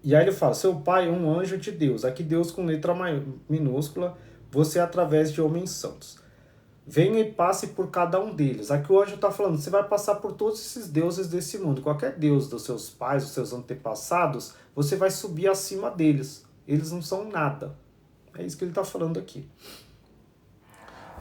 E aí ele fala, seu pai é um anjo de Deus. Aqui Deus com letra minúscula, você é através de homens santos. Venha e passe por cada um deles. Aqui o anjo está falando, você vai passar por todos esses deuses desse mundo. Qualquer deus dos seus pais, dos seus antepassados, você vai subir acima deles. Eles não são nada. É isso que ele está falando aqui.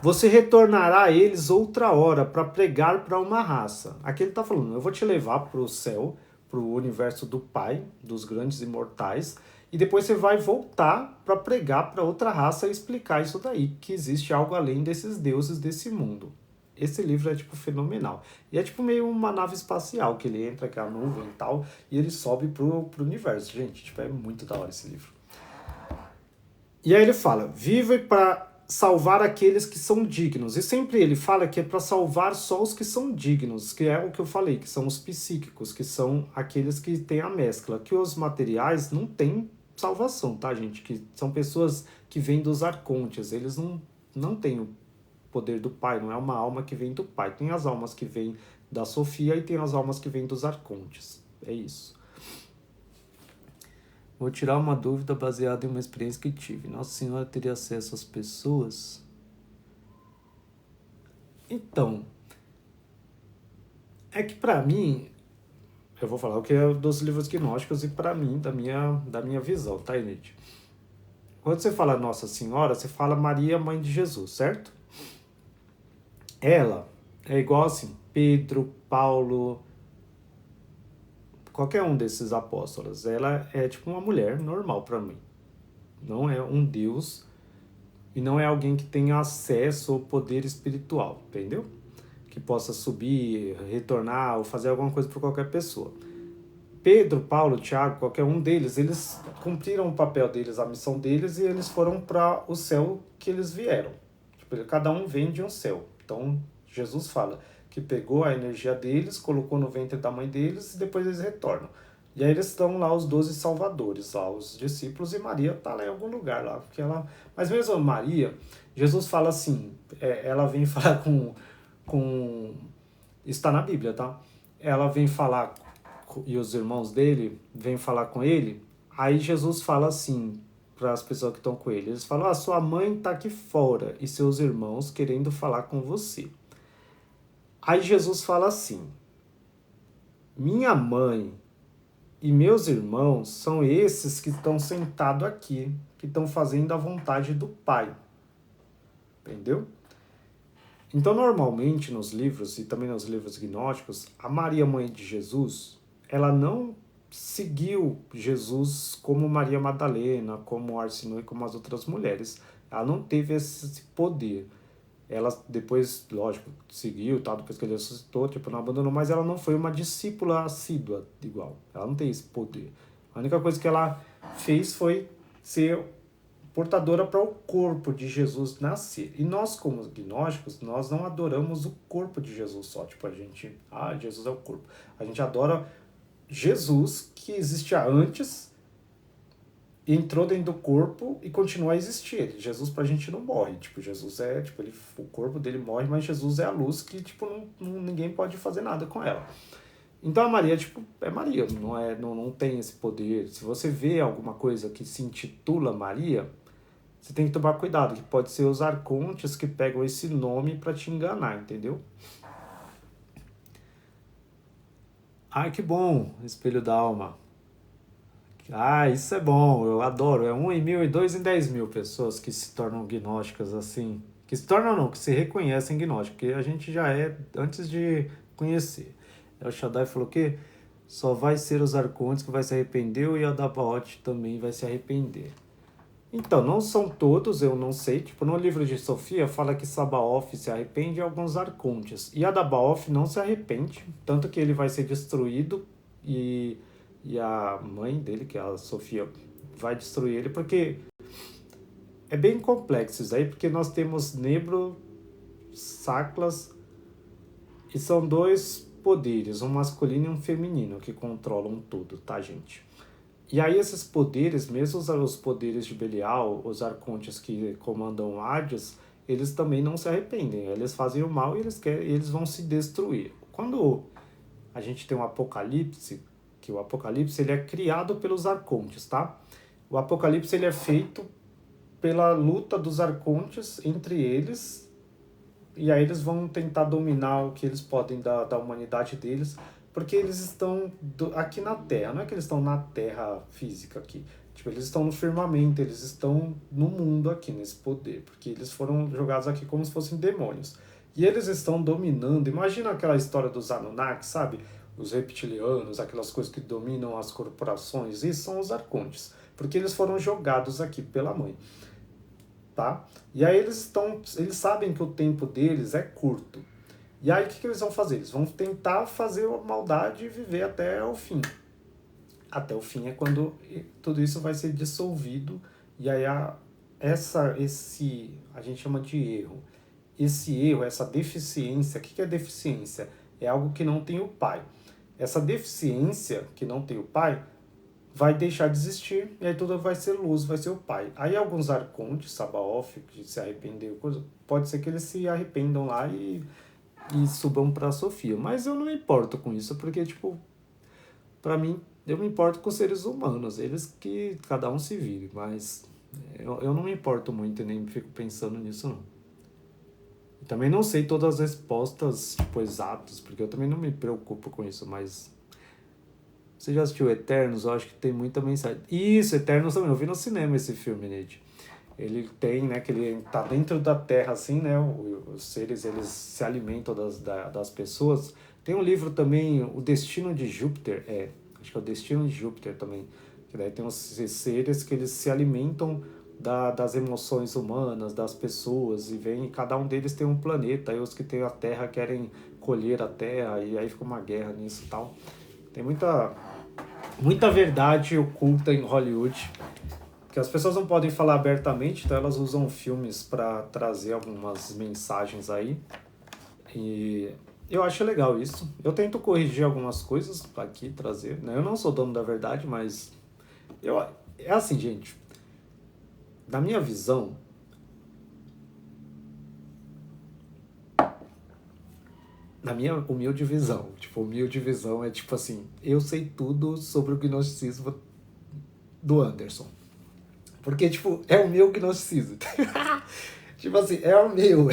Você retornará a eles outra hora para pregar para uma raça. Aqui ele está falando, eu vou te levar para o céu, para o universo do Pai, dos grandes imortais, e depois você vai voltar para pregar para outra raça e explicar isso daí, que existe algo além desses deuses desse mundo. Esse livro é, tipo, fenomenal. E é, tipo, meio uma nave espacial, que ele entra com a nuvem e tal, e ele sobe pro universo. Gente, tipo, é muito da hora esse livro. E aí ele fala, vive para salvar aqueles que são dignos. E sempre ele fala que é para salvar só os que são dignos, que é o que eu falei, que são os psíquicos, que são aqueles que têm a mescla, que os materiais não têm salvação, tá, gente? Que são pessoas que vêm dos arcontes, eles não têm o poder do Pai, não é uma alma que vem do Pai. Tem as almas que vêm da Sofia e tem as almas que vêm dos arcontes. É isso. Vou tirar uma dúvida baseada em uma experiência que tive. Nossa Senhora teria acesso às pessoas? Então, é que pra mim, eu vou falar o que é dos livros gnósticos e pra mim, da minha visão, tá, Inês? Quando você fala Nossa Senhora, você fala Maria, Mãe de Jesus, certo? Ela é igual assim, Pedro, Paulo, qualquer um desses apóstolos. Ela é tipo uma mulher normal pra mim. Não é um Deus e não é alguém que tenha acesso ao poder espiritual, entendeu? Que possa subir, retornar ou fazer alguma coisa por qualquer pessoa. Pedro, Paulo, Tiago, qualquer um deles, eles cumpriram o papel deles, a missão deles, e eles foram para o céu que eles vieram. Tipo, cada um vem de um céu. Então, Jesus fala que pegou a energia deles, colocou no ventre da mãe deles e depois eles retornam. E aí eles estão lá, os 12 salvadores, lá, os discípulos, e Maria está lá em algum lugar lá. Porque ela... Mas mesmo Maria, Jesus fala assim, ela vem falar com... Está na Bíblia, tá? Ela vem falar, e os irmãos dele vêm falar com ele, aí Jesus fala assim para as pessoas que estão com ele, eles falam, sua mãe está aqui fora e seus irmãos querendo falar com você. Aí Jesus fala assim, minha mãe e meus irmãos são esses que estão sentados aqui, que estão fazendo a vontade do Pai. Entendeu? Então, normalmente nos livros, e também nos livros gnósticos, a Maria, mãe de Jesus, ela não seguiu Jesus como Maria Madalena, como Arsinoe e como as outras mulheres. Ela não teve esse poder. Ela depois, lógico, seguiu, tal, depois que ele ressuscitou, tipo, não abandonou, mas ela não foi uma discípula assídua igual. Ela não tem esse poder. A única coisa que ela fez foi ser portadora para o corpo de Jesus nascer. E nós, como gnósticos, nós não adoramos o corpo de Jesus só. Tipo, a gente, Jesus é o corpo. A gente adora Jesus, que existia antes, entrou dentro do corpo e continua a existir. Jesus pra gente não morre. Tipo, Jesus é, tipo, o corpo dele morre, mas Jesus é a luz que, tipo, ninguém pode fazer nada com ela. Então a Maria, tipo, é Maria, não tem esse poder. Se você vê alguma coisa que se intitula Maria, você tem que tomar cuidado, que pode ser os arcontes que pegam esse nome para te enganar, entendeu? Ai, que bom, Espelho da Alma. Isso é bom, eu adoro. É 1 em 1000 e 2 em 10.000 pessoas que se tornam gnósticas assim. Que se tornam não, que se reconhecem gnósticos, porque a gente já é antes de conhecer. El Shaddai falou que só vai ser os arcontes que vai se arrepender e o Yadabaoth também vai se arrepender. Então, não são todos, eu não sei. Tipo, no livro de Sofia fala que Sabaoth se arrepende e alguns arcontes. E Adabaoth não se arrepende, tanto que ele vai ser destruído e a mãe dele, que é a Sofia, vai destruir ele, porque é bem complexo isso aí, porque nós temos Nebro, Saclas, e são dois poderes, um masculino e um feminino, que controlam tudo, tá, gente? E aí esses poderes, mesmo os poderes de Belial, os arcontes que comandam Hades, eles também não se arrependem. Eles fazem o mal e eles vão se destruir. Quando a gente tem um Apocalipse, que o Apocalipse ele é criado pelos arcontes, tá? O Apocalipse ele é feito pela luta dos arcontes entre eles, e aí eles vão tentar dominar o que eles podem da humanidade deles, porque eles estão aqui na Terra, não é que eles estão na Terra física aqui, tipo, eles estão no firmamento, eles estão no mundo aqui, nesse poder, porque eles foram jogados aqui como se fossem demônios. E eles estão dominando, imagina aquela história dos Anunnaki, sabe? Os reptilianos, aquelas coisas que dominam as corporações, isso são os arcontes, porque eles foram jogados aqui pela mãe, tá? E aí eles sabem que o tempo deles é curto. E aí o que eles vão fazer? Eles vão tentar fazer a maldade e viver até o fim. Até o fim é quando tudo isso vai ser dissolvido, e aí a gente chama de erro. Esse erro, essa deficiência, o que é deficiência? É algo que não tem o pai. Essa deficiência que não tem o pai vai deixar de existir, e aí tudo vai ser luz, vai ser o pai. Aí alguns arcontes, Sabaoth, que se arrependeu, pode ser que eles se arrependam lá e subam para Sofia. Mas eu não me importo com isso, porque, tipo, para mim, eu me importo com os seres humanos, eles que cada um se vire, mas eu não me importo muito e nem fico pensando nisso, não. Também não sei todas as respostas, tipo, exatas, porque eu também não me preocupo com isso, mas... Você já assistiu Eternos? Eu acho que tem muita mensagem. Isso, Eternos também. Eu vi no cinema esse filme, Nate. Ele tem, né, que ele tá dentro da Terra, assim, né, os seres, eles se alimentam das pessoas. Tem um livro também, O Destino de Júpiter, acho que é O Destino de Júpiter também, que daí tem uns seres que eles se alimentam das emoções humanas, das pessoas, e cada um deles tem um planeta, e os que têm a Terra querem colher a Terra, e aí fica uma guerra nisso e tal. Tem muita verdade oculta em Hollywood, que as pessoas não podem falar abertamente, então elas usam filmes para trazer algumas mensagens aí. E eu acho legal isso. Eu tento corrigir algumas coisas aqui, trazer, né? Eu não sou dono da verdade, mas é assim, gente. Na minha visão, na minha humilde visão, tipo, humilde visão é tipo assim, eu sei tudo sobre o gnosticismo do Anderson. Porque, tipo, é o meu gnosticismo. Tipo assim, é o meu.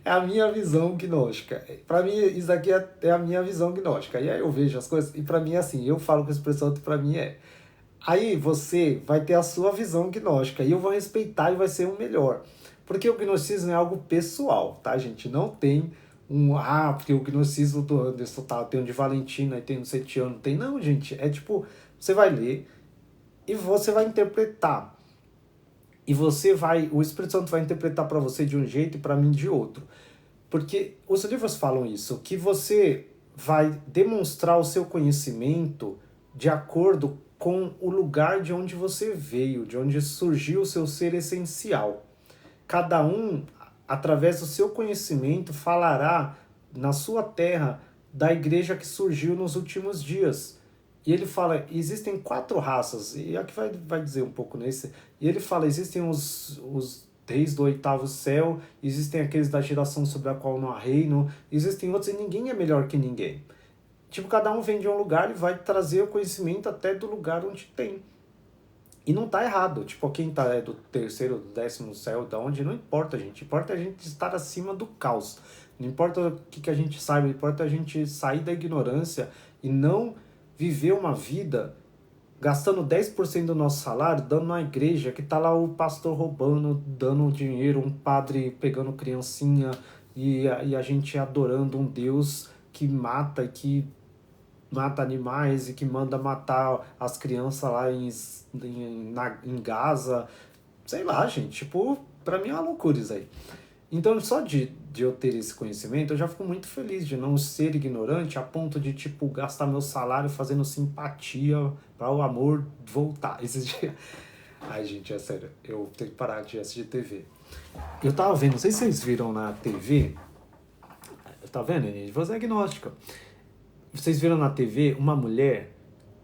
É a minha visão gnóstica. Pra mim, isso aqui é a minha visão gnóstica. E aí eu vejo as coisas, e pra mim é assim, eu falo com a expressão que pra mim é. Aí você vai ter a sua visão gnóstica, e eu vou respeitar e vai ser o melhor. Porque o gnosticismo é algo pessoal, tá, gente? Não tem porque o gnosticismo do Anderson tá, tem um de Valentina e tem um Setiano, tem. Não, gente. É tipo, você vai ler e você vai interpretar. E o Espírito Santo vai interpretar para você de um jeito e para mim de outro. Porque os livros falam isso, que você vai demonstrar o seu conhecimento de acordo com o lugar de onde você veio, de onde surgiu o seu ser essencial. Cada um, através do seu conhecimento, falará na sua terra da igreja que surgiu nos últimos dias. E ele fala, existem 4 raças, e aqui vai dizer um pouco nesse. E ele fala, existem os reis do 8º céu, existem aqueles da geração sobre a qual não há reino, existem outros, e ninguém é melhor que ninguém. Tipo, cada um vem de um lugar e vai trazer o conhecimento até do lugar onde tem. E não tá errado. Tipo, quem tá do 3º, do 10º céu, da onde, não importa, gente. Importa a gente estar acima do caos. Não importa o que a gente saiba, importa a gente sair da ignorância e não viver uma vida gastando 10% do nosso salário, dando na igreja, que tá lá o pastor roubando, dando dinheiro, um padre pegando criancinha e a gente adorando um Deus que mata e que mata animais e que manda matar as crianças lá em Gaza. Sei lá, gente, tipo, pra mim é uma loucura isso aí. Então, só de eu ter esse conhecimento, eu já fico muito feliz de não ser ignorante a ponto de, tipo, gastar meu salário fazendo simpatia para o amor voltar. Esses dias... Ai, gente, é sério, eu tenho que parar de assistir TV. Eu tava vendo, não sei se vocês viram na TV, tá vendo, gente? Você é agnóstica. Vocês viram na TV uma mulher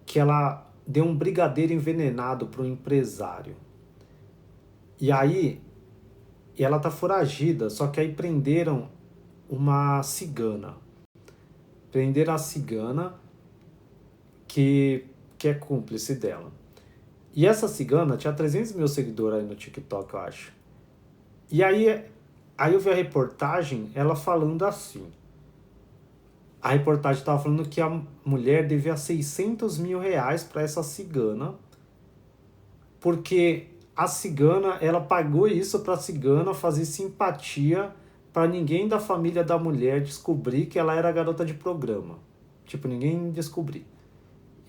que ela deu um brigadeiro envenenado para um empresário. E aí, ela tá foragida, só que aí prenderam uma cigana. Prenderam a cigana que é cúmplice dela. E essa cigana tinha 300 mil seguidores aí no TikTok, eu acho. E aí eu vi a reportagem, ela falando assim. A reportagem estava falando que a mulher devia 600 mil reais para essa cigana, porque a cigana, ela pagou isso para a cigana fazer simpatia para ninguém da família da mulher descobrir que ela era garota de programa. Tipo, ninguém descobrir.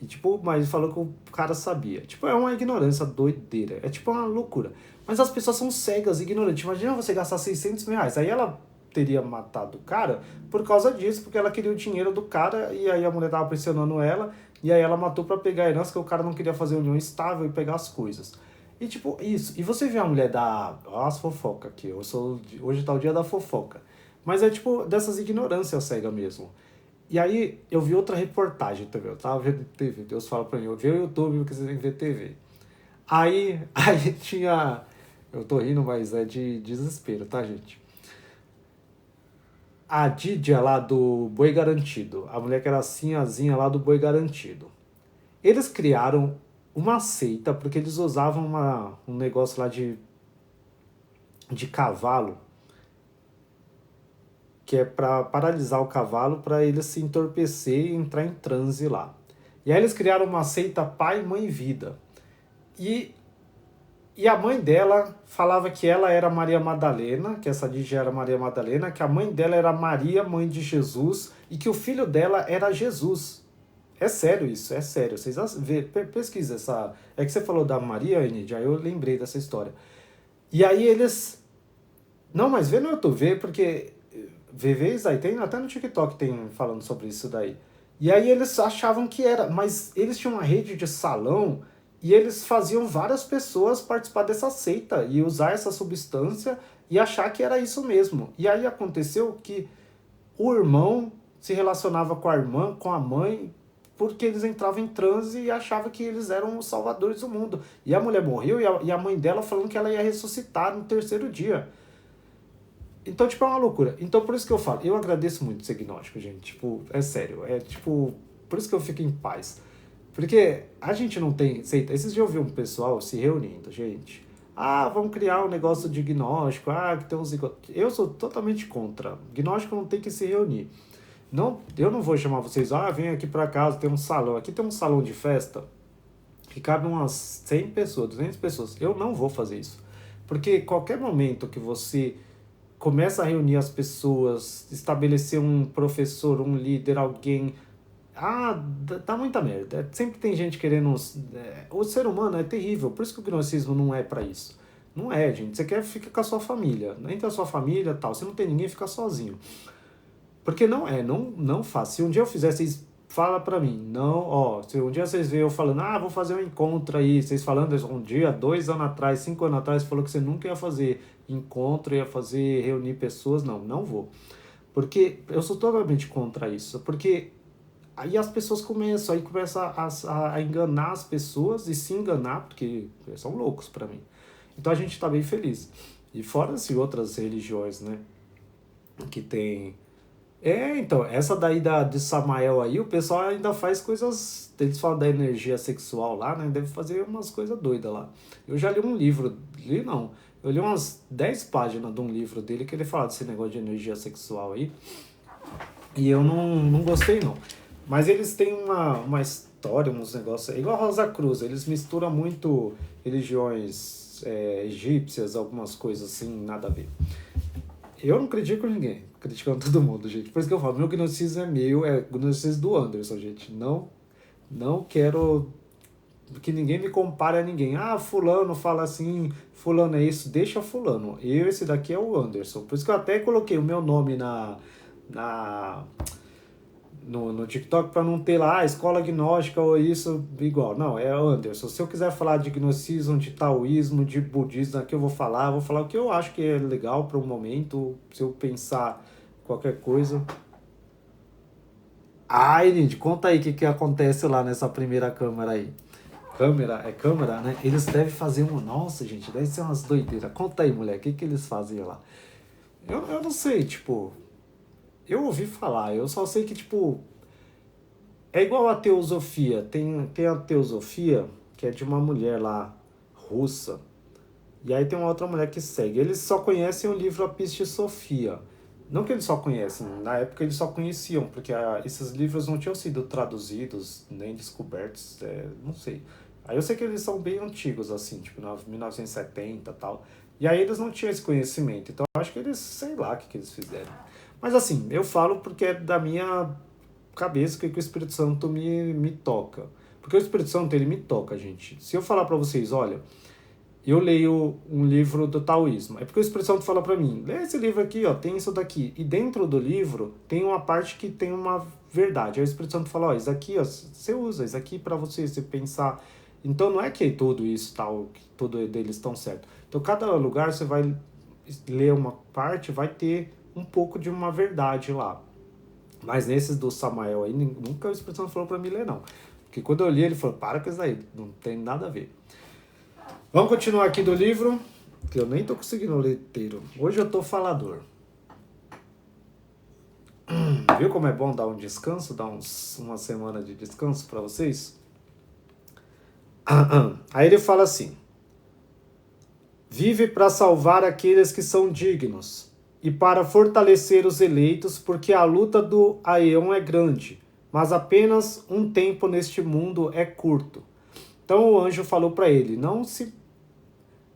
E, tipo, mas falou que o cara sabia. Tipo, é uma ignorância doideira. É tipo uma loucura. Mas as pessoas são cegas, ignorantes. Imagina você gastar 600 mil reais. Aí ela teria matado o cara por causa disso, porque ela queria o dinheiro do cara e aí a mulher tava pressionando ela e aí ela matou pra pegar a herança, que o cara não queria fazer união estável e pegar as coisas. E tipo, isso. E você vê a mulher da... Ó, as fofocas aqui. Hoje tá o dia da fofoca. Mas é tipo dessas ignorâncias cega mesmo. E aí eu vi outra reportagem também. Eu tava vendo TV. Deus fala pra mim, eu vi o YouTube porque você tem que ver TV. Aí tinha... Eu tô rindo, mas é de desespero, tá, gente? A Didia lá do Boi Garantido. A mulher que era assim, azinha lá do Boi Garantido. Eles criaram uma seita porque eles usavam um negócio lá de cavalo, que é para paralisar o cavalo para ele se entorpecer e entrar em transe lá. E aí eles criaram uma seita pai, mãe e vida. E a mãe dela falava que ela era Maria Madalena, que essa Didia era Maria Madalena, que a mãe dela era Maria, mãe de Jesus, e que o filho dela era Jesus. É sério isso, é sério. Vocês pesquisam essa... É que você falou da Maria, Enidia, aí eu lembrei dessa história. E aí eles... Não, mas vê no YouTube, porque... Vê isso aí, tem até no TikTok tem falando sobre isso daí. E aí eles achavam que era... Mas eles tinham uma rede de salão... E eles faziam várias pessoas participar dessa seita e usar essa substância e achar que era isso mesmo. E aí aconteceu que o irmão se relacionava com a irmã, com a mãe, porque eles entravam em transe e achavam que eles eram os salvadores do mundo. E a mulher morreu e a mãe dela falando que ela ia ressuscitar no 3º dia. Então, tipo, é uma loucura. Então, por isso que eu falo, eu agradeço muito ser gnóstico, gente. Tipo, é sério. É tipo, por isso que eu fico em paz. Porque a gente não tem... Esses dias eu vi um pessoal se reunindo, gente. Ah, vamos criar um negócio de gnóstico. Ah, que tem uns... Eu sou totalmente contra. Gnóstico não tem que se reunir. Não, eu não vou chamar vocês... Ah, vem aqui pra casa, tem um salão. Aqui tem um salão de festa que cabe umas 100 pessoas, 200 pessoas. Eu não vou fazer isso. Porque qualquer momento que você começa a reunir as pessoas, estabelecer um professor, um líder, alguém. Dá muita merda. Sempre tem gente querendo. O ser humano é terrível, por isso que o gnosticismo não é pra isso. Não é, gente. Você quer ficar com a sua família. Entre a sua família e tal. Se não tem ninguém, fica sozinho. Porque não faz. Se um dia eu fizer, vocês fala pra mim. Não, ó, se um dia vocês veem eu falando, vou fazer um encontro aí, vocês falando um dia, 2 anos atrás, 5 anos atrás, falou que você nunca ia fazer encontro, ia fazer, reunir pessoas, não vou. Porque eu sou totalmente contra isso. Porque aí as pessoas começam a enganar as pessoas e se enganar, porque eles são loucos pra mim. Então a gente tá bem feliz. E fora assim, outras religiões, né? Que tem. Então, essa daí de Samael aí, o pessoal ainda faz coisas. Eles falam da energia sexual lá, né? Deve fazer umas coisas doidas lá. Eu já li um livro, li não. Eu li umas 10 páginas de um livro dele que ele fala desse negócio de energia sexual aí. E eu não gostei não. Mas eles têm uma história, uns negócios. Igual a Rosa Cruz, eles misturam muito religiões egípcias, algumas coisas assim, nada a ver. Eu não critico ninguém, criticando todo mundo, gente. Por isso que eu falo, meu gnosticismo é meu, é gnosticismo do Anderson, gente. Não quero que ninguém me compare a ninguém. Fulano fala assim, fulano é isso, deixa fulano. Esse daqui é o Anderson. Por isso que eu até coloquei o meu nome na no TikTok para não ter lá escola gnóstica ou isso igual. Não, é Anderson. Se eu quiser falar de gnosticismo, de taoísmo, de budismo, aqui eu vou falar o que eu acho que é legal para o momento, se eu pensar qualquer coisa. Lindy, conta aí o que acontece lá nessa primeira câmera aí. Câmera, né? Eles devem fazer uma. Nossa, gente, deve ser umas doideiras. Conta aí, mulher, o que eles faziam lá? Eu não sei, tipo. Eu ouvi falar, eu só sei que, tipo, é igual a teosofia. Tem a teosofia, que é de uma mulher lá, russa, e aí tem uma outra mulher que segue. Eles só conhecem o livro A Piste Sofia. Não que eles só conhecem, na época eles só conheciam, porque esses livros não tinham sido traduzidos, nem descobertos, não sei. Aí eu sei que eles são bem antigos, assim, tipo, 1970 e tal. E aí eles não tinham esse conhecimento, então eu acho que eles, sei lá o que eles fizeram. Mas assim, eu falo porque é da minha cabeça que o Espírito Santo me toca. Porque o Espírito Santo, ele me toca, gente. Se eu falar pra vocês, olha, eu leio um livro do taoísmo, é porque o Espírito Santo fala pra mim, lê esse livro aqui, ó, tem isso daqui. E dentro do livro tem uma parte que tem uma verdade. Aí o Espírito Santo fala, ó, isso aqui, ó, você usa isso aqui pra você pensar. Então não é que tudo isso tal, que tudo deles estão certo. Então cada lugar você vai ler uma parte, vai ter um pouco de uma verdade lá. Mas nesses do Samael aí, nunca o Espírito Santo falou pra mim ler, não. Porque quando eu li, ele falou, para com isso aí, não tem nada a ver. Vamos continuar aqui do livro, que eu nem tô conseguindo ler inteiro. Hoje eu tô falador. Viu como é bom dar um descanso, dar uma semana de descanso para vocês? Aí ele fala assim, vive para salvar aqueles que são dignos e para fortalecer os eleitos, porque a luta do Aeon é grande, mas apenas um tempo neste mundo é curto. Então o anjo falou para ele, não se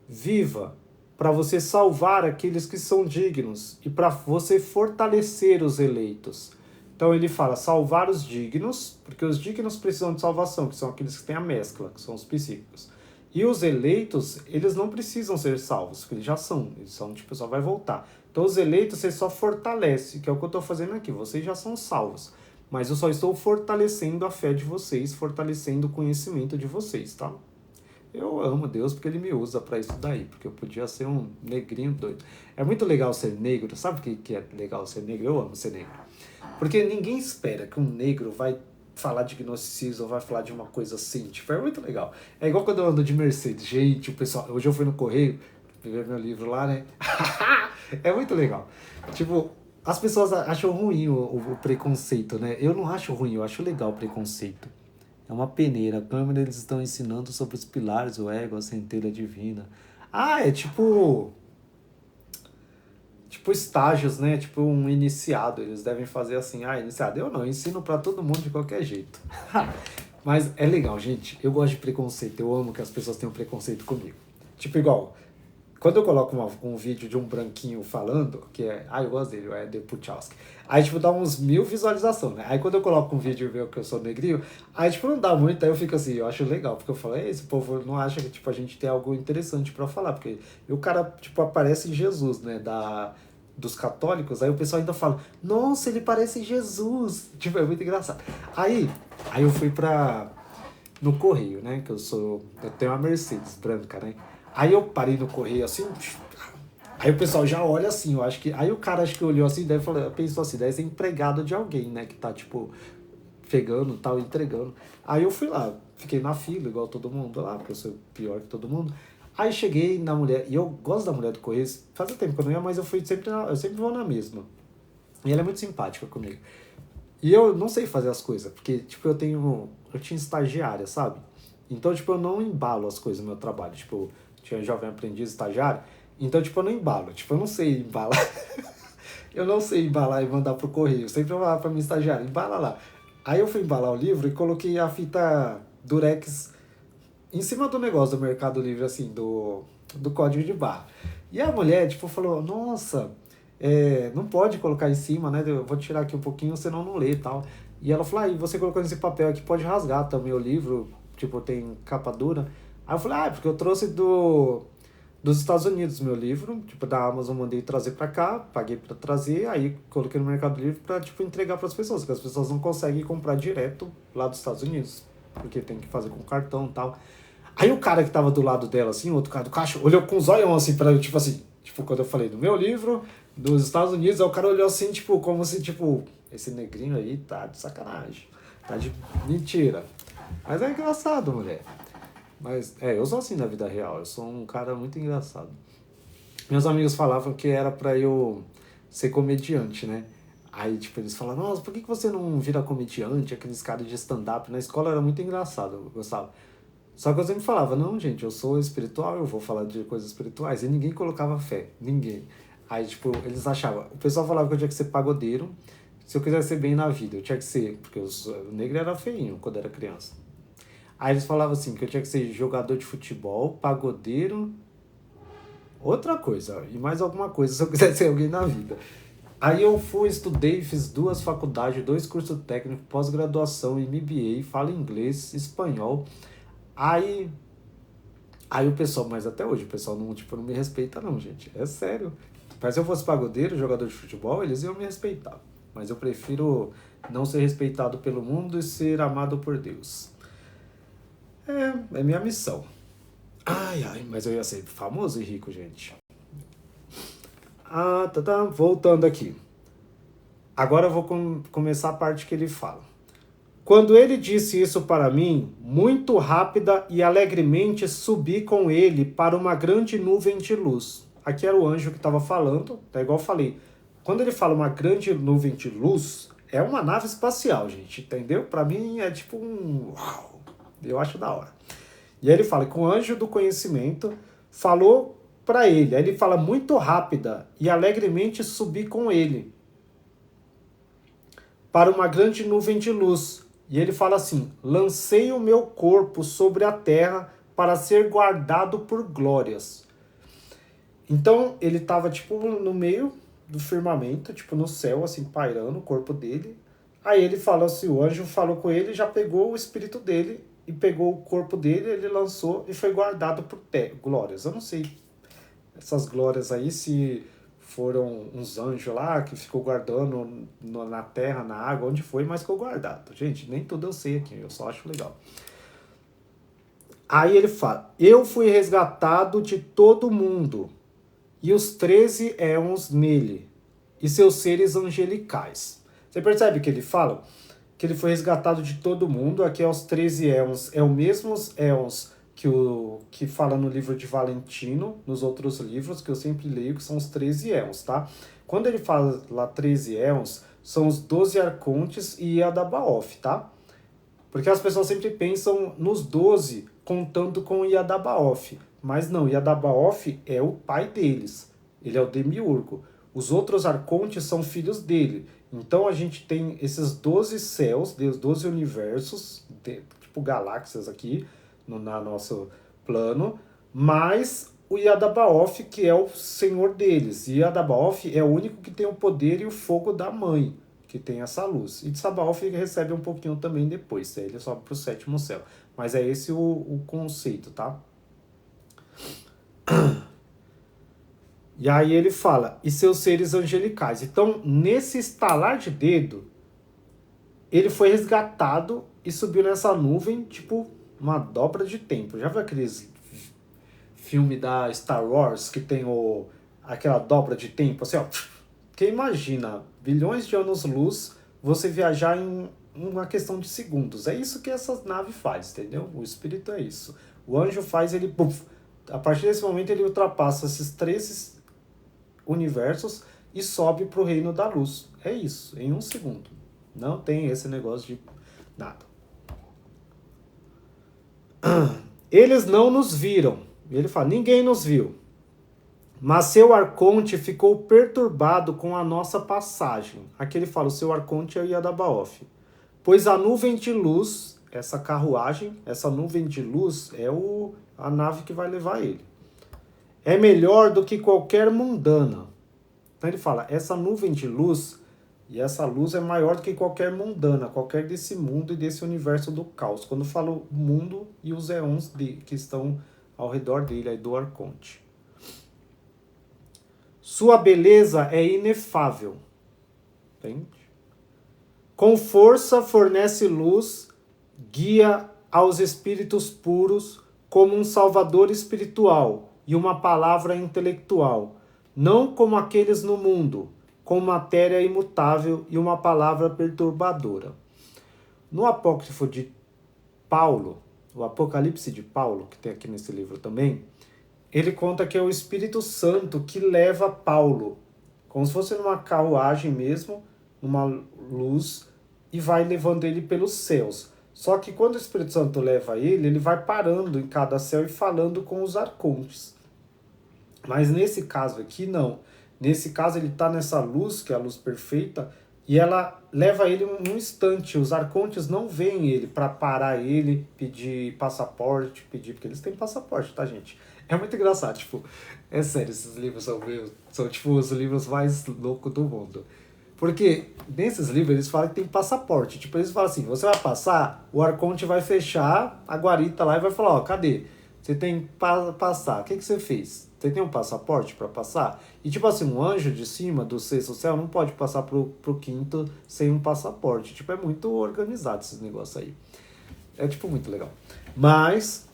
viva para você salvar aqueles que são dignos e para você fortalecer os eleitos. Então ele fala salvar os dignos, porque os dignos precisam de salvação, que são aqueles que têm a mescla, que são os psíquicos. E os eleitos, eles não precisam ser salvos, porque eles já são, tipo, só vai voltar. Então os eleitos você só fortalece, que é o que eu estou fazendo aqui, vocês já são salvos. Mas eu só estou fortalecendo a fé de vocês, fortalecendo o conhecimento de vocês, tá? Eu amo Deus porque ele me usa para isso daí, porque eu podia ser um negrinho doido. É muito legal ser negro, sabe o que é legal ser negro? Eu amo ser negro. Porque ninguém espera que um negro vai falar de gnosticismo ou vai falar de uma coisa assim, tipo, é muito legal. É igual quando eu ando de Mercedes, gente, o pessoal, hoje eu fui no correio, peguei meu livro lá, né? É muito legal. Tipo, as pessoas acham ruim o preconceito, né? Eu não acho ruim, eu acho legal o preconceito. É uma peneira. A câmera eles estão ensinando sobre os pilares, o ego, a centelha divina. É tipo estágios, né? Tipo um iniciado. Eles devem fazer assim, iniciado. Eu não, eu ensino pra todo mundo de qualquer jeito. Mas é legal, gente. Eu gosto de preconceito. Eu amo que as pessoas tenham preconceito comigo. Tipo igual, quando eu coloco um vídeo de um branquinho falando, que é. Ah, eu gosto dele, é The Puchalski. Aí, tipo, dá uns 1000 visualizações, né? Aí quando eu coloco um vídeo meu que eu sou negrinho, aí, tipo, não dá muito, aí eu fico assim, eu acho legal, porque eu falo, esse povo não acha que, tipo, a gente tem algo interessante pra falar, porque e o cara, tipo, aparece em Jesus, né? Dos católicos, aí o pessoal ainda fala, nossa, ele parece Jesus. Tipo, é muito engraçado. Aí eu fui no correio, né? Eu tenho uma Mercedes branca, né? Aí eu parei no correio assim. Aí o pessoal já olha assim, eu acho que. Aí o cara acho que olhou assim, pensou assim, deve ser empregado de alguém, né? Que tá, tipo, pegando tal, entregando. Aí eu fui lá, fiquei na fila, igual todo mundo lá, porque eu sou pior que todo mundo. Aí cheguei na mulher, e eu gosto da mulher do Correio, fazia tempo que eu não ia, mas eu sempre vou na mesma. E ela é muito simpática comigo. E eu não sei fazer as coisas, porque, tipo, eu tinha estagiária, sabe? Então, tipo, eu não embalo as coisas no meu trabalho. Tipo, tinha jovem aprendiz, estagiário. Então, tipo, eu não embalo. Tipo, eu não sei embalar. Eu não sei embalar e mandar pro correio. Eu sempre vou lá pra minha estagiária, embala lá. Aí eu fui embalar o livro e coloquei a fita Durex em cima do negócio do Mercado Livre, assim, do código de barra. E a mulher, tipo, falou, nossa, não pode colocar em cima, né? Eu vou tirar aqui um pouquinho, senão não lê e tal. E ela falou, ah, e você colocou nesse papel aqui, pode rasgar também o livro, tipo, tem capa dura. Aí eu falei, ah, porque eu trouxe dos Estados Unidos meu livro, tipo, da Amazon mandei trazer pra cá, paguei pra trazer, aí coloquei no Mercado Livre pra, tipo, entregar pras pessoas, porque as pessoas não conseguem comprar direto lá dos Estados Unidos, porque tem que fazer com cartão e tal. Aí o cara que tava do lado dela, assim, o outro cara do caixa, olhou com os olhos assim pra eu, tipo assim, tipo, quando eu falei do meu livro, dos Estados Unidos, aí o cara olhou assim, tipo, como se, tipo, esse negrinho aí tá de sacanagem, tá de mentira. Mas é engraçado, mulher. Mas, eu sou assim na vida real, eu sou um cara muito engraçado. Meus amigos falavam que era pra eu ser comediante, né? Aí, tipo, eles falavam, nossa, por que você não vira comediante? Aqueles caras de stand-up. Na escola era muito engraçado, eu gostava. Só que eu sempre falava, não, gente, eu sou espiritual, eu vou falar de coisas espirituais. E ninguém colocava fé, ninguém. Aí, tipo, eles achavam, o pessoal falava que eu tinha que ser pagodeiro, se eu quisesse ser bem na vida, eu tinha que ser, porque o negro era feinho quando era criança. Aí eles falavam assim, que eu tinha que ser jogador de futebol, pagodeiro, outra coisa, e mais alguma coisa se eu quisesse ser alguém na vida. Aí eu fui, estudei, fiz 2 faculdades, 2 cursos técnicos, pós-graduação, MBA, falo inglês, espanhol. Aí Aí o pessoal, mas até hoje o pessoal não, tipo, não me respeita não, gente. É sério. Mas se eu fosse pagodeiro, jogador de futebol, eles iam me respeitar. Mas eu prefiro não ser respeitado pelo mundo e ser amado por Deus. É minha missão. Ai, ai, mas eu ia ser famoso e rico, gente. Ah, tá, voltando aqui. Agora eu vou começar a parte que ele fala. Quando ele disse isso para mim, muito rápida e alegremente subi com ele para uma grande nuvem de luz. Aqui era o anjo que estava falando, tá igual eu falei. Quando ele fala uma grande nuvem de luz, é uma nave espacial, gente, entendeu? Para mim é tipo um uau, eu acho da hora. E aí ele fala que o anjo do conhecimento falou para ele. Aí ele fala muito rápida e alegremente subi com ele para uma grande nuvem de luz. E ele fala assim: lancei o meu corpo sobre a terra para ser guardado por glórias. Então ele estava tipo no meio do firmamento, tipo no céu, assim, pairando o corpo dele. Aí ele falou assim: o anjo falou com ele, já pegou o espírito dele e pegou o corpo dele, ele lançou e foi guardado por glórias. Eu não sei essas glórias aí se foram uns anjos lá que ficou guardando na terra, na água, onde foi, mas ficou guardado. Gente, nem tudo eu sei aqui, eu só acho legal. Aí ele fala: eu fui resgatado de todo mundo, e os 13 éons nele, e seus seres angelicais. Você percebe que ele fala que ele foi resgatado de todo mundo, aqui é os 13 éons, é o mesmos éons que fala no livro de Valentino, nos outros livros que eu sempre leio, que são os 13 éons, tá? Quando ele fala lá 13 éons, são os 12 arcontes e Yadabaoth, tá? Porque as pessoas sempre pensam nos 12 contando com Yadabaoth, mas não, Yadabaoth é o pai deles, ele é o demiurgo. Os outros arcontes são filhos dele. Então a gente tem esses 12 céus, 12 universos, tipo galáxias aqui, no nosso plano, mais o Yadabaoth, que é o senhor deles. E Yadabaoth é o único que tem o poder e o fogo da mãe, que tem essa luz. E Tsabaoth recebe um pouquinho também depois, ele sobe para o sétimo céu. Mas é esse o conceito, tá? E aí ele fala, e seus seres angelicais. Então, nesse estalar de dedo, ele foi resgatado e subiu nessa nuvem, tipo, uma dobra de tempo. Já viu aqueles filme da Star Wars que tem aquela dobra de tempo, assim, ó. Que imagina, bilhões de anos-luz, você viajar em uma questão de segundos. É isso que essa nave faz, entendeu? O espírito é isso. O anjo faz, ele... Puff, a partir desse momento ele ultrapassa esses 13 universos e sobe para o reino da luz. É isso, em um segundo. Não tem esse negócio de nada. Eles não nos viram. Ele fala, ninguém nos viu. Mas seu arconte ficou perturbado com a nossa passagem. Aqui ele fala, o seu arconte é o Yadabaoth. Pois a nuvem de luz, essa carruagem, essa nuvem de luz é a nave que vai levar ele. É melhor do que qualquer mundana. Então ele fala, essa nuvem de luz, e essa luz é maior do que qualquer mundana, qualquer desse mundo e desse universo do caos. Quando fala o mundo e os éons que estão ao redor dele, aí do arconte. Sua beleza é inefável. Entende? Com força fornece luz, guia aos espíritos puros como um salvador espiritual e uma palavra intelectual, não como aqueles no mundo, com matéria imutável e uma palavra perturbadora. No apócrifo de Paulo, o Apocalipse de Paulo, que tem aqui nesse livro também, ele conta que é o Espírito Santo que leva Paulo, como se fosse numa carruagem mesmo, numa luz, e vai levando ele pelos céus. Só que quando o Espírito Santo leva ele, ele vai parando em cada céu e falando com os arcontes. Mas nesse caso aqui, não. Nesse caso, ele está nessa luz, que é a luz perfeita, e ela leva ele num instante. Os arcontes não veem ele para parar ele, pedir passaporte, porque eles têm passaporte, tá, gente? É muito engraçado, tipo, é sério, esses livros são tipo os livros mais loucos do mundo. Porque nesses livros eles falam que tem passaporte. Tipo, eles falam assim, você vai passar, o arconte vai fechar a guarita lá e vai falar, ó, cadê? Você tem que passar. O que você fez? Você tem um passaporte para passar? E tipo assim, um anjo de cima do sexto céu não pode passar pro quinto sem um passaporte. Tipo, é muito organizado esses negócios aí. É tipo muito legal. Mas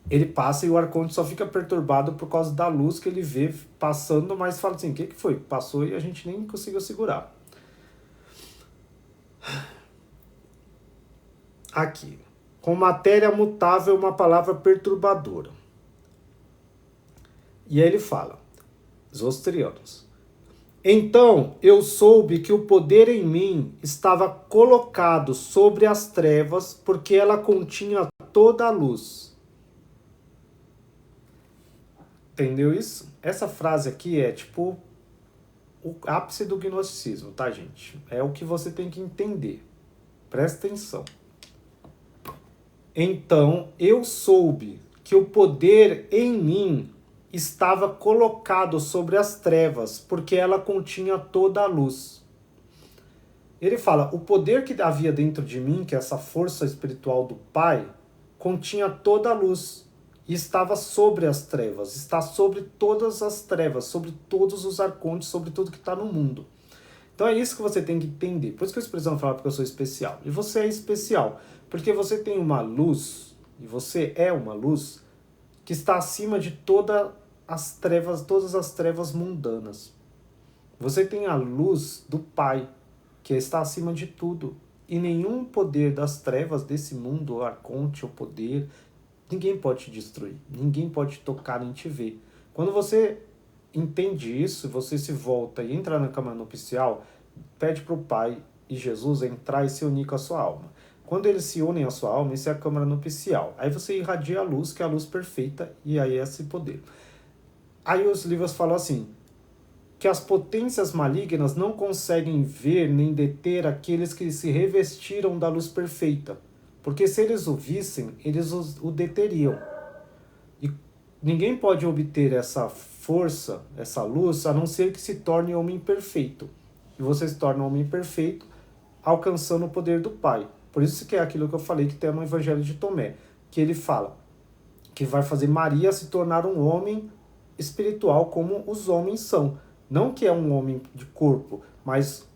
ele passa e o arconte só fica perturbado por causa da luz que ele vê passando, mas fala assim, o que foi? Passou e a gente nem conseguiu segurar. Aqui. Com matéria mutável, uma palavra perturbadora. E aí ele fala, Zostrianos. Então eu soube que o poder em mim estava colocado sobre as trevas, porque ela continha toda a luz. Entendeu isso? Essa frase aqui é tipo o ápice do gnosticismo, tá, gente? É o que você tem que entender. Presta atenção. Então eu soube que o poder em mim estava colocado sobre as trevas, porque ela continha toda a luz. Ele fala, o poder que havia dentro de mim, que é essa força espiritual do Pai, continha toda a luz e estava sobre as trevas, está sobre todas as trevas, sobre todos os arcontes, sobre tudo que está no mundo. Então é isso que você tem que entender. Por isso que a expressão fala porque eu sou especial. E você é especial, porque você tem uma luz, e você é uma luz, que está acima de todas as trevas mundanas. Você tem a luz do Pai, que está acima de tudo. E nenhum poder das trevas desse mundo, o arconte, o poder, ninguém pode te destruir. Ninguém pode te tocar nem te ver. Quando você entende isso, você se volta e entra na câmara nupcial, pede para o Pai e Jesus entrar e se unir com a sua alma. Quando eles se unem à sua alma, isso é a câmara nupcial. Aí você irradia a luz, que é a luz perfeita, e aí é esse poder. Aí os livros falam assim, que as potências malignas não conseguem ver nem deter aqueles que se revestiram da luz perfeita. Porque se eles o vissem, eles o deteriam. E ninguém pode obter essa força, essa luz, a não ser que se torne homem perfeito. E você se torna homem perfeito alcançando o poder do Pai. Por isso que é aquilo que eu falei que tem no Evangelho de Tomé, que ele fala que vai fazer Maria se tornar um homem espiritual como os homens são. Não que é um homem de corpo, mas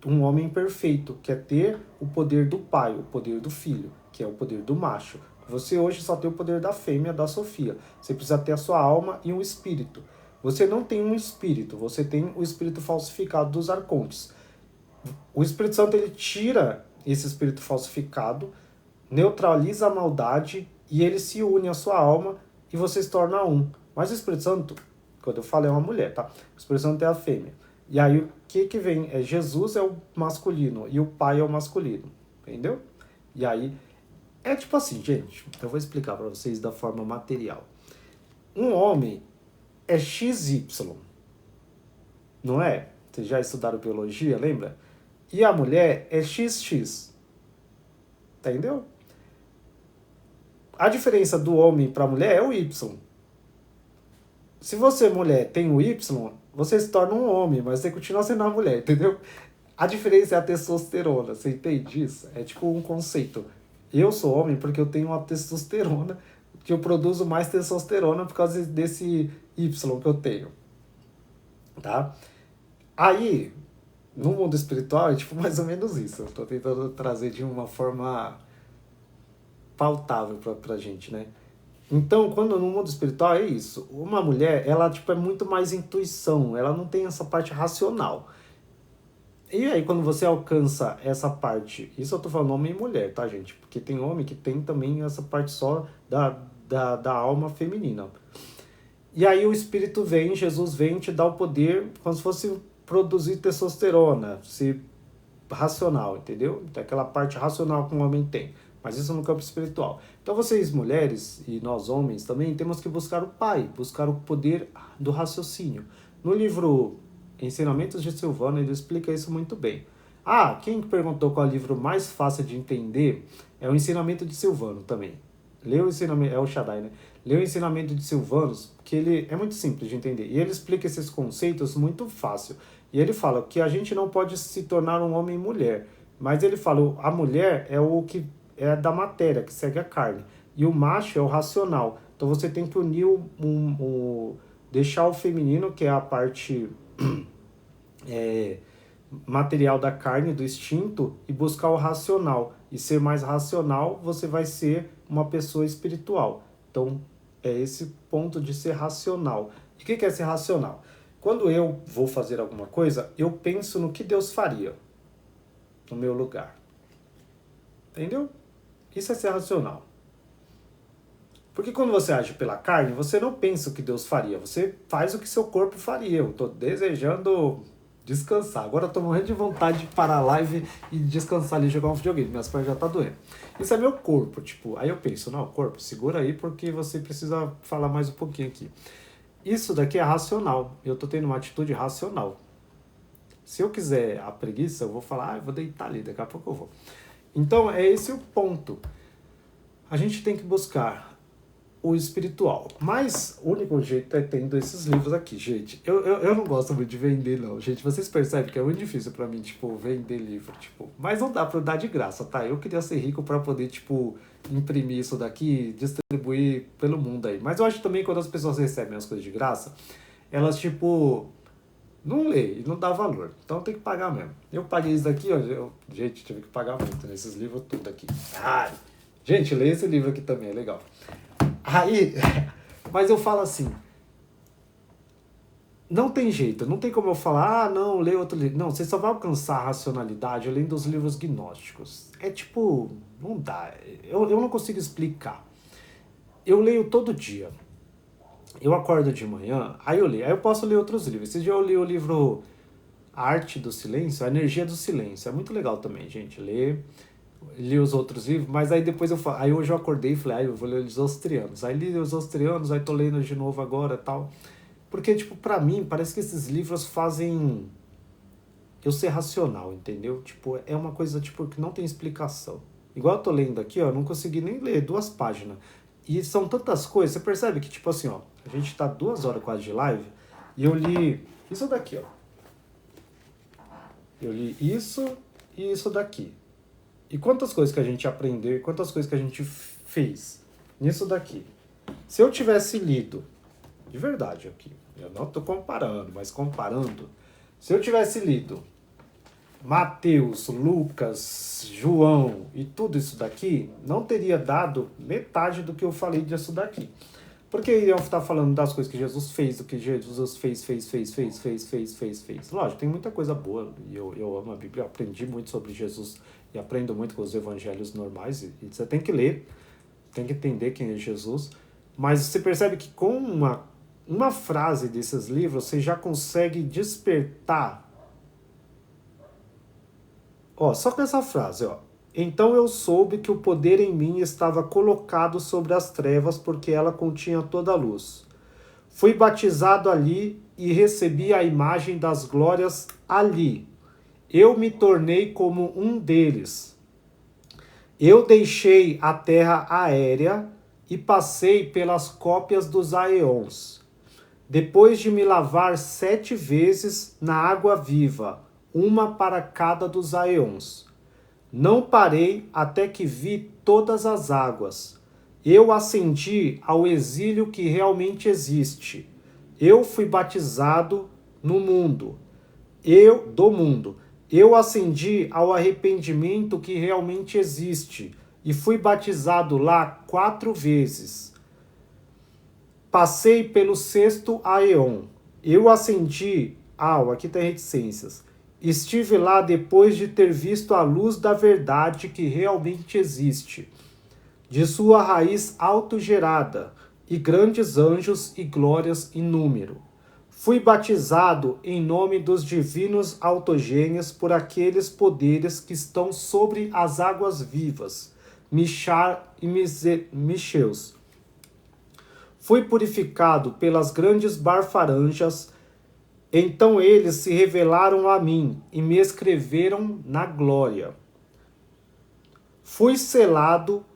um homem perfeito, que é ter o poder do Pai, o poder do Filho, que é o poder do macho. Você hoje só tem o poder da fêmea, da Sofia. Você precisa ter a sua alma e um espírito. Você não tem um espírito, você tem o espírito falsificado dos arcontes. O Espírito Santo, ele tira esse espírito falsificado, neutraliza a maldade e ele se une à sua alma e você se torna um. Mas o Espírito Santo, quando eu falo é uma mulher, tá? O Espírito Santo é a fêmea. E aí o que vem? Jesus é o masculino e o Pai é o masculino. Entendeu? E aí é tipo assim, gente, eu vou explicar para vocês da forma material. Um homem é XY, não é? Vocês já estudaram biologia, lembra? E a mulher é XX. Entendeu? A diferença do homem para a mulher é o Y. Se você, mulher, tem o Y, você se torna um homem, mas você continua sendo uma mulher, entendeu? A diferença é a testosterona, você entende isso? É tipo um conceito. Eu sou homem porque eu tenho uma testosterona, que eu produzo mais testosterona por causa desse Y que eu tenho. Tá? Aí, no mundo espiritual, é tipo mais ou menos isso. Eu tô tentando trazer de uma forma pautável pra gente, né? Então, quando no mundo espiritual é isso. Uma mulher, ela tipo é muito mais intuição, ela não tem essa parte racional. E aí, quando você alcança essa parte, isso eu tô falando homem e mulher, tá, gente? Porque tem homem que tem também essa parte só da alma feminina. E aí o Espírito vem, Jesus vem te dá o poder, como se fosse produzir testosterona, se racional, entendeu? Tem aquela parte racional que o homem tem, mas isso no campo espiritual. Então vocês mulheres e nós homens também temos que buscar o Pai, buscar o poder do raciocínio. No livro Ensinamentos de Silvano ele explica isso muito bem. Ah, quem perguntou qual é o livro mais fácil de entender é o Ensinamento de Silvano também. Lê o ensinamento, é o Shaddai, né? Lê o Ensinamento de Silvanos, que ele é muito simples de entender. E ele explica esses conceitos muito fácil. E ele fala que a gente não pode se tornar um homem e mulher. Mas ele fala, a mulher é o que é da matéria, que segue a carne. E o macho é o racional. Então você tem que unir deixar o feminino, que é a parte material da carne, do instinto, e buscar o racional. E ser mais racional, você vai ser uma pessoa espiritual. Então, é esse ponto de ser racional. E o que é ser racional? Quando eu vou fazer alguma coisa, eu penso no que Deus faria no meu lugar. Entendeu? Isso é ser racional. Porque quando você age pela carne, você não pensa o que Deus faria. Você faz o que seu corpo faria. Eu estou desejando descansar. Agora eu tô morrendo de vontade de parar a live e descansar ali, jogar um videogame. Minhas pernas já tá doendo. Isso é meu corpo, tipo. Aí eu penso, não, corpo, segura aí porque você precisa falar mais um pouquinho aqui. Isso daqui é racional. Eu tô tendo uma atitude racional. Se eu quiser a preguiça, eu vou falar, eu vou deitar ali, daqui a pouco eu vou. Então, é esse o ponto. A gente tem que buscar o espiritual. Mas o único jeito é tendo esses livros aqui, gente. Eu não gosto muito de vender, não, gente. Vocês percebem que é muito difícil pra mim, tipo, vender livro, tipo. Mas não dá pra dar de graça, tá? Eu queria ser rico pra poder, tipo, imprimir isso daqui e distribuir pelo mundo aí. Mas eu acho também que quando as pessoas recebem as coisas de graça, elas, tipo, não lê e não dá valor. Então tem que pagar mesmo. Eu paguei isso daqui, ó. Gente, tive que pagar muito nesses livros tudo aqui. Ai, gente, lê esse livro aqui também, é legal. Aí, mas eu falo assim, não tem jeito, não tem como eu falar, não, lê outro livro. Não, você só vai alcançar a racionalidade além dos livros gnósticos. É tipo, não dá, eu não consigo explicar. Eu leio todo dia. Eu acordo de manhã, aí eu leio, aí eu posso ler outros livros. Esse dia eu li o livro A Arte do Silêncio, A Energia do Silêncio. É muito legal também, gente, ler. Li os outros livros, mas aí depois aí hoje eu acordei e falei, eu vou ler os austrianos. Aí li os austrianos, aí tô lendo de novo agora e tal. Porque, tipo, pra mim, parece que esses livros fazem eu ser racional, entendeu? Tipo, é uma coisa, tipo, que não tem explicação. Igual eu tô lendo aqui, ó, eu não consegui nem ler 2 páginas. E são tantas coisas, você percebe que, tipo assim, ó, a gente tá 2 horas quase de live, e eu li isso daqui, ó. Eu li isso e isso daqui. E quantas coisas que a gente aprendeu, e quantas coisas que a gente fez nisso daqui. Se eu tivesse lido, de verdade aqui, eu não tô comparando, mas comparando, se eu tivesse lido Mateus, Lucas, João e tudo isso daqui, não teria dado metade do que eu falei disso daqui. Porque iriam estar falando das coisas que Jesus fez, do que Jesus fez. Lógico, tem muita coisa boa, e eu amo a Bíblia, eu aprendi muito sobre Jesus e aprendo muito com os evangelhos normais, e você tem que ler, tem que entender quem é Jesus, mas você percebe que com uma frase desses livros, você já consegue despertar. Ó, só com essa frase, ó. Então eu soube que o poder em mim estava colocado sobre as trevas, porque ela continha toda a luz. Fui batizado ali e recebi a imagem das glórias ali. Eu me tornei como um deles. Eu deixei a terra aérea e passei pelas cópias dos aeons. Depois de me lavar 7 vezes na água viva, uma para cada dos aeons. Não parei até que vi todas as águas. Eu ascendi ao exílio que realmente existe. Eu fui batizado no mundo. Do mundo. Eu ascendi ao arrependimento que realmente existe e fui batizado lá 4 vezes. Passei pelo 6º aeon. Eu ascendi aqui tem reticências. Estive lá depois de ter visto a luz da verdade que realmente existe, de sua raiz autogerada, e grandes anjos e glórias em número. Fui batizado em nome dos divinos autogênios por aqueles poderes que estão sobre as águas vivas, Mishar e Micheus. Fui purificado pelas grandes barfaranjas. Então eles se revelaram a mim e me escreveram na glória. Fui selado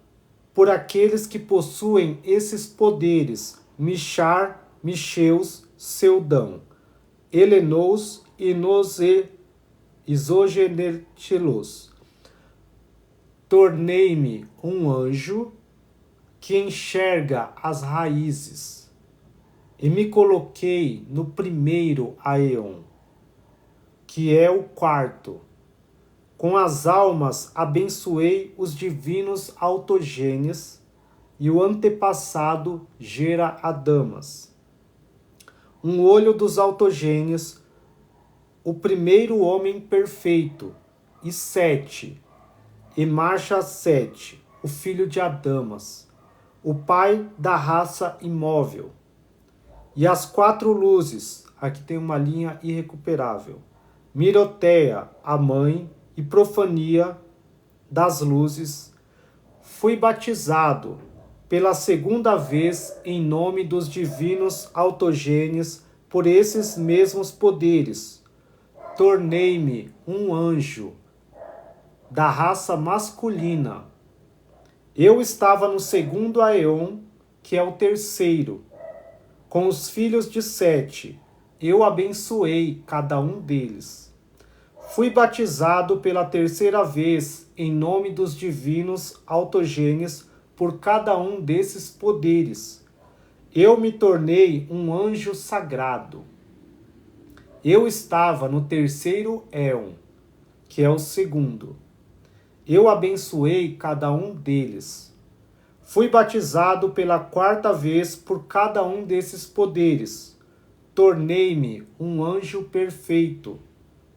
por aqueles que possuem esses poderes, Mishar, Micheus, Seudão, Helenous e Isogenetilos. Tornei-me um anjo que enxerga as raízes. E me coloquei no 1º aeon, que é o 4º. Com as almas abençoei os divinos autogênios e o antepassado Gera Adamas. Um olho dos autogênios, o 1º homem perfeito, e 7, e Marcha 7, o filho de Adamas, o pai da raça imóvel. E as 4 luzes, aqui tem uma linha irrecuperável. Miroteia, a mãe, e Profania das luzes. Fui batizado pela 2ª vez em nome dos divinos autogênios por esses mesmos poderes. Tornei-me um anjo da raça masculina. Eu estava no 2º aeon, que é o 3º. Com os filhos de Sete, eu abençoei cada um deles. Fui batizado pela 3ª vez em nome dos divinos autogênios por cada um desses poderes. Eu me tornei um anjo sagrado. Eu estava no 3º éon, que é o 2º. Eu abençoei cada um deles. Fui batizado pela 4ª vez por cada um desses poderes. Tornei-me um anjo perfeito.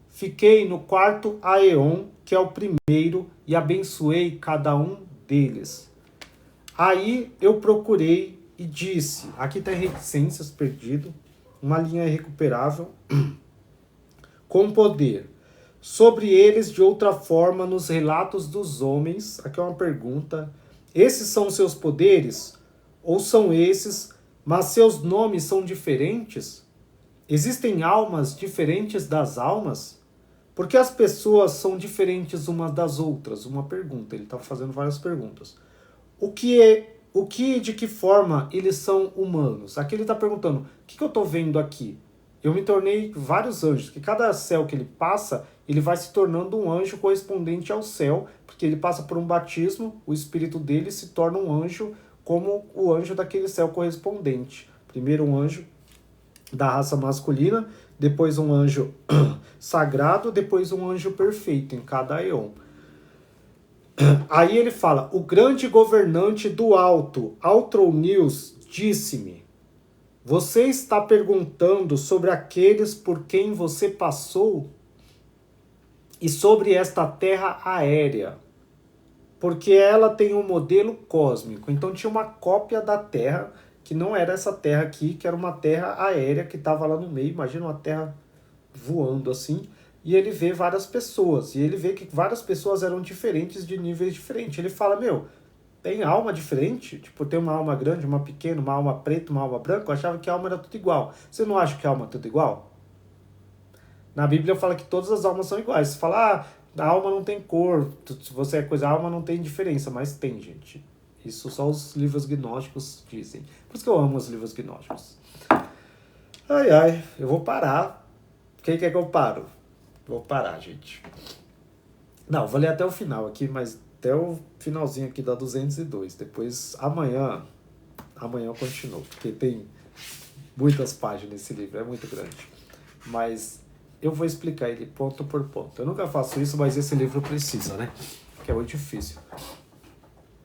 Fiquei no 4º aeon, que é o 1º, e abençoei cada um deles. Aí eu procurei e disse, aqui está reticências perdido, uma linha irrecuperável, com poder. Sobre eles de outra forma nos relatos dos homens, aqui é uma pergunta. Esses são seus poderes? Ou são esses, mas seus nomes são diferentes? Existem almas diferentes das almas? Porque as pessoas são diferentes umas das outras? Uma pergunta, ele está fazendo várias perguntas. O que de que forma eles são humanos? Aqui ele está perguntando, o que eu estou vendo aqui? Eu me tornei vários anjos, que cada céu que ele passa, ele vai se tornando um anjo correspondente ao céu, porque ele passa por um batismo, o espírito dele se torna um anjo como o anjo daquele céu correspondente. Primeiro um anjo da raça masculina, depois um anjo sagrado, depois um anjo perfeito em cada eon. Aí ele fala, o grande governante do alto, Altroneus, disse-me, você está perguntando sobre aqueles por quem você passou e sobre esta terra aérea, porque ela tem um modelo cósmico. Então tinha uma cópia da Terra, que não era essa Terra aqui, que era uma Terra aérea que estava lá no meio, imagina uma Terra voando assim, e ele vê várias pessoas, e ele vê que várias pessoas eram diferentes, de níveis diferentes. Ele fala, meu, tem alma diferente? Tipo, tem uma alma grande, uma pequena, uma alma preta, uma alma branca? Eu achava que a alma era tudo igual. Você não acha que a alma é tudo igual? Na Bíblia fala que todas as almas são iguais. Você fala, a alma não tem cor, se você é coisa, a alma não tem diferença, mas tem, gente. Isso só os livros gnósticos dizem. Por isso que eu amo os livros gnósticos. Ai, eu vou parar. Quem quer que eu paro? Vou parar, gente. Não, vou ler até o final aqui, mas até o finalzinho aqui da 202. Depois, amanhã eu continuo, porque tem muitas páginas esse livro, é muito grande. Mas eu vou explicar ele ponto por ponto. Eu nunca faço isso, mas esse livro precisa, né? Que é muito difícil.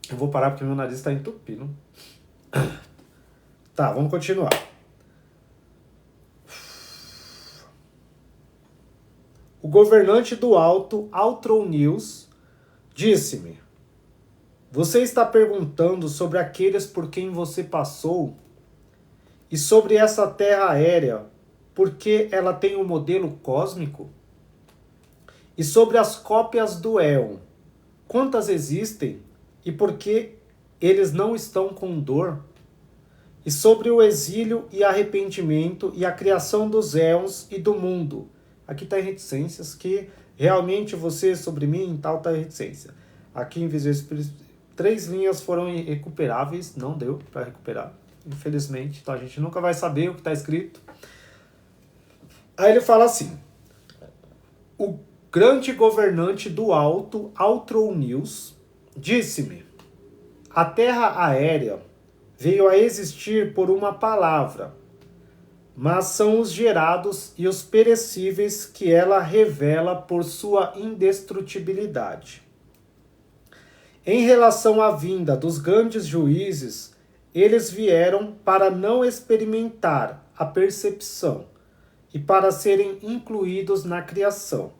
Eu vou parar porque meu nariz está entupindo. Tá, vamos continuar. O governante do alto, Altroneus, disse-me, você está perguntando sobre aqueles por quem você passou e sobre essa terra aérea, porque ela tem um modelo cósmico? E sobre as cópias do éon, quantas existem e por que eles não estão com dor? E sobre o exílio e arrependimento e a criação dos éons e do mundo. Aqui está em reticências, que realmente você sobre mim, tal, está em reticência. Aqui em Viseu Espírito, 3 linhas foram irrecuperáveis, não deu para recuperar, infelizmente. Então a gente nunca vai saber o que está escrito. Aí ele fala assim, o grande governante do alto, Altroneus, disse-me, a terra aérea veio a existir por uma palavra, mas são os gerados e os perecíveis que ela revela por sua indestrutibilidade. Em relação à vinda dos grandes juízes, eles vieram para não experimentar a percepção e para serem incluídos na criação.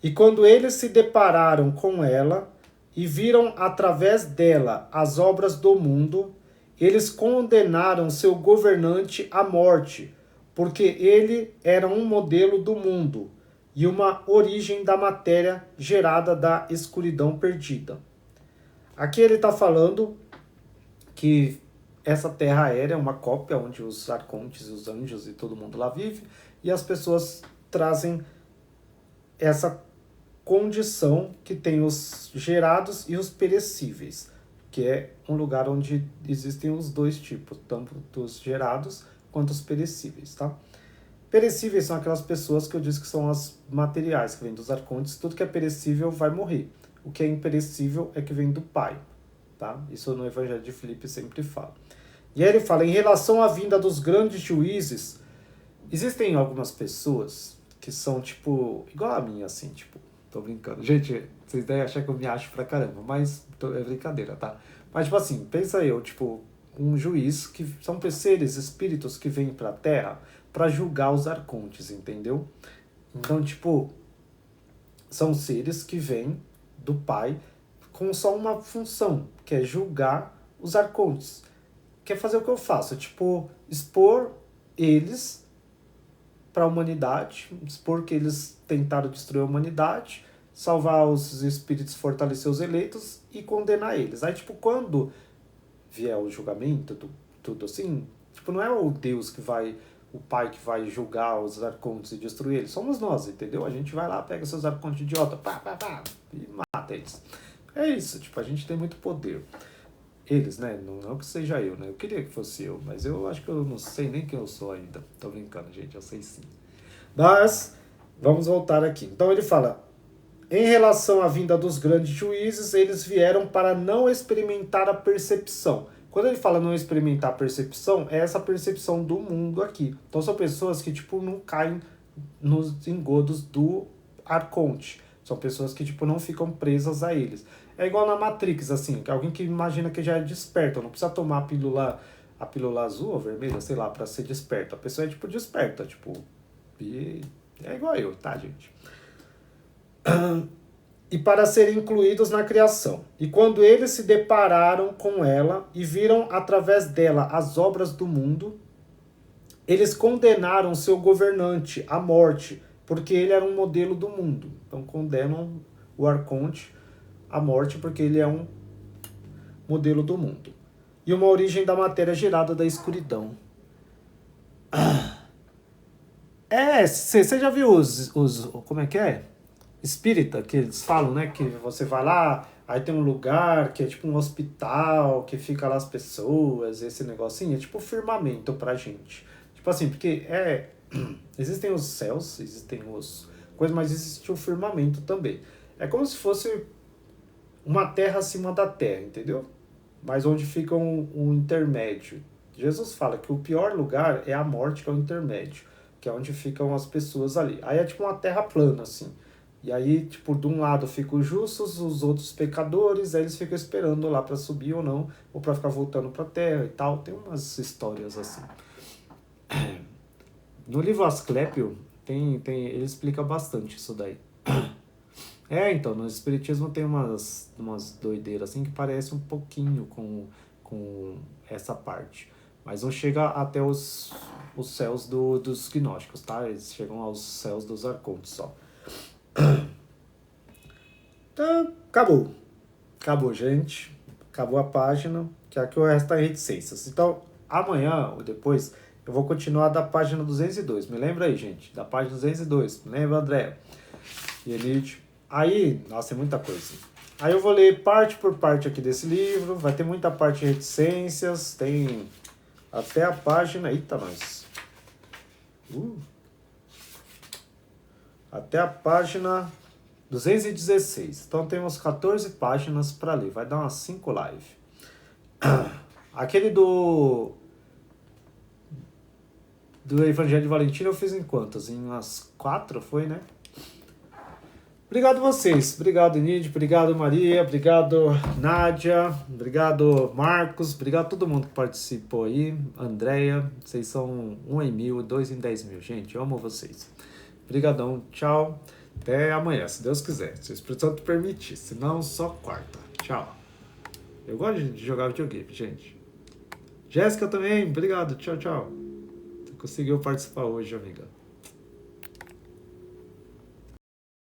E quando eles se depararam com ela e viram através dela as obras do mundo, eles condenaram seu governante à morte, porque ele era um modelo do mundo e uma origem da matéria gerada da escuridão perdida. Aqui ele está falando que essa terra aérea é uma cópia onde os arcontes, os anjos e todo mundo lá vive, e as pessoas trazem essa condição que tem os gerados e os perecíveis, que é um lugar onde existem os dois tipos, tanto dos gerados quanto os perecíveis, tá? Perecíveis são aquelas pessoas que eu disse que são as materiais, que vêm dos arcontes. Tudo que é perecível vai morrer. O que é imperecível é que vem do Pai, tá? Isso no Evangelho de Filipe sempre fala. E aí ele fala, em relação à vinda dos grandes juízes, existem algumas pessoas que são, tipo, igual a minha, assim, tipo, tô brincando. Gente, vocês devem achar que eu me acho pra caramba, mas é brincadeira, tá? Mas, tipo assim, pensa eu, tipo, um juiz, que são seres, espíritos que vêm pra Terra pra julgar os arcontes, entendeu? Então, tipo, são seres que vêm do Pai com só uma função, que é julgar os arcontes. Quer fazer o que eu faço? Tipo, expor eles para a humanidade, expor que eles tentaram destruir a humanidade, salvar os espíritos, fortalecer os eleitos e condenar eles. Aí, tipo, quando vier o julgamento, tudo assim, tipo, não é o Deus que vai, o Pai que vai julgar os arcontes e destruir eles, somos nós, entendeu? A gente vai lá, pega seus arcontes idiota, pá, e mata eles. É isso, tipo, a gente tem muito poder. Eles, né? Não que seja eu, né? Eu queria que fosse eu, mas eu acho que eu não sei nem quem eu sou ainda. Tô brincando, gente, eu sei sim. Mas, vamos voltar aqui. Então ele fala, em relação à vinda dos grandes juízes, eles vieram para não experimentar a percepção. Quando ele fala não experimentar a percepção, é essa percepção do mundo aqui. Então são pessoas que, tipo, não caem nos engodos do arconte. São pessoas que, tipo, não ficam presas a eles. É igual na Matrix, assim, que alguém que imagina que já é desperto. Não precisa tomar a pílula azul ou vermelha, sei lá, para ser desperto. A pessoa é, tipo, desperta, tipo... E é igual eu, tá, gente? E para serem incluídos na criação. E quando eles se depararam com ela e viram através dela as obras do mundo, eles condenaram seu governante à morte, porque ele era um modelo do mundo. Então condenam o Arconte à morte porque ele é um modelo do mundo. E uma origem da matéria gerada da escuridão. Você já viu os... Como é que é? Espírita, que eles falam, né? Que você vai lá, aí tem um lugar que é tipo um hospital, que fica lá as pessoas, esse negocinho, é tipo firmamento pra gente. Tipo assim, porque existem os céus, existem os coisas, mas existe o firmamento também. É como se fosse uma terra acima da terra, entendeu? Mas onde fica um intermédio. Jesus fala que o pior lugar é a morte, que é o intermédio, que é onde ficam as pessoas ali. Aí é tipo uma terra plana, assim. E aí, tipo, de um lado ficam os justos, os outros pecadores, aí eles ficam esperando lá para subir ou não, ou para ficar voltando para a terra e tal. Tem umas histórias assim. No livro Asclépio, ele explica bastante isso daí. Então, no Espiritismo tem umas doideiras assim que parece um pouquinho com essa parte. Mas não chega até os céus dos gnósticos, tá? Eles chegam aos céus dos arcontes só. Então, acabou. Acabou, gente. Acabou a página, que aqui o resto é reticências. Então, amanhã ou depois, eu vou continuar da página 202. Me lembra aí, gente. Da página 202. Me lembra, André? E Elite. Aí, nossa, é muita coisa. Aí eu vou ler parte por parte aqui desse livro. Vai ter muita parte de reticências. Tem até a página... Eita, nós. Até a página 216. Então temos 14 páginas para ler. Vai dar umas 5 lives. Aquele do Evangelho de Valentina eu fiz em quantas? Em umas 4, foi, né? Obrigado vocês. Obrigado, Enid. Obrigado, Maria. Obrigado, Nádia. Obrigado, Marcos. Obrigado a todo mundo que participou aí. Andréia. Vocês são 1 em 1000, 2 em 10 mil. Gente, eu amo vocês. Obrigadão. Tchau. Até amanhã, se Deus quiser. Se o Espírito Santo permitir. Se não, só quarta. Tchau. Eu gosto de jogar videogame, gente. Jéssica também. Obrigado. Tchau, tchau. Você conseguiu participar hoje, amiga.